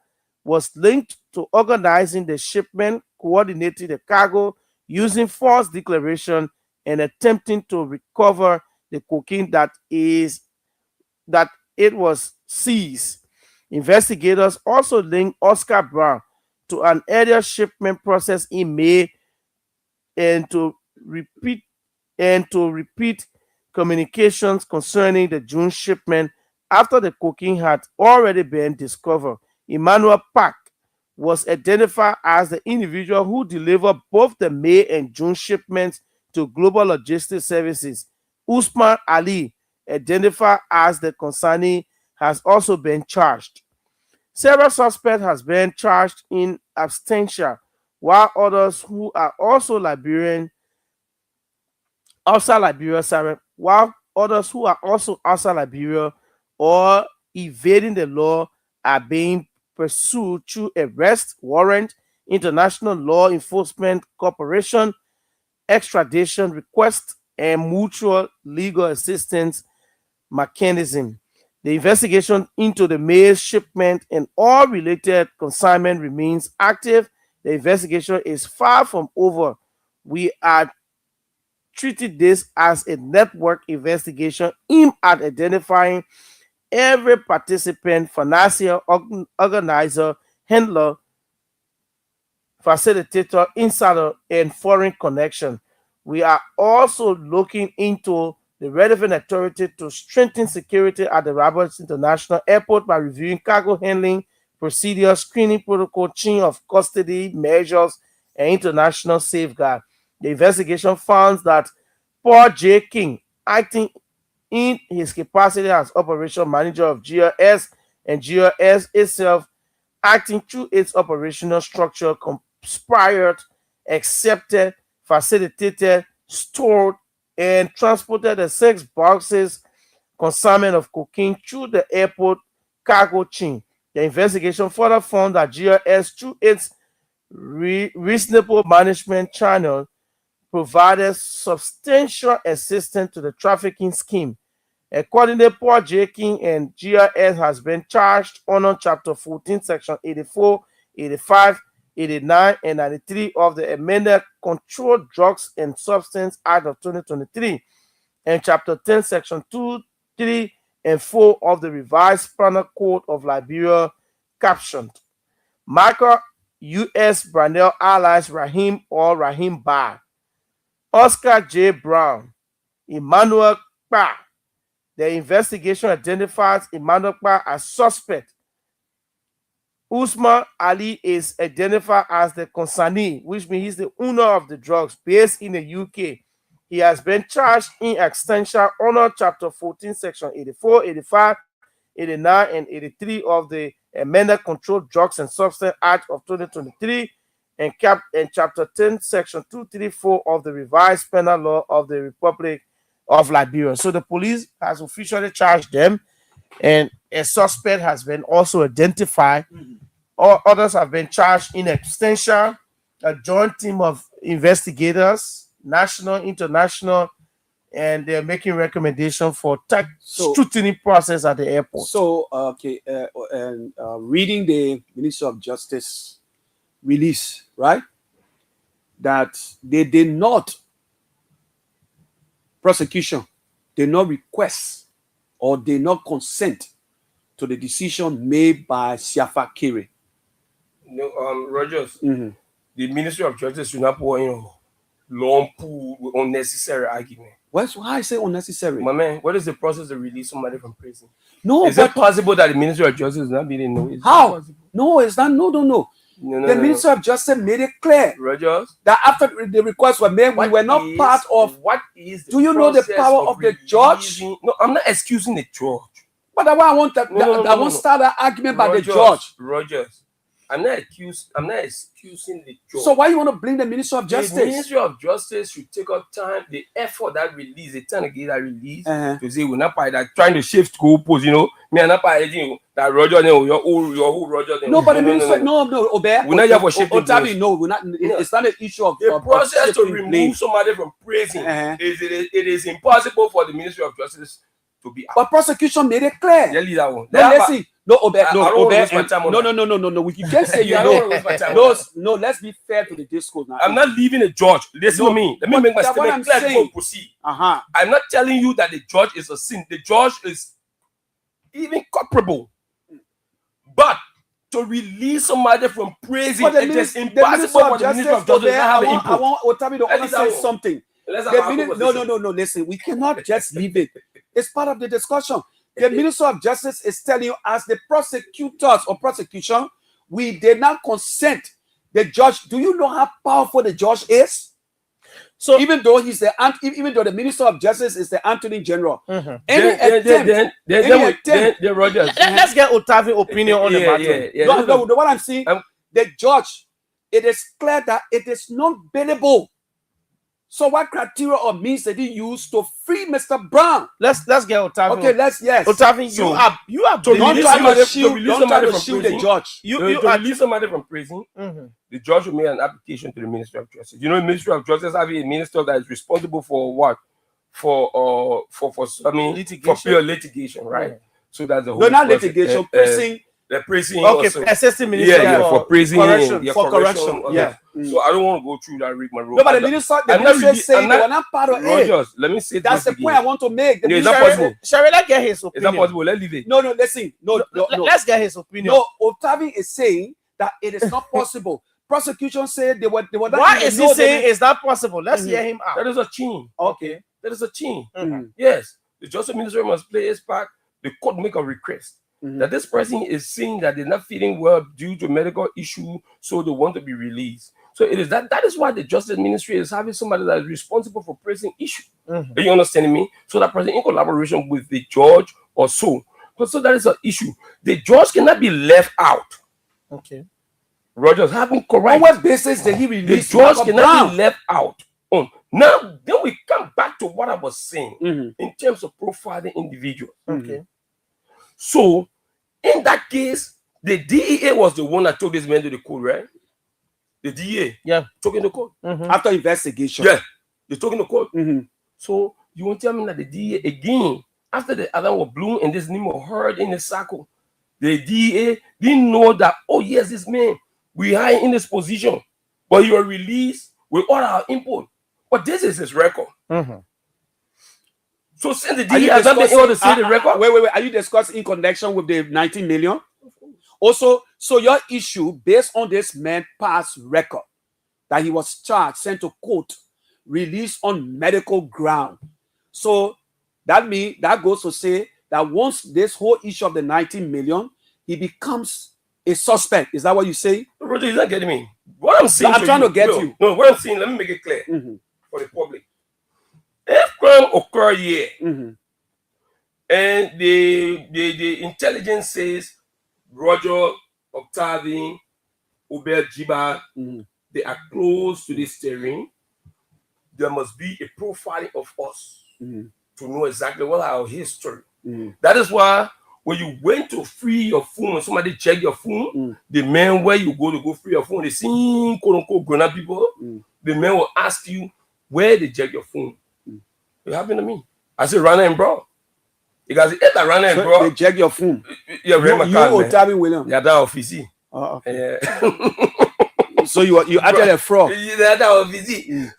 was linked to organizing the shipment, coordinating the cargo, using false declaration, and attempting to recover the cocaine that it was seized. Investigators also linked Oscar Brown to an earlier shipment process in May and to repeat communications concerning the June shipment after the cocaine had already been discovered. Emmanuel Park was identified as the individual who delivered both the May and June shipments to Global Logistics Services. Usman Ali, identified as the consignee, has also been charged. Several suspects have been charged in absentia, while others who are also outside Liberia or evading the law are being pursued through arrest warrant, international law enforcement cooperation, extradition request, and mutual legal assistance mechanism. The investigation into the May shipment and all related consignment remains active. The investigation is far from over. We are treating this as a network investigation aimed at identifying every participant, financier, organizer, handler, facilitator, insider, and foreign connection. We are also looking into the relevant authority to strengthen security at the Roberts International Airport by reviewing cargo handling procedures, screening protocol, chain of custody measures, and international safeguard. The investigation found that Paul J. King, acting in his capacity as operation manager of GRS and GRS itself, acting through its operational structure, conspired, accepted, facilitated, stored, and transported the 6 boxes consignment of cocaine through the airport cargo chain. The investigation further found that GRS, through its reasonable management channel, provided substantial assistance to the trafficking scheme. Accordingly, Paul J. King and GRS has been charged under Chapter 14, Section 84, 85, 89, and 93 of the amended Controlled Drugs and Substance Act of 2023, and Chapter 10, Section 2, 3, and 4 of the Revised Penal Code of Liberia, captioned Michael U.S. Brandel alias Rahim or Rahim Bar, Oscar J. Brown, Emmanuel Kpa. The investigation identifies Emmanuel Kpa as suspect. Usman Ali is identified as the consignee, which means he's the owner of the drugs based in the UK. He has been charged in absentia under Chapter 14, Section 84, 85, 89, and 83 of the amended Controlled Drugs and Substance Act of 2023 and Chapter 10, Section 234 of the Revised Penal Law of the Republic of Liberia. So the police has officially charged them, and a suspect has been also identified. All others have been charged in absentia. A joint team of investigators, national, international, and they're making recommendations for scrutiny process at the airport. So, reading the Ministry of Justice release, right, that they did not, prosecution did not request or did not consent to the decision made by Siafa Kear. No, Rogers, the Ministry of Justice should not put in long pool unnecessary argument. Why I say unnecessary? My man, what is the process to release somebody from prison? No, is it possible that the Ministry of Justice is not being know? How? No, it's not. No. The Ministry of Justice made it clear, Rogers, that after the requests were made, we were not part of. What is? Do you know the power of the judge? No, I'm not excusing the judge. But that's why I want I want to start an argument by the judge. Rogers, I'm not excusing the judge. So why you want to blame the Ministry of Justice? The Ministry of Justice should take up time, the effort that release, the time to get that release, to say we're not by that trying to shift goalposts, Me and not by that Roger, your whole Roger. No, but the Ministry, no, Obey. We're not here for shifting goalposts. No, we're not. It's not an issue of the process to remove somebody from prison. It is impossible for the Ministry of Justice to be. But prosecution made it clear. That one. No, listen. No, Obey, I don't wanna waste my time on that. no. We can't say you I don't wanna waste my time on that. No, let's be fair to the discourse now. I'm not leaving a judge. Listen to me. Let me make my statement clear before we proceed. I'm not telling you that the judge is a sin. The judge is even culpable. But to release somebody from prison, it is impossible for the Minister of Justice to have an input. I want Otabi to understand something. No. Listen, we cannot just leave it. It's part of the discussion. The Minister of Justice is telling you, as the prosecutors or prosecution, we did not consent. The judge, do you know how powerful the judge is? So even though even though the Minister of Justice is the Attorney General, Rogers. Let's get Otavi's opinion on the matter. No, what I'm saying, the judge, it is clear that it is not bailable. So what criteria or means did he use to free Mr. Brown? Let's get Otavi. Okay, Otavi, you are to release somebody from prison. The judge. To release somebody from prison. The judge will make an application to the Ministry of Justice. You know, the Ministry of Justice have a minister that is responsible for what? For pure litigation, right? So that's the whole. No, not litigation, prison. The prison. Okay, assistant minister. For prison, for correction. So I don't want to go through that rigmarole. No, but the minister saying they were not part of it. Rogers, let me say that's the point I want to make. It's not possible. Shall we get his opinion? It's not possible. Let's leave it. No, listen. No. Let's get his opinion. No, Otavi is saying that it is not possible. Prosecution said they were not. Why is he saying it's not possible? Let's hear him out. That is a chain. Okay. That is a chain. Yes. The Justice Ministry must play its part. The court make a request. That this person is saying that they're not feeling well due to medical issue, so they want to be released. So it is that is why the Justice Ministry is having somebody that is responsible for prison issue. Are you understanding me? So that person in collaboration with the judge or so. But so that is an issue. The judge cannot be left out. Okay. Rogers having correct. On what basis did he release? The judge cannot be left out. Now then we come back to what I was saying in terms of profiling individuals. Okay. So in that case, the DEA was the one that took this man to the court, right? The DEA, took in the court after investigation. Yeah, they took in the court. So you won't tell me that the DEA again, after the other was blown and this name was heard in the circle, the DEA didn't know that. Oh yes, this man we hire in this position, but you are released with all our input. But this is his record. So since the DEA has not been able to see the record, wait. Are you discussing in connection with the 19 million? Also, so your issue based on this man's past record that he was charged, sent to court, released on medical ground. So that means that goes to say that once this whole issue of the 19 million, he becomes a suspect. Is that what you say? Roger, you're not getting me. What I'm saying, I'm trying to get you. No, what I'm saying, let me make it clear for the public. If crime occur here, and the intelligence says Roger, Octavian, Ubel Jiba, they are close to this terrain, there must be a profiling of us to know exactly what our history. That is why when you went to free your phone, somebody check your phone, the man where you go free your phone, the same quote unquote grown-up people, the man will ask you where they check your phone. It happened to me. I said, Rana and bro. Because if I Rana and bro, they check your phone. You Otavi William. Yeah, that office. Okay. So you actually a fraud. That office.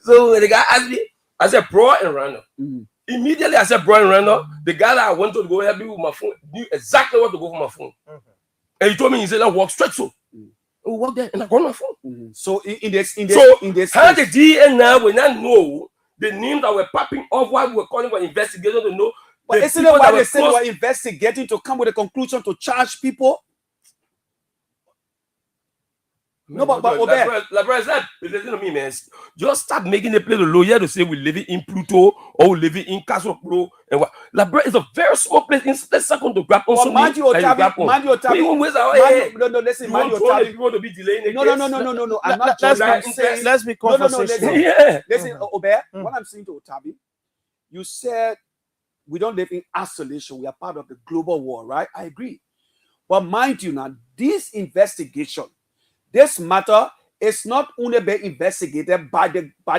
So when the guy asked me, I said, bro and Rana. Immediately I said, bro and Rana. The guy that I went to go help me with my phone knew exactly what to go for my phone. And he told me, he said, I walk straight so. I walk there and I got my phone. So in this how the DA now will not know the names that were popping off while we were calling for investigation to know. But isn't it why they say they were investigating to come with a conclusion to charge people? No, but listen to me, man. Just stop making the play the lawyer to say we're living in Pluto or we're living in Castle Pro and what. Labra is a very small place in the second to grab on. Mind you, Otavi. No, listen, mind you, Otavi. You want to be delaying? No. I'm not just saying. Let's be conversational. Listen, Ober. What I'm saying to Otavi, you said we don't live in isolation. We are part of the global war, right? I agree. But mind you, now this investigation. This matter is not only being investigated by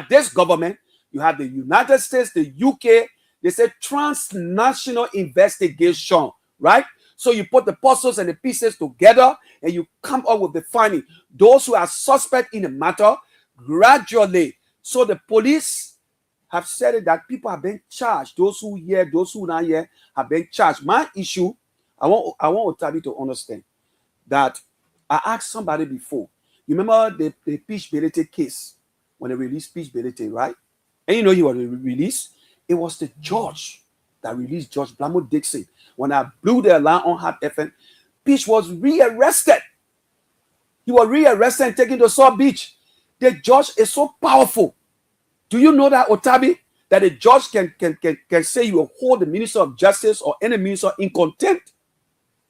this government. You have the United States, the UK. They say transnational investigation, right? So you put the puzzles and the pieces together and you come up with the finding. Those who are suspect in the matter, gradually. So the police have said it that people have been charged. Those who hear, those who not hear have been charged. My issue, I want Otabi to understand that I asked somebody before. You remember the Peach Belete case when they released Peach Belete, right? And you know he was released. It was the judge that released Judge Blamo Dixon. When I blew the alarm on Hot FM, Peach was rearrested. He was rearrested and taken to Saw Beach. The judge is so powerful. Do you know that, Otabi? That a judge can say you will hold the Minister of Justice or any minister in contempt?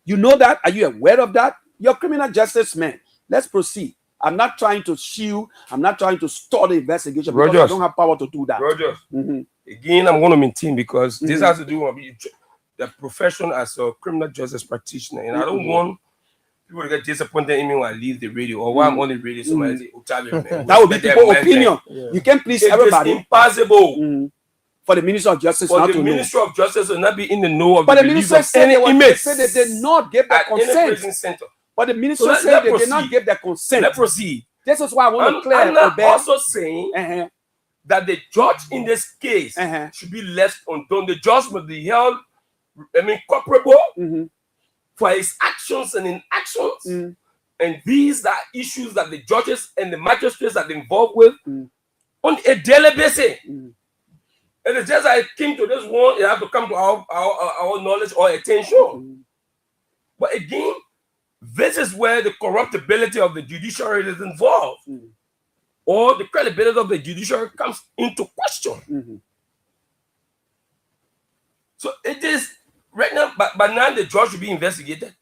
You know that? Are you aware of that? You're a criminal justice man. Let's proceed. I'm not trying to shield. I'm not trying to stall the investigation because I don't have power to do that. Rogers, again, I'm going to maintain because this has to do with the profession as a criminal justice practitioner. And I don't want people to get disappointed in me when I leave the radio or when I'm on the radio. Somebody say, Otabi, that would be people's opinion. Yeah. You can't please everybody. It's impossible for the Minister of Justice not to know. For the Minister of Justice will not be in the know of but the minister said they said they did not give their consent. But the minister said they did not give their consent. Let's proceed. This is why I want to clear. I'm also saying that the judge in this case should be left undone. The judge must be held, culpable for his actions and inactions. And these are issues that the judges and the magistrates are involved with on a daily basis. And it's just I came to this one, it have to come to our knowledge or attention. But again, this is where the corruptibility of the judiciary is involved, or the credibility of the judiciary comes into question. So it is right now, but now the judge should be investigated.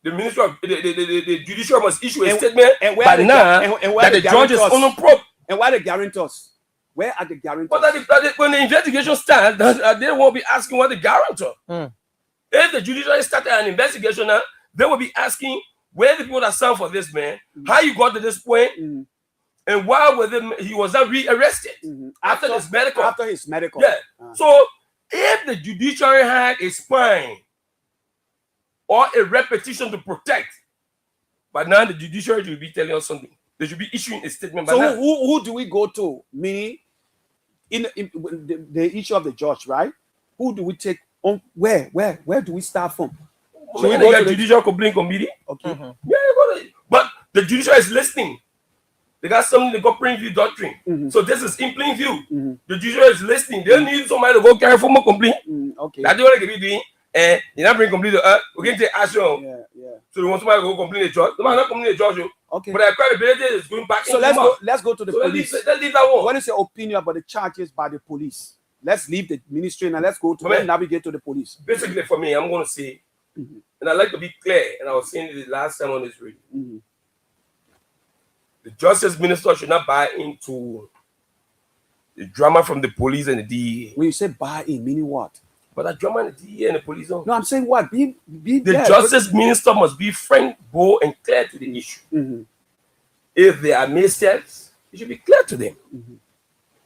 The minister of the judiciary must issue a statement. And where that the judge is unprobe. And why the guarantors? Where are the guarantors? But when the investigation starts, they won't be asking what the guarantor. If the judiciary started an investigation now, they will be asking where the people that signed for this man, how you got to this point, and why he was not rearrested after his medical. After his medical. Yeah. So if the judiciary had a spine or a repetition to protect, but now the judiciary should be telling us something. They should be issuing a statement. So who do we go to? Meaning, in the issue of the judge, right? Who do we take on? Where do we start from? So we go to the judicial complaint committee. Okay. But the judiciary is listening. They got something they got plain view doctrine. So this is in plain view. The judiciary is listening. They need somebody to go carry formal complaint. Okay. That's what they can be doing. And you not bring complaint to us. We can take action. So they want somebody to go complain to the judge. They might not complain to the judge. Okay. But their credibility is going back. So let's go to the police. Let's leave that one. What is your opinion about the charges by the police? Let's leave the ministry and let's go to let's navigate to the police. Basically, for me, I'm going to say, and I like to be clear, and I was saying it the last time on this radio. The justice minister should not buy into the drama from the police and the DEA. When you say buy in, meaning what? But that drama in the DEA and the police don't. No, I'm saying what? Be the there. Justice minister must be frank, bold, and clear to the issue. If they are missteps, it should be clear to them.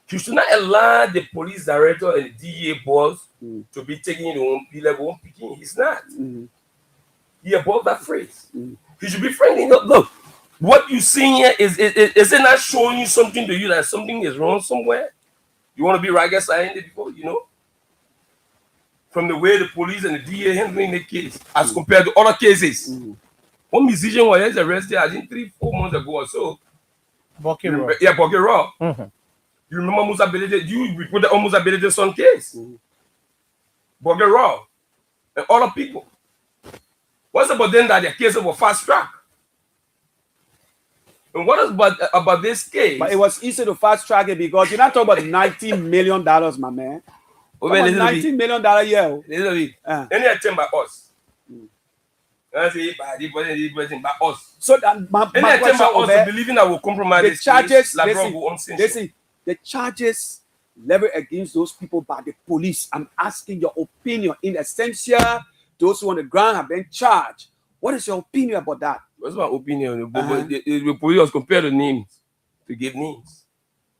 You should not allow the police director and the DEA boss to be taking the own P-level picking. He's not. He above that phrase. He should be frank. Look, what you see here is it not showing you something to you that something is wrong somewhere? You want to be ragged signed before, from the way the police and the DA handling the case as compared to other cases. One musician was arrested, I think 3-4 months ago or so. Bucky Raw. Yeah, Bucky Raw. You remember Musa Belede? You reported on Musa Belede's son case. Bucky Raw. And other people. What's about them that their cases were fast track? And what is about this case? But it was easy to fast track it because you're not talking about $19 million, my man. $19 million yeah. Any attempt by us. I say by us. So that my attempt by us believing that will compromise the charges. Listen, the charges leveled against those people by the police. I'm asking your opinion. In essential, those who on the ground have been charged. What is your opinion about that? What's my opinion? The police was compared to names to give names.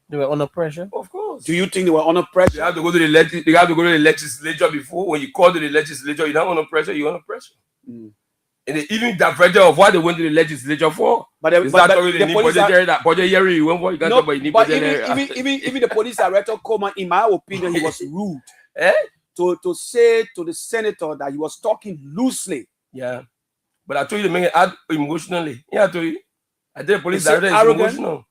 They were under pressure. Of course. was. Do you think they were under They pressure? have to go to the they have to go to the legislature before. When you call to the legislature, you're not under pressure. You're under pressure. And they even diverted of what they went to the legislature for. But It's but not the, talking the the police budget are, area that budget area you went for. You can't no, talk about the but budget area. even the police director Coleman, in my opinion, he was rude Eh? to say to the senator that he was talking loosely. Yeah. But I told you to make it add emotionally. Yeah, I told you. I did the police Is he director is arrogant? emotional.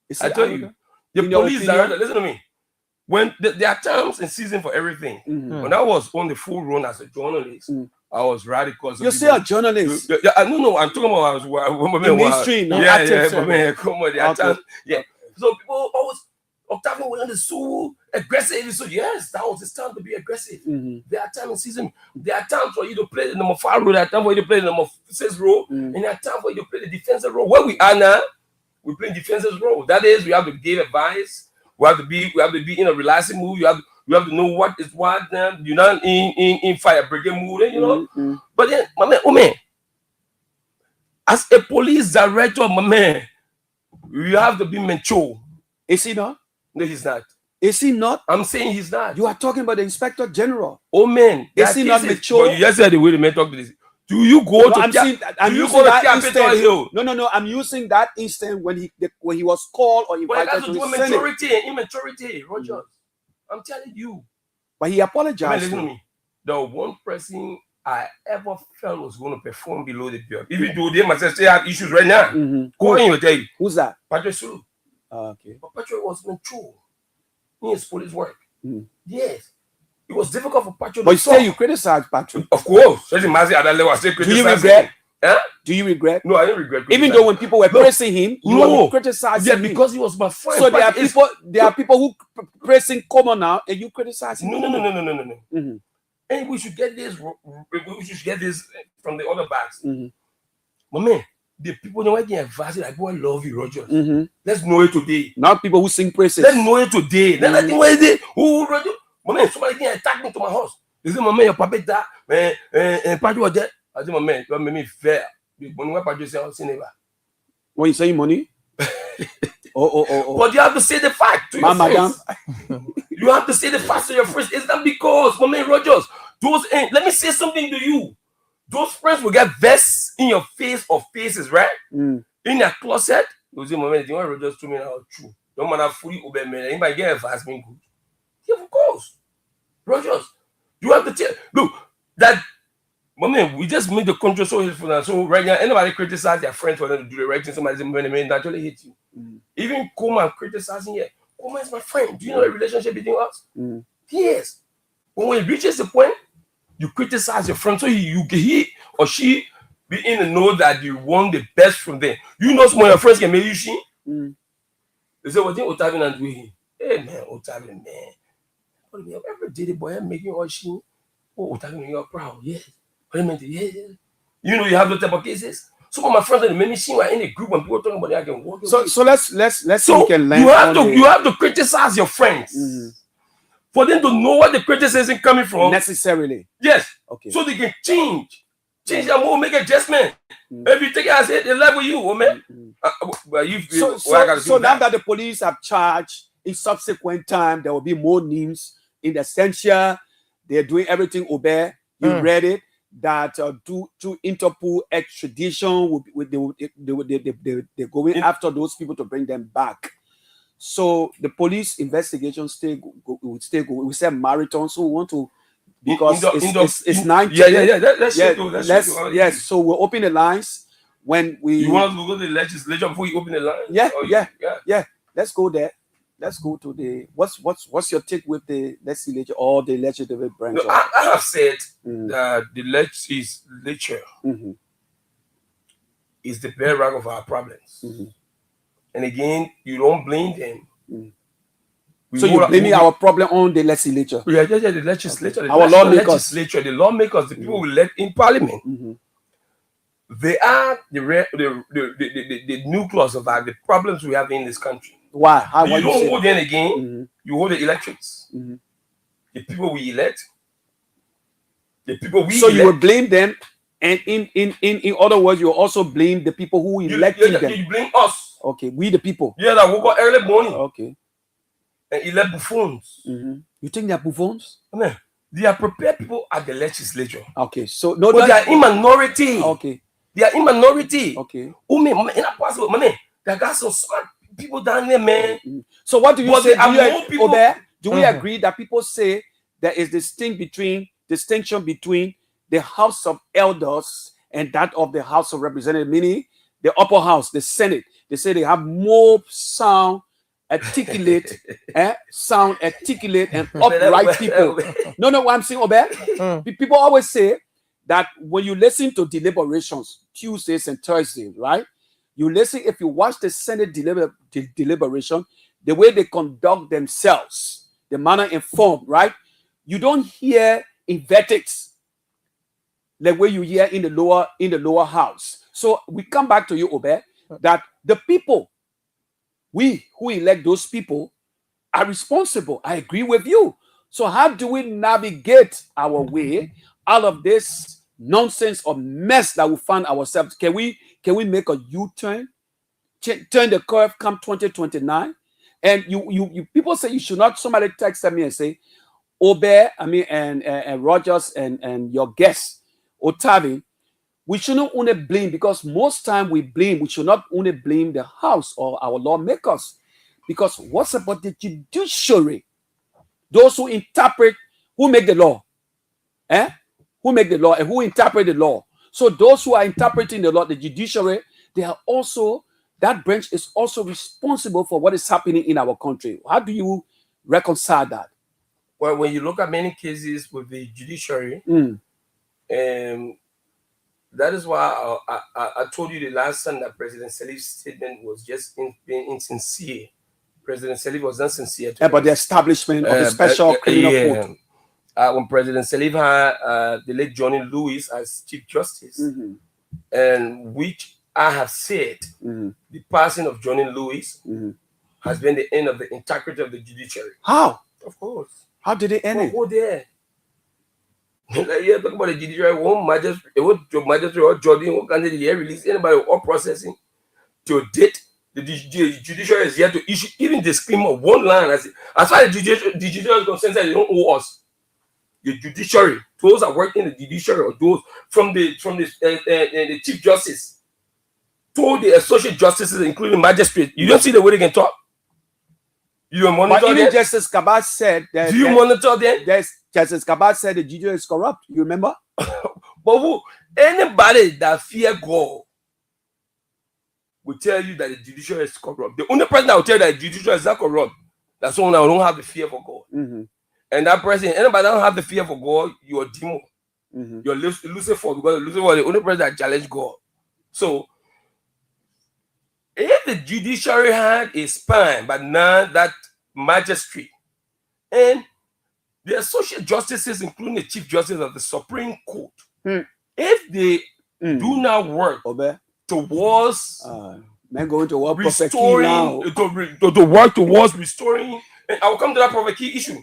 Is he I told arrogant? you. The In your police opinion? director, listen to me. When there are times and season for everything. When I was on the full run as a journalist, I was radical. You say a journalist? No, I'm talking about In mainstream, come on, there are times. Yeah. So people always Octavio went on the so aggressive. So yes, that was his time to be aggressive. There are times in season. There are times for you to play the number 5 role. There are times for you to play the number 6 role. And there are times for you to play the defensive role. Where we are now, we play defensive role. That is, we have to give advice. We have to be in a relaxing mood. You have to know what is what. You're not in fire brigade mood, you know. But then, my man, as a police director, my man, you have to be mature. Is he not? No, he's not. Is he not? I'm saying he's not. You are talking about the inspector general. Oh man, is he not mature? But you just said the way the man talk to this. Do you go to? I'm using that instant. No. I'm using that instant when he was called or invited to the Senate. Maturity and immaturity, Rogers. I'm telling you. But he apologized. Listen to me. The one person I ever felt was going to perform below the belt, even though they must still have issues right now. Go on, tell you. Who's that? Patrick Sulu. Okay. But Patrick was mature in his police work. Yes. It was difficult for Patrick. But you criticize Patrick. Of course. Do you regret? Do you regret? No, I didn't regret. Even though when people were praising him, you were criticizing him. Because he was my friend. So there are people who praising Common now, and you criticize him. No. And we should get this. We should get this from the other bags. My man, the people know getting advice like, "Boy, I love you, Rogers." Let's know it today. Not people who sing praises. Let's know it today. Then I think where is it? Who Rogers? My man, somebody can attack me to my house. They say, "My man, your papa that and Patrick was there." I say, "My man, you make me fair." When Patrick say, "I'll see never." When you say money. Oh. But you have to say the fact to your friends. You have to say the fact to your friends. It's not because, my man Rogers, let me say something to you. Those friends will get vests in your face or faces, right? In their closet. They'll say, my man, do you want Rogers to me now? True. Don't matter fully obey me. Anybody get a vest, mean good. Yeah, of course. Rogers, you have to tell. Look, that, my man, we just made the country so hateful now. So right now, anybody criticize their friends for them to do the right thing, somebody say, man, they naturally hate you. Even Coleman criticizing here. Coleman is my friend. Do you know the relationship between us? Yes. But when it reaches the point, you criticize your friend, so he or she be in the know that you want the best from them. You know, some of your friends can make you see. They say, what think Otavian and doing? Hey man, Otavian, man. Every day the boy making all she. Oh, Otavian, you're proud. Yes. Yeah. You know, you have those type of cases. Some of my friends that made me see were in a group when people talking about it, I can walk. So let's see we can learn. You have to criticize your friends. For them to know what the criticism coming from. Necessarily. Yes. Okay. So they can change their mood, make adjustment. If you take it as it, they level you, oh man. So now that the police have charged, in subsequent time there will be more names in the censure. They're doing everything obey. You read it. That to Interpol extradition, they're going after those people to bring them back. So the police investigation will stay go. We say marathon, so we want to because it's 9. Yes. So we'll open the lines when we. You want to go to the legislature before you open the line? Yeah. Let's go there. Let's go to the what's your take with the legislature or the legislative branch? No, I have said that the legislature is the bedrock of our problems. And again, you don't blame them. So you're blaming our problem on the legislature? Yeah, the legislature. Okay. Our lawmakers. The lawmakers, the people we elect in parliament. They are the nucleus of the problems we have in this country. Why? You don't hold them again. You hold the electorates. The people we elect. The people we elect. You will blame them, and in other words, you will also blame the people who elected them. You blame us. Okay, we the people. Yeah, that woke up early morning. Okay. and elect buffoons. You think they're buffoons? I mean, they are prepared people at the legislature. Okay, so no, but they are in minority. Okay, they are in minority. Okay, in a possible man, they got some smart people down there, man. So what do you but say? Do we Mm-hmm. agree that people say there is distinction between the House of Elders and that of the House of Representatives, meaning the upper house, the Senate? They say they have more sound, articulate, and upright people. No, what I'm saying, Obe, people always say that when you listen to deliberations, Tuesdays and Thursdays, right? You listen, if you watch the Senate deliberation, the way they conduct themselves, the manner informed, right? You don't hear invectives the way you hear in the lower house. So we come back to you, Obe, that the people, we who elect those people, are responsible. I agree with you. So how do we navigate our way out of this nonsense or mess that we find ourselves? Can we make a U-turn, turn the curve come 2029? And you people say you should not. Somebody texted me and say, Obe, and Rogers and your guest Otavi, we shouldn't only blame, because most time we should not only blame the house or our lawmakers, because what's about the judiciary? Those who interpret, who make the law, who make the law and who interpret the law. So those who are interpreting the law, the judiciary, they are also, that branch is also responsible for what is happening in our country. How do you reconcile that? Well, when you look at many cases with the judiciary, that is why I told you the last time that President Salif's statement was just being insincere. President Salif was not sincere. About the establishment of the special criminal court. When President Salif had the late Johnny Lewis as Chief Justice, and which I have said, the passing of Johnny Lewis has been the end of the integrity of the judiciary. How? Of course. How did it end it? Go there. Yeah, talk about the judiciary. One magistrate, or Jordan, who can release anybody or processing to date. The judiciary is here to issue even the scream of one line. As far as the judiciary is concerned, they don't owe us. The judiciary, those that work in the judiciary, or those from the Chief Justice to the associate justices, including magistrates, you don't see the way they can talk. You don't monitor them. Even Justice Kabat said that. Do you monitor them? Justice Kabat said the judiciary is corrupt. You remember? But anybody that fear God will tell you that the judiciary is corrupt. The only person that will tell you that the judiciary is not corrupt, that's someone that don't have the fear for God. And that person, anybody that don't have the fear for God, you're a demon. You're Lucifer, because Lucifer is the only person that challenge God. So, if the judiciary had a spine, but not that magistrate, and the associate justices, including the Chief Justice of the Supreme Court, if they do not work towards going to work restoring, to work towards restoring, and I will come to that Prophet Kear issue.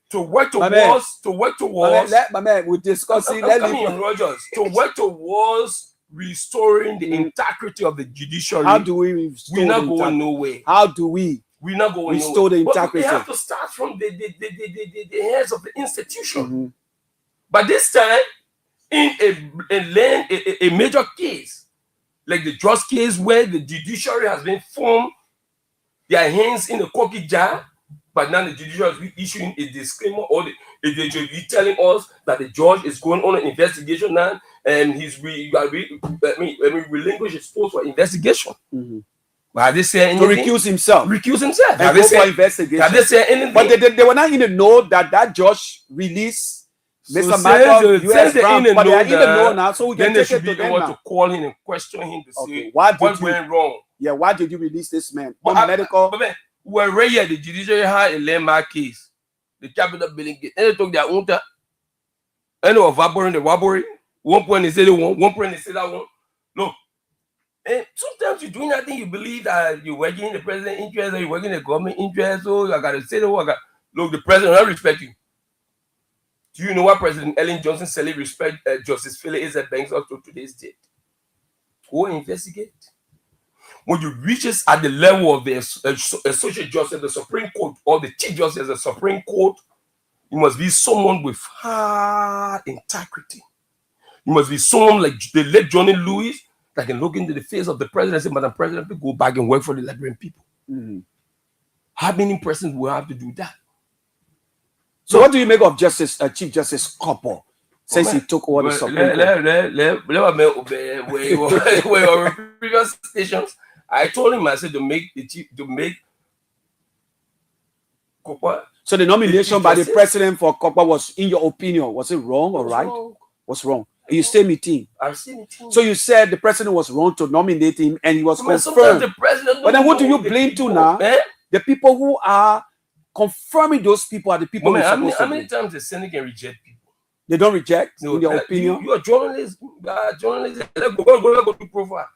To work towards. My man, we're discussing. Rogers. To work towards restoring the integrity of the judiciary. How do we restore? We're not going nowhere. How do we? We're not going restore nowhere. The integrity. But we have to start from the heads of the institution. But this time, in a major case, like the trust case where the judiciary has been formed, their hands in the cookie jar, but now the judiciary is issuing a disclaimer, or they should be telling us that the judge is going on an investigation now, and he's relinquish his post for investigation. But have they said anything? To recuse himself. Recuse himself. Have they said investigation? Have they said anything? But they were not even know that judge released Mr. Michael U.S. Brown. But they are in the know now, so we can take it to them now. To call him and question him to say what went wrong. Yeah, why did you release this man? Medical. We're right here. The judiciary had a landmark case, the capital building case, and they took their own time. And they were wobbling. One point they say they want, one point they say that one. Look, and sometimes you do nothing. You believe that you're working in the president's interest, or you're working in the government interest. So I gotta say the word. Look, the president will not respect you. Do you know why President Ellen Johnson Sirleaf respect Justice Philip Isaac Banks up to today's date? Go investigate. when you reaches at the level of the associate justice, the Supreme Court, or the chief justice of the Supreme Court, you must be someone with hard integrity. You must be someone like the late Johnny Lewis that can look into the face of the president and say, Madam President, go back and work for the Liberian people. How many persons will have to do that? So what do you make of Chief Justice Copper since he took over the Supreme Court? Previous stations, I told him, I said, to make Copper. So the nomination by the president for Copper was, in your opinion, was it wrong or right? Was wrong. You stay meeting. I've seen it. So you said the president was wrong to nominate him, and he was confirmed. The president but then what do you blame to now? The people who are confirming those people are the people. How many times the Senate can reject people? They don't reject, in your opinion. You are journalists. Journalists. Go to profile.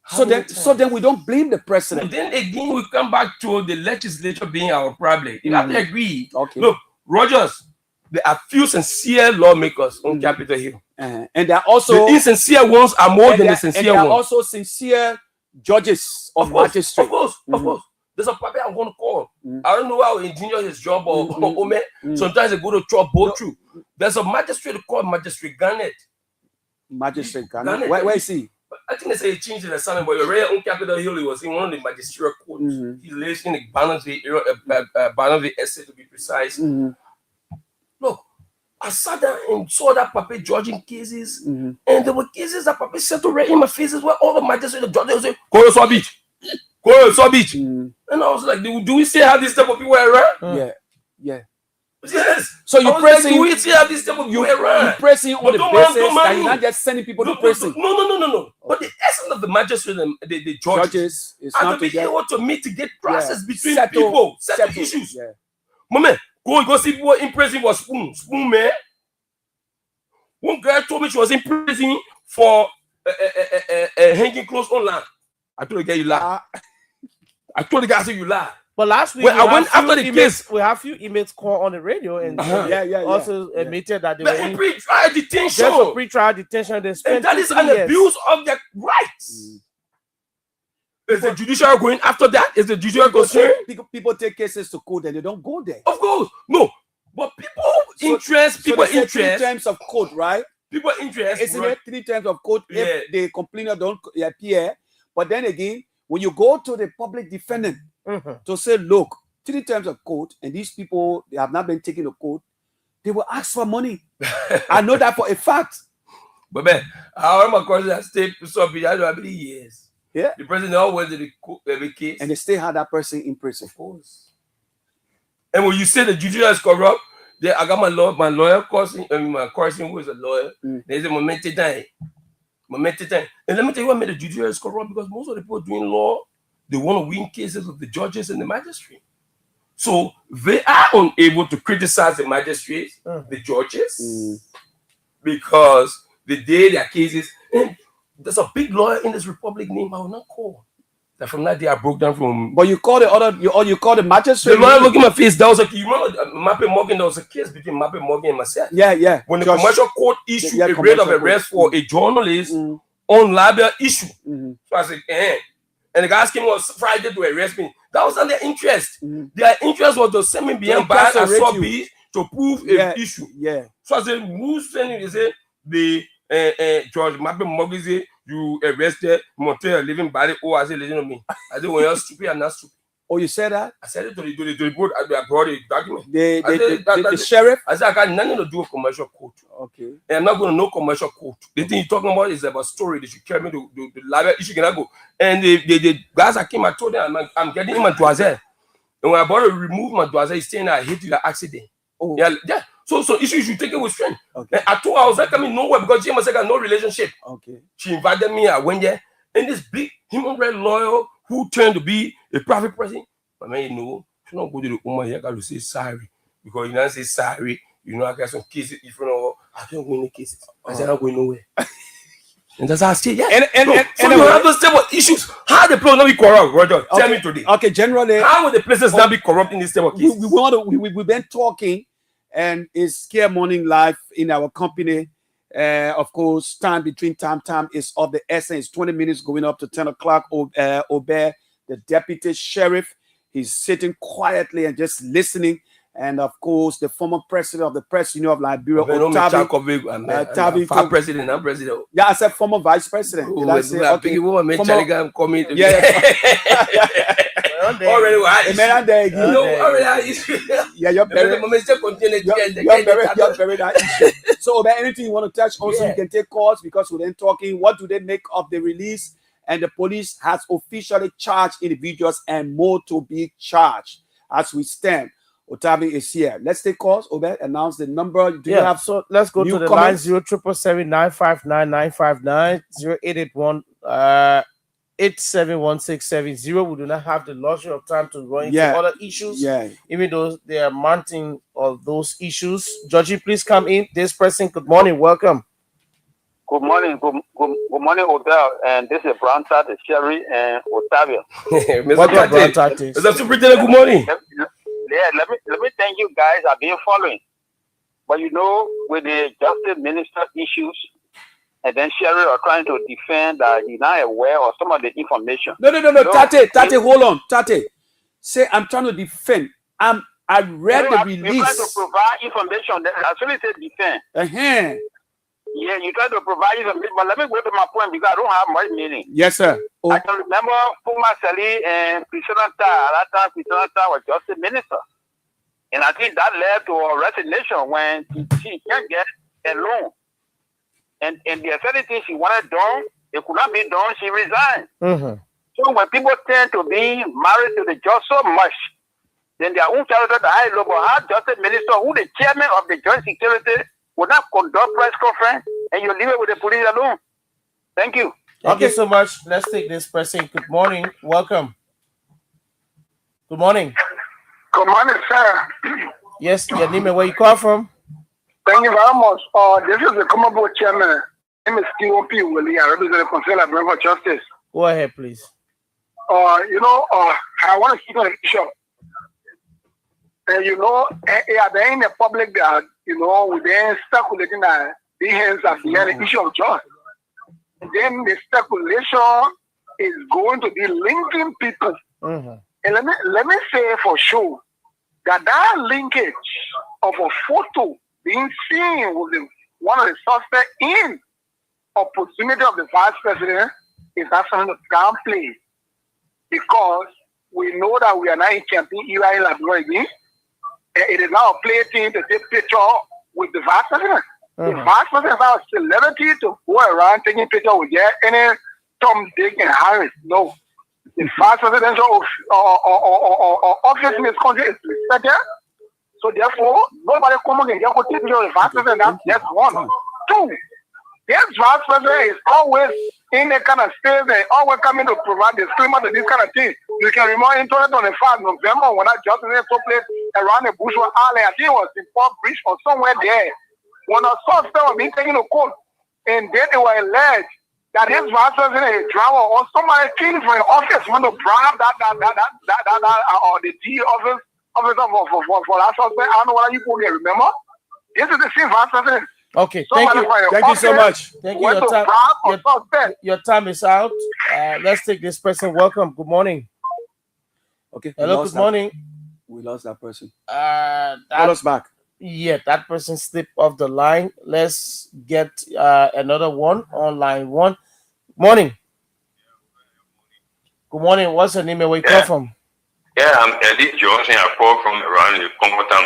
So then we don't blame the president. And then again, we come back to the legislature being our problem. You have to agree. Okay. Look, Rogers, there are few sincere lawmakers on Capitol Hill. And there are also the insincere ones are more than the sincere ones. There are also sincere judges of magistrates. Of course. There's a puppy I'm going to call. I don't know how he engineers his job or sometimes they go to chop both through. There's a magistrate called Magistrate Garnett. Magistrate Garnett. Where is he? I think they say he changed the assignment, but you're right on Capitol Hill. He was in one of the magisterial courts. He lives in the Barnaby essay to be precise. Look, I sat down and saw that puppy judging cases, and there were cases that puppy settled right in my faces where all the magistrates, the judges would say, "Go to Beach." Go to Beach. And I was like, do we still have this type of people around? Yeah. Yes. So you're pressing. Do we still have this type of people around? You're pressing on the basis that you're not just sending people to prison. No. But the essence of the magistrate and the judges is not to be able to mitigate process between people, settle issues. Moment, go see people in prison for spoon, man. One girl told me she was in prison for hanging clothes online. I told the guy you lie. I told the guy I said you lie. But last week, I went after the case. We have few inmates call on the radio and also admitted that they were in pre-trial detention. Just for pre-trial detention, they spent and that is an abuse of their rights. Is the judiciary going after that? Is the judiciary concerned? People take cases to court and they don't go there. Of course, no. But people interest. Three terms of court, right? People interest. Isn't it 3 terms of court if the complainant don't appear? But then again, when you go to the public defendant to say, look, 3 terms of court, and these people, they have not been taken to court, they will ask for money. I know that for a fact. But man, I remember course I stayed so many years. Yeah. The president always did the case. And they still had that person in prison. Of course. And when you say the judiciary is corrupt, I got my lawyer cousin, my cousin who is a lawyer. There's a momentum time. And let me tell you what made the judiciary is corrupt, because most of the people doing law, they want to win cases of the judges and the magistrate. So they are unable to criticize the magistrates, the judges, because the day their cases, and there's a big lawyer in this republic named I will not call. That from that day I broke down from. But you call the other, you call the magistrate. The lawyer looked in my face. That was like, you remember Mappe Morgan? There was a case between Mappe Morgan and myself. Yeah. When the commercial court issued a rate of arrest for a journalist on libel issue. So I said, and the guy came on Friday to arrest me. That was not their interest. Their interest was to send me behind bars and saw beach to prove an issue. Yeah. So I said, who's sending? They said the George Mappe Morgan say you arrested Montel living body. Oh, I said, listen to me. I said, when you're stupid, I'm not stupid. Oh, you said that? I said it to the board. I brought the document. The sheriff? I said, I got nothing to do with commercial court. Okay. And I'm not going to know commercial court. The thing you're talking about is about story. They should carry me to the libel issue. Can I go? And the guys that came, I told them, I'm getting him a Mademoiselle. And when I brought to remove Mademoiselle, he's saying I hit the accident. Oh. Yeah. So issue you should take it with strength. Okay. And I told her I was not coming nowhere because Jim said I got no relationship. Okay. She invited me. I went there. And this big human rights lawyer who turned to be a private person. But man, you know, if you don't go to the woman here, I got to say sorry. Because you don't say sorry, you know, I got some cases. If you know, I can't win the cases. I said, I'm not going nowhere. And that's how I say, yeah. So you have those type of issues. How the place not be corrupt, Roger? Tell me today. Okay, generally. How will the places not be corrupt in this type of cases? We've been talking, and it's Kear Morning Live in our company. Of course, time between time is of the essence. 20 minutes going up to 10 o'clock. Obey, the deputy sheriff, he's sitting quietly and just listening. And of course, the former president of the Press Union of Liberia, Otabi, president, I'm president. Yeah, I said former vice president. Did I say okay? Already, yeah, you're very that issue. So, about anything you want to touch, also you can take calls because we're then talking. What do they make of the release? And the police has officially charged individuals and more to be charged as we stand. Otabi is here. Let's take calls. Obed, announce the number. Do you have so let's go to the line 0777959 0881 871670. We do not have the luxury of time to run into other issues. Even though they are mounting of those issues. Georgie, please come in. This person, good morning, welcome. Good morning, good morning, Odell, and this is Brown Tat, Sherry, and Otavia. Mr. Brown Tat. Mr. Superintendent, good morning. Let me thank you guys. I've been following, but you know, with the justice minister issues, and then Sherry are trying to defend that he's not aware of some of the information. No, Tate, hold on, Tate. Say I'm trying to defend. I read the release. You're trying to provide information. That's what it says defend. Yeah, you try to provide information, but let me go to my point because I don't have much meaning. Yes, sir. I can remember Puma Sali and Christiana at that time. Christiana was just a minister, and I think that led to a resignation when she can't get a loan, and the certain things she wanted done, it could not be done. She resigned. So when people tend to be married to the judge so much, then their own character, the high level, how justice minister, who the chairman of the joint security, would not conduct press conference, and you leave it with the police alone. Thank you. Thank you so much. Let's take this person. Good morning. Welcome. Good morning. Good morning, sir. Yes, your name and where you call from? Thank you very much. This is the Common Board Chairman. My name is Kear Willie. I represent the Council of Member of Justice. Go ahead, please. I want to keep on the issue. And in the public that we then speculating that the hands are behind the issue of justice. And then the speculation is going to be linking people. And let me say for sure that linkage of a photo being seen with one of the suspects in a proximity of the vice president is actually a downplay, because we know that we are not in campaign era in Liberia again. It is now a play thing to take picture with the vice president. The vice president is now a celebrity to go around taking picture with any Tom, Dick, and Harris. No. The vice presidential office in this country is respected. So therefore, nobody come again. You take picture of the vice president. That's one. Two, this vice president is always in the kind of space and always coming to provide disclaimer to this kind of thing. You can remember internet on the 5th of November when that justice took place around the Bushwa Island. I think it was in Port Bridge or somewhere there. When a suspect was being taken to court, and then they were alleged that this vice president is a driver or somebody came from the office want to bribe that or the D office for that suspect. I don't know what you people can remember. This is the same vice president. Okay, thank you. Thank you so much. Thank you. Your time is out. Let's take this person. Welcome. Good morning. Okay. Hello. Good morning. We lost that person. Call us back. Yeah, that person slipped off the line. Let's get another one on line 1. Morning. Good morning. What's your name and where you come from? Yeah, I'm Eddie Johnson. I call from around the Congo town.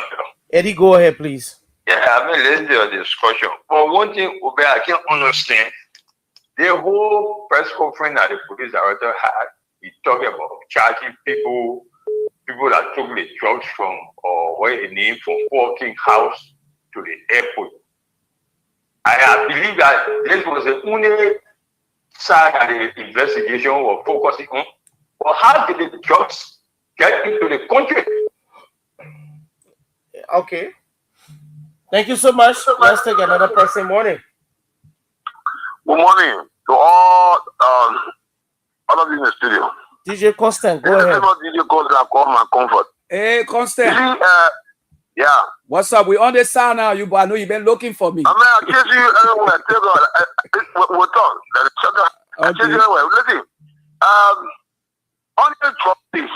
Eddie, go ahead, please. Yeah, I've been listening to your discussion. But one thing, I can't understand the whole press conference that the police director had. He talked about charging people that took the drugs from or what he named from Walking House to the airport. I believe that this was the only side that the investigation was focusing on. But how did the drugs get into the country? Okay. Thank you so much. Let's take another person. Morning. Good morning to all of you in the studio. DJ Constant, go ahead. DJ Constant, call my comfort. Hey, Constant. Yeah, What's up? We on the sound now, you, but I know you've been looking for me. I mean, I chase you everywhere. We'll talk. I chase you everywhere. Listen, on the topic,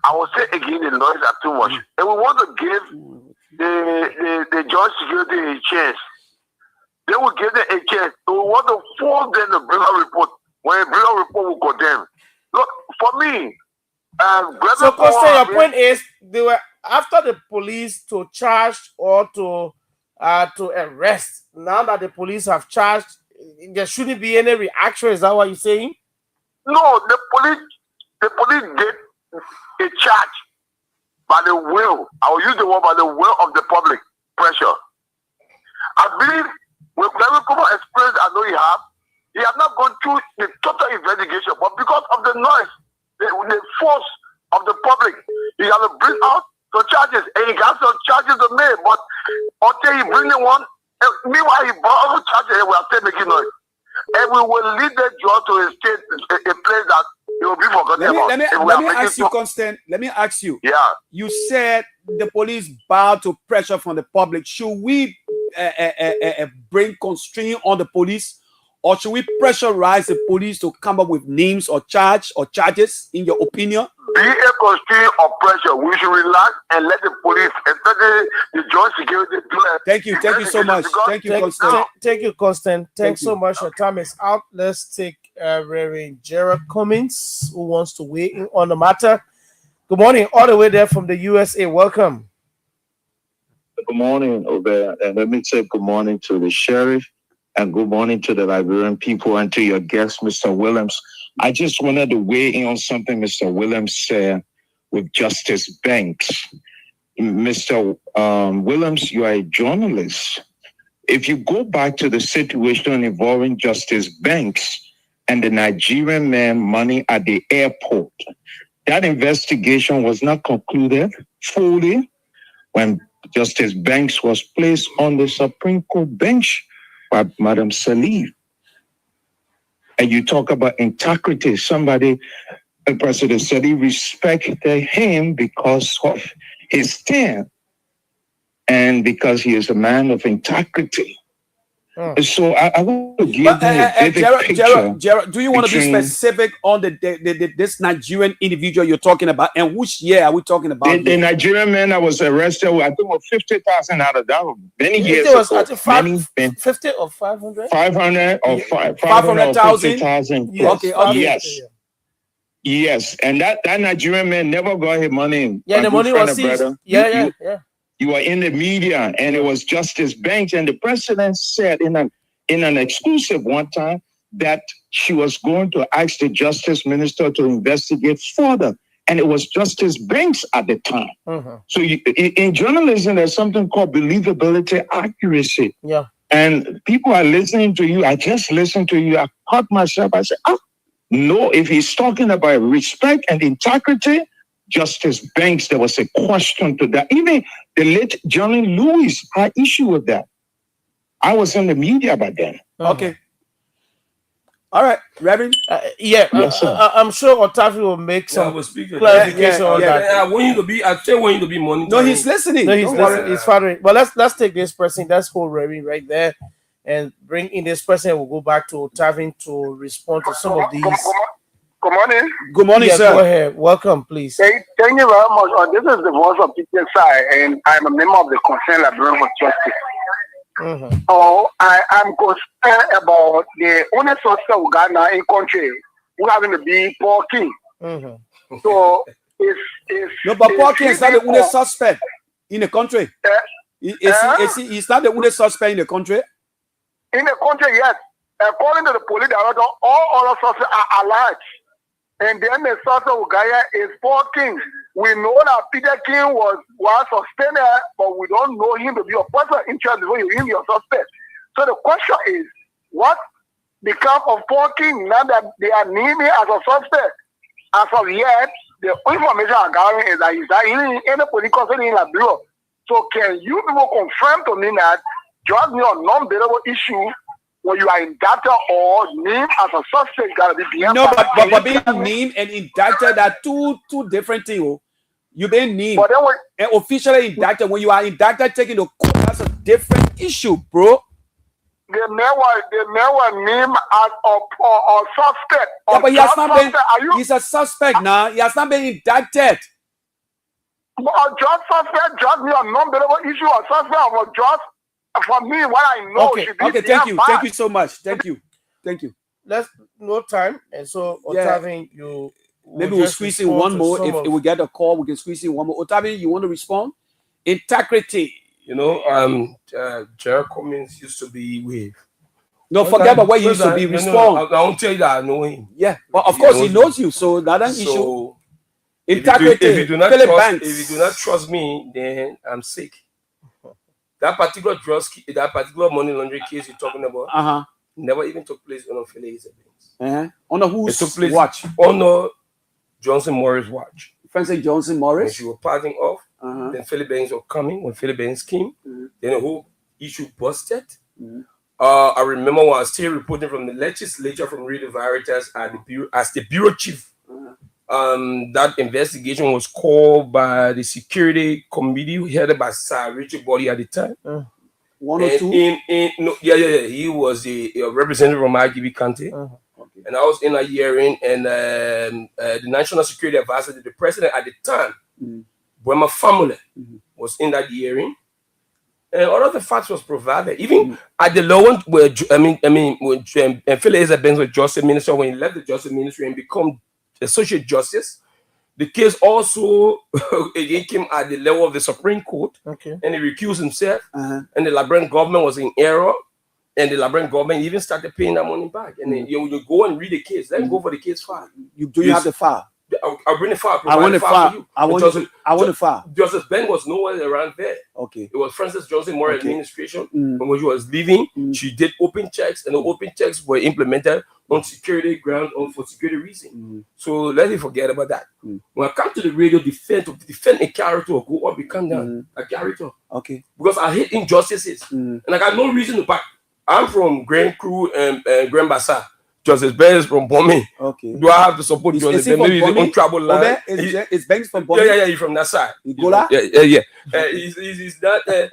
I will say again, the noise are too much. And we want to give the joint security a chance. They will give them a chance. We want to force them to bring a report. When a bring a report, will condemn. Look, for me, so Costa, your point is they were after the police to charge or to arrest. Now that the police have charged, there shouldn't be any reaction. Is that what you're saying? No, the police did a charge by the will. I will use the word by the will of the public pressure. I believe with every common experience I know he has not gone through the total investigation, but because of the noise, the force of the public, he has to bring out the charges, and he got some charges to make. But until he bring the one, meanwhile he brought other charges, and we are still making noise. And we will lead the judge to a state, a place that it will be forgotten about. Let me ask you, Constant. Let me ask you. Yeah. You said the police bow to pressure from the public. Should we bring constraint on the police, or should we pressurize the police to come up with names or charges? In your opinion, be a constraint of pressure. We should relax and let the police, especially the joint security, do it. Thank you so much. Thank you, Constant. Thank you, Constant. Thanks so much. Your time is out. Let's take Reverend Gerald Cummings, who wants to weigh in on the matter. Good morning, all the way there from the USA. Welcome. Good morning, Obed. And let me say good morning to the sheriff, and good morning to the Liberian people, and to your guest, Mr. Williams. I just wanted to weigh in on something Mr. Williams said with Justice Banks. Mr. Williams, you are a journalist. If you go back to the situation involving Justice Banks and the Nigerian man money at the airport, that investigation was not concluded fully when Justice Banks was placed on the Supreme Court bench by Madam Salif. And you talk about integrity. Somebody, the president said he respected him because of his stand and because he is a man of integrity. So I want to give them a vivid picture. Gerald, do you want to be specific on this Nigerian individual you're talking about, and which year are we talking about? The Nigerian man that was arrested, I think, was 50,000 out of that many years ago. It was 50 or 500? 500 or 500,000. Yes. Okay. Yes. Yes, and that Nigerian man never got his money. Yeah, the money was seized. Yeah. You were in the media, and it was Justice Banks, and the president said in an exclusive one time that she was going to ask the justice minister to investigate further, and it was Justice Banks at the time. So in journalism, there's something called believability, accuracy. Yeah. And people are listening to you. I just listened to you. I caught myself. I said, no, if he's talking about respect and integrity, Justice Banks, there was a question to that. Even the late Johnny Lewis had issue with that. I was in the media by then. Okay. All right, Reverend. Yes, sir. I'm sure Otafi will make some clarification on that. I want you to be. I still want you to be monitoring. No, he's listening. No, he's listening. He's following. But let's take this person. That's whole Reverend right there, and bring in this person. We'll go back to Otafi to respond to some of these. Good morning. Good morning, sir. Go ahead. Welcome, please. Thank you very much. This is the voice of Peter Sai, and I'm a member of the Concerned Librarian for Justice. I'm concerned about the only suspect we got now in country who having to be Paul King. So but Paul King is not the only suspect in the country. He's not the only suspect in the country. In the country, yes. According to the police director, all other suspects are alleged. And then the suspect Ugaya is Paul King. We know that Peter King was suspended, but we don't know him to be a person in charge before you him your suspect. So the question is, what become of Paul King now that they are naming as a suspect? As of yet, the information I'm gathering is that he's not in the police custody in Liberia. So can you people confirm to me that just me a non-bearable issue when you are indicted or named as a suspect gotta be beyond? No, but being named and indicted are two different things. You've been named But then when and officially indicted. When you are indicted, taken to court, that's a different issue, bro. they never name as a suspect. Yeah, but he has not been. Are you? He's a suspect now. He has not been indicted. But a just suspect, just me a non-believable issue. A suspect of a just for me, what I know. Okay, okay. Thank you. Thank you so much. Thank you. Thank you. Let's no time, and so Otavin, you maybe we'll squeeze in one more. If we get a call, we can squeeze in one more. Otavin, you want to respond? Integrity. You know, Gerald Cummings used to be with. No, forget about where he used to be. Respond. I won't tell you that I know him. Yeah, but of course he knows you, so that's an issue. Integrity. If you do not trust me, then I'm sick. That particular that particular money laundering case you're talking about, never even took place on Philip Banks. On whose it took place watch? On Johnson Morris' watch. Francis Johnson Morris. When she was parting off, then Philip Banks was coming. When Philip Banks came, then the whole issue busted. I remember when I was still reporting from the legislature from Radio Veritas at the bureau as the bureau chief. That investigation was called by the security committee headed by Sir Richard Body at the time. 102. He was a representative from IGB County, and I was in a hearing, and the national security advisor to the president at the time, Burma family, was in that hearing, and all of the facts was provided. Even at the low one, where when Philip Banks was justice minister, when he left the justice ministry and become associate justice, the case also again came at the level of the Supreme Court, and he recused himself, and the Liberian government was in error, and the Liberian government even started paying that money back. And then you go and read the case, then go for the case file. You have the file? I'll bring the file. I want the file. I want the file. Justice Ben was nowhere around there. Okay. It was Francis Johnson Moore administration. When she was leaving, she did open checks, and the open checks were implemented on security ground or for security reasons. So let's not forget about that. When I come to the radio, defend a character or go up, become down a character. Okay. Because I hate injustices, and I got no reason to back. I'm from Grand Crew and Grand Bassar. Justice Banks from Bombay. Okay. Do I have to support Justice Banks? Maybe he's on travel line. Is Banks from Bombay? Yeah, he's from that side. Igola? Yeah. He's that.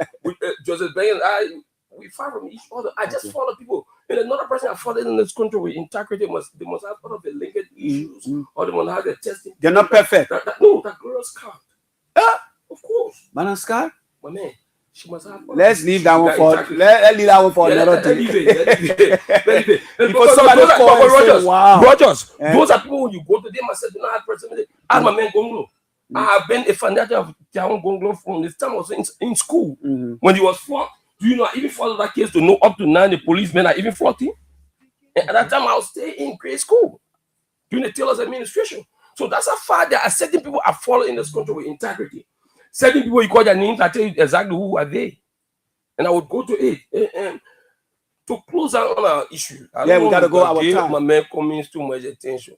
Justice Banks and I, we fight from each other. I just follow people. And another person I follow in this country with integrity they must have all of the linked issues, or they must have the testing. They're not perfect. No, that girl's card. Of course. Manaskar? My man. She must have. Let's leave that one for. Let's leave that one for another day. Because somebody Rogers, wow. Rogers, those are people when you go to them. I said, "Do not have personality." Ask my man Gonglo. I have been a fanatic of Tiawan Gonglo from the time I was in school. When he was 4, do you know? I even followed that case to know up to 9 the policemen are even 14. And at that time, I was still in grade school during the Taylor's administration. So that's a fact. There are certain people I follow in this country with integrity. Certain people, you call their names, I tell you exactly who are they. And I would go to it. To close out on our issue. We got to go our time. My man Cummings too much attention.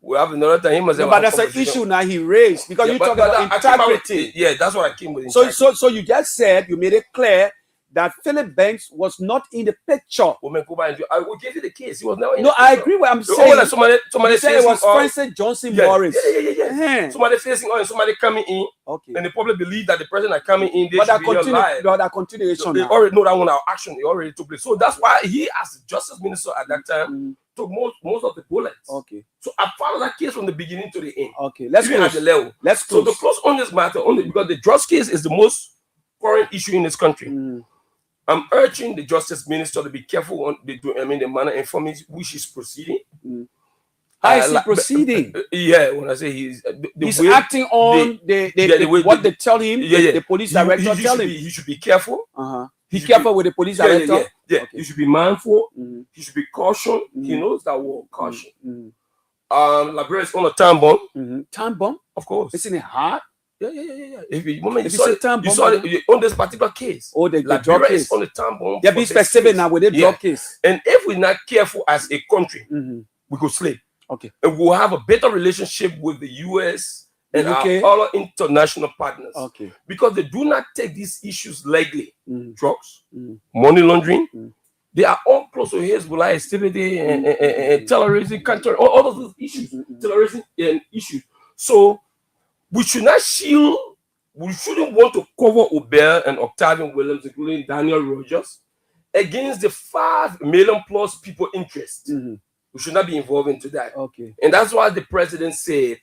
We have another time. But that's an issue now he raised. Because you talk about integrity. That's what I came with. So you just said, you made it clear that Philip Banks was not in the picture. I will give you the case. He was never in the picture. I agree with what I'm saying. Somebody said it was Francis Johnson Morris. Yeah. Somebody facing on, somebody coming in. Okay. And they probably believe that the person that coming in, they should be alive. But that continuation. They already know that one, our action, it already took place. So that's why he, as the justice minister at that time, took most of the bullets. Okay. So I followed that case from the beginning to the end. Okay. Let's go at the level. Let's close. So to close on this matter, only because the drugs case is the most current issue in this country. I'm urging the justice minister to be careful on the manner and form which is proceeding. How is he proceeding? When I say he's acting on what they tell him. The police director tell him he should be careful. Be careful with the police director. Okay. He should be mindful. He should be cautious. He knows that word, caution. Liberia is on a time bomb. Time bomb, of course. Isn't it hard? Yeah. If you saw it on this particular case. Oh, the drug case. On the time bomb. They're being specific now with the drug case. And if we're not careful as a country, we could slip. Okay. And we'll have a better relationship with the US and our other international partners. Okay. Because they do not take these issues lightly. Drugs, money laundering. They are all close to Hezbollah activity and terrorism, all of those issues, terrorism and issues. So we should not shield. We shouldn't want to cover Obel and Octavian Williams, including Daniel Rogers, against the 5 million plus people interest. We should not be involved into that. Okay. And that's why the president said,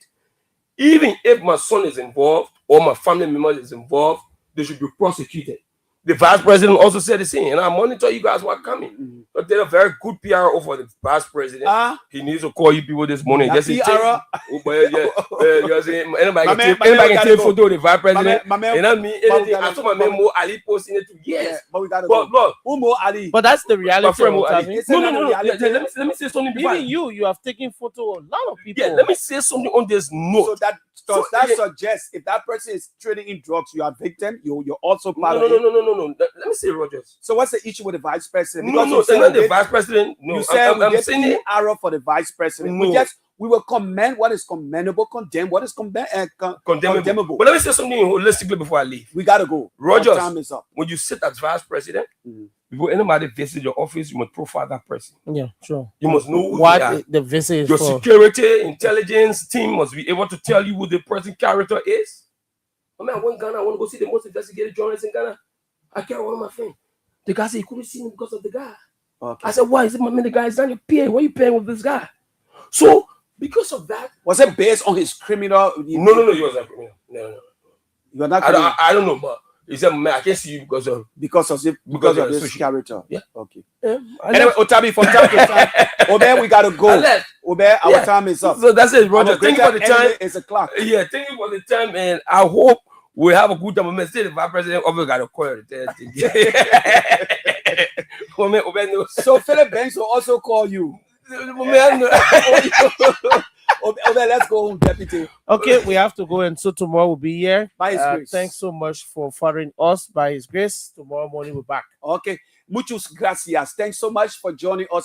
even if my son is involved or my family member is involved, they should be prosecuted. The vice president also said the same, and I monitor you guys who are coming. But they're a very good PRO for the vice president. He needs to call you people this morning. Just say, anybody can take photo of the vice president. And I mean, anything. I saw my man Mo Ali posting it. Yes, but we gotta go. Look, Mo Ali. But that's the reality. No. Let me say something. Even you have taken photo of a lot of people. Yeah, let me say something on this note. So that suggests if that person is trading in drugs, you are victim. You're also part of it. No. Let me say, Rogers. So what's the issue with the vice president? No, it's not the vice president. No, you said I'm saying it. arrow for the vice president. No. We will commend what is commendable, condemn what is condemnable. But let me say something holistically before I leave. We gotta go. Rogers, time is up. When you sit as vice president, before anybody visit your office, you must profile that person. Yeah, sure. You must know what the visit is your for. security intelligence team must be able to tell you who the person character is. I mean, I went to Ghana. I want to go see the most investigated journalist in Ghana. I carry one of my friends. The guy said he couldn't see him because of the guy. Okay. I said, why? He said, my man, the guy is not your peer. Why are you paying with this guy? So, because of that. Was it based on his criminal? No, he was not criminal. No. You're not criminal. I don't know, but he said, man, I can't see you because of this character. Yeah. Okay. Yeah, anyway, Otabi, from time to time, Obe, we gotta go. Obe, our time is up. So that's it, Roger. Thank you for the time. It's a clock. Yeah, thank you for the time, and I hope we have a good time. I'm still the vice president. Obe got a call. So Philip Banks will also call you. Okay, let's go home, deputy. Okay, we have to go, and so tomorrow we'll be here. By His grace. Thanks so much for following us. By His grace, tomorrow morning we're back. Okay, muchas gracias. Thanks so much for joining us.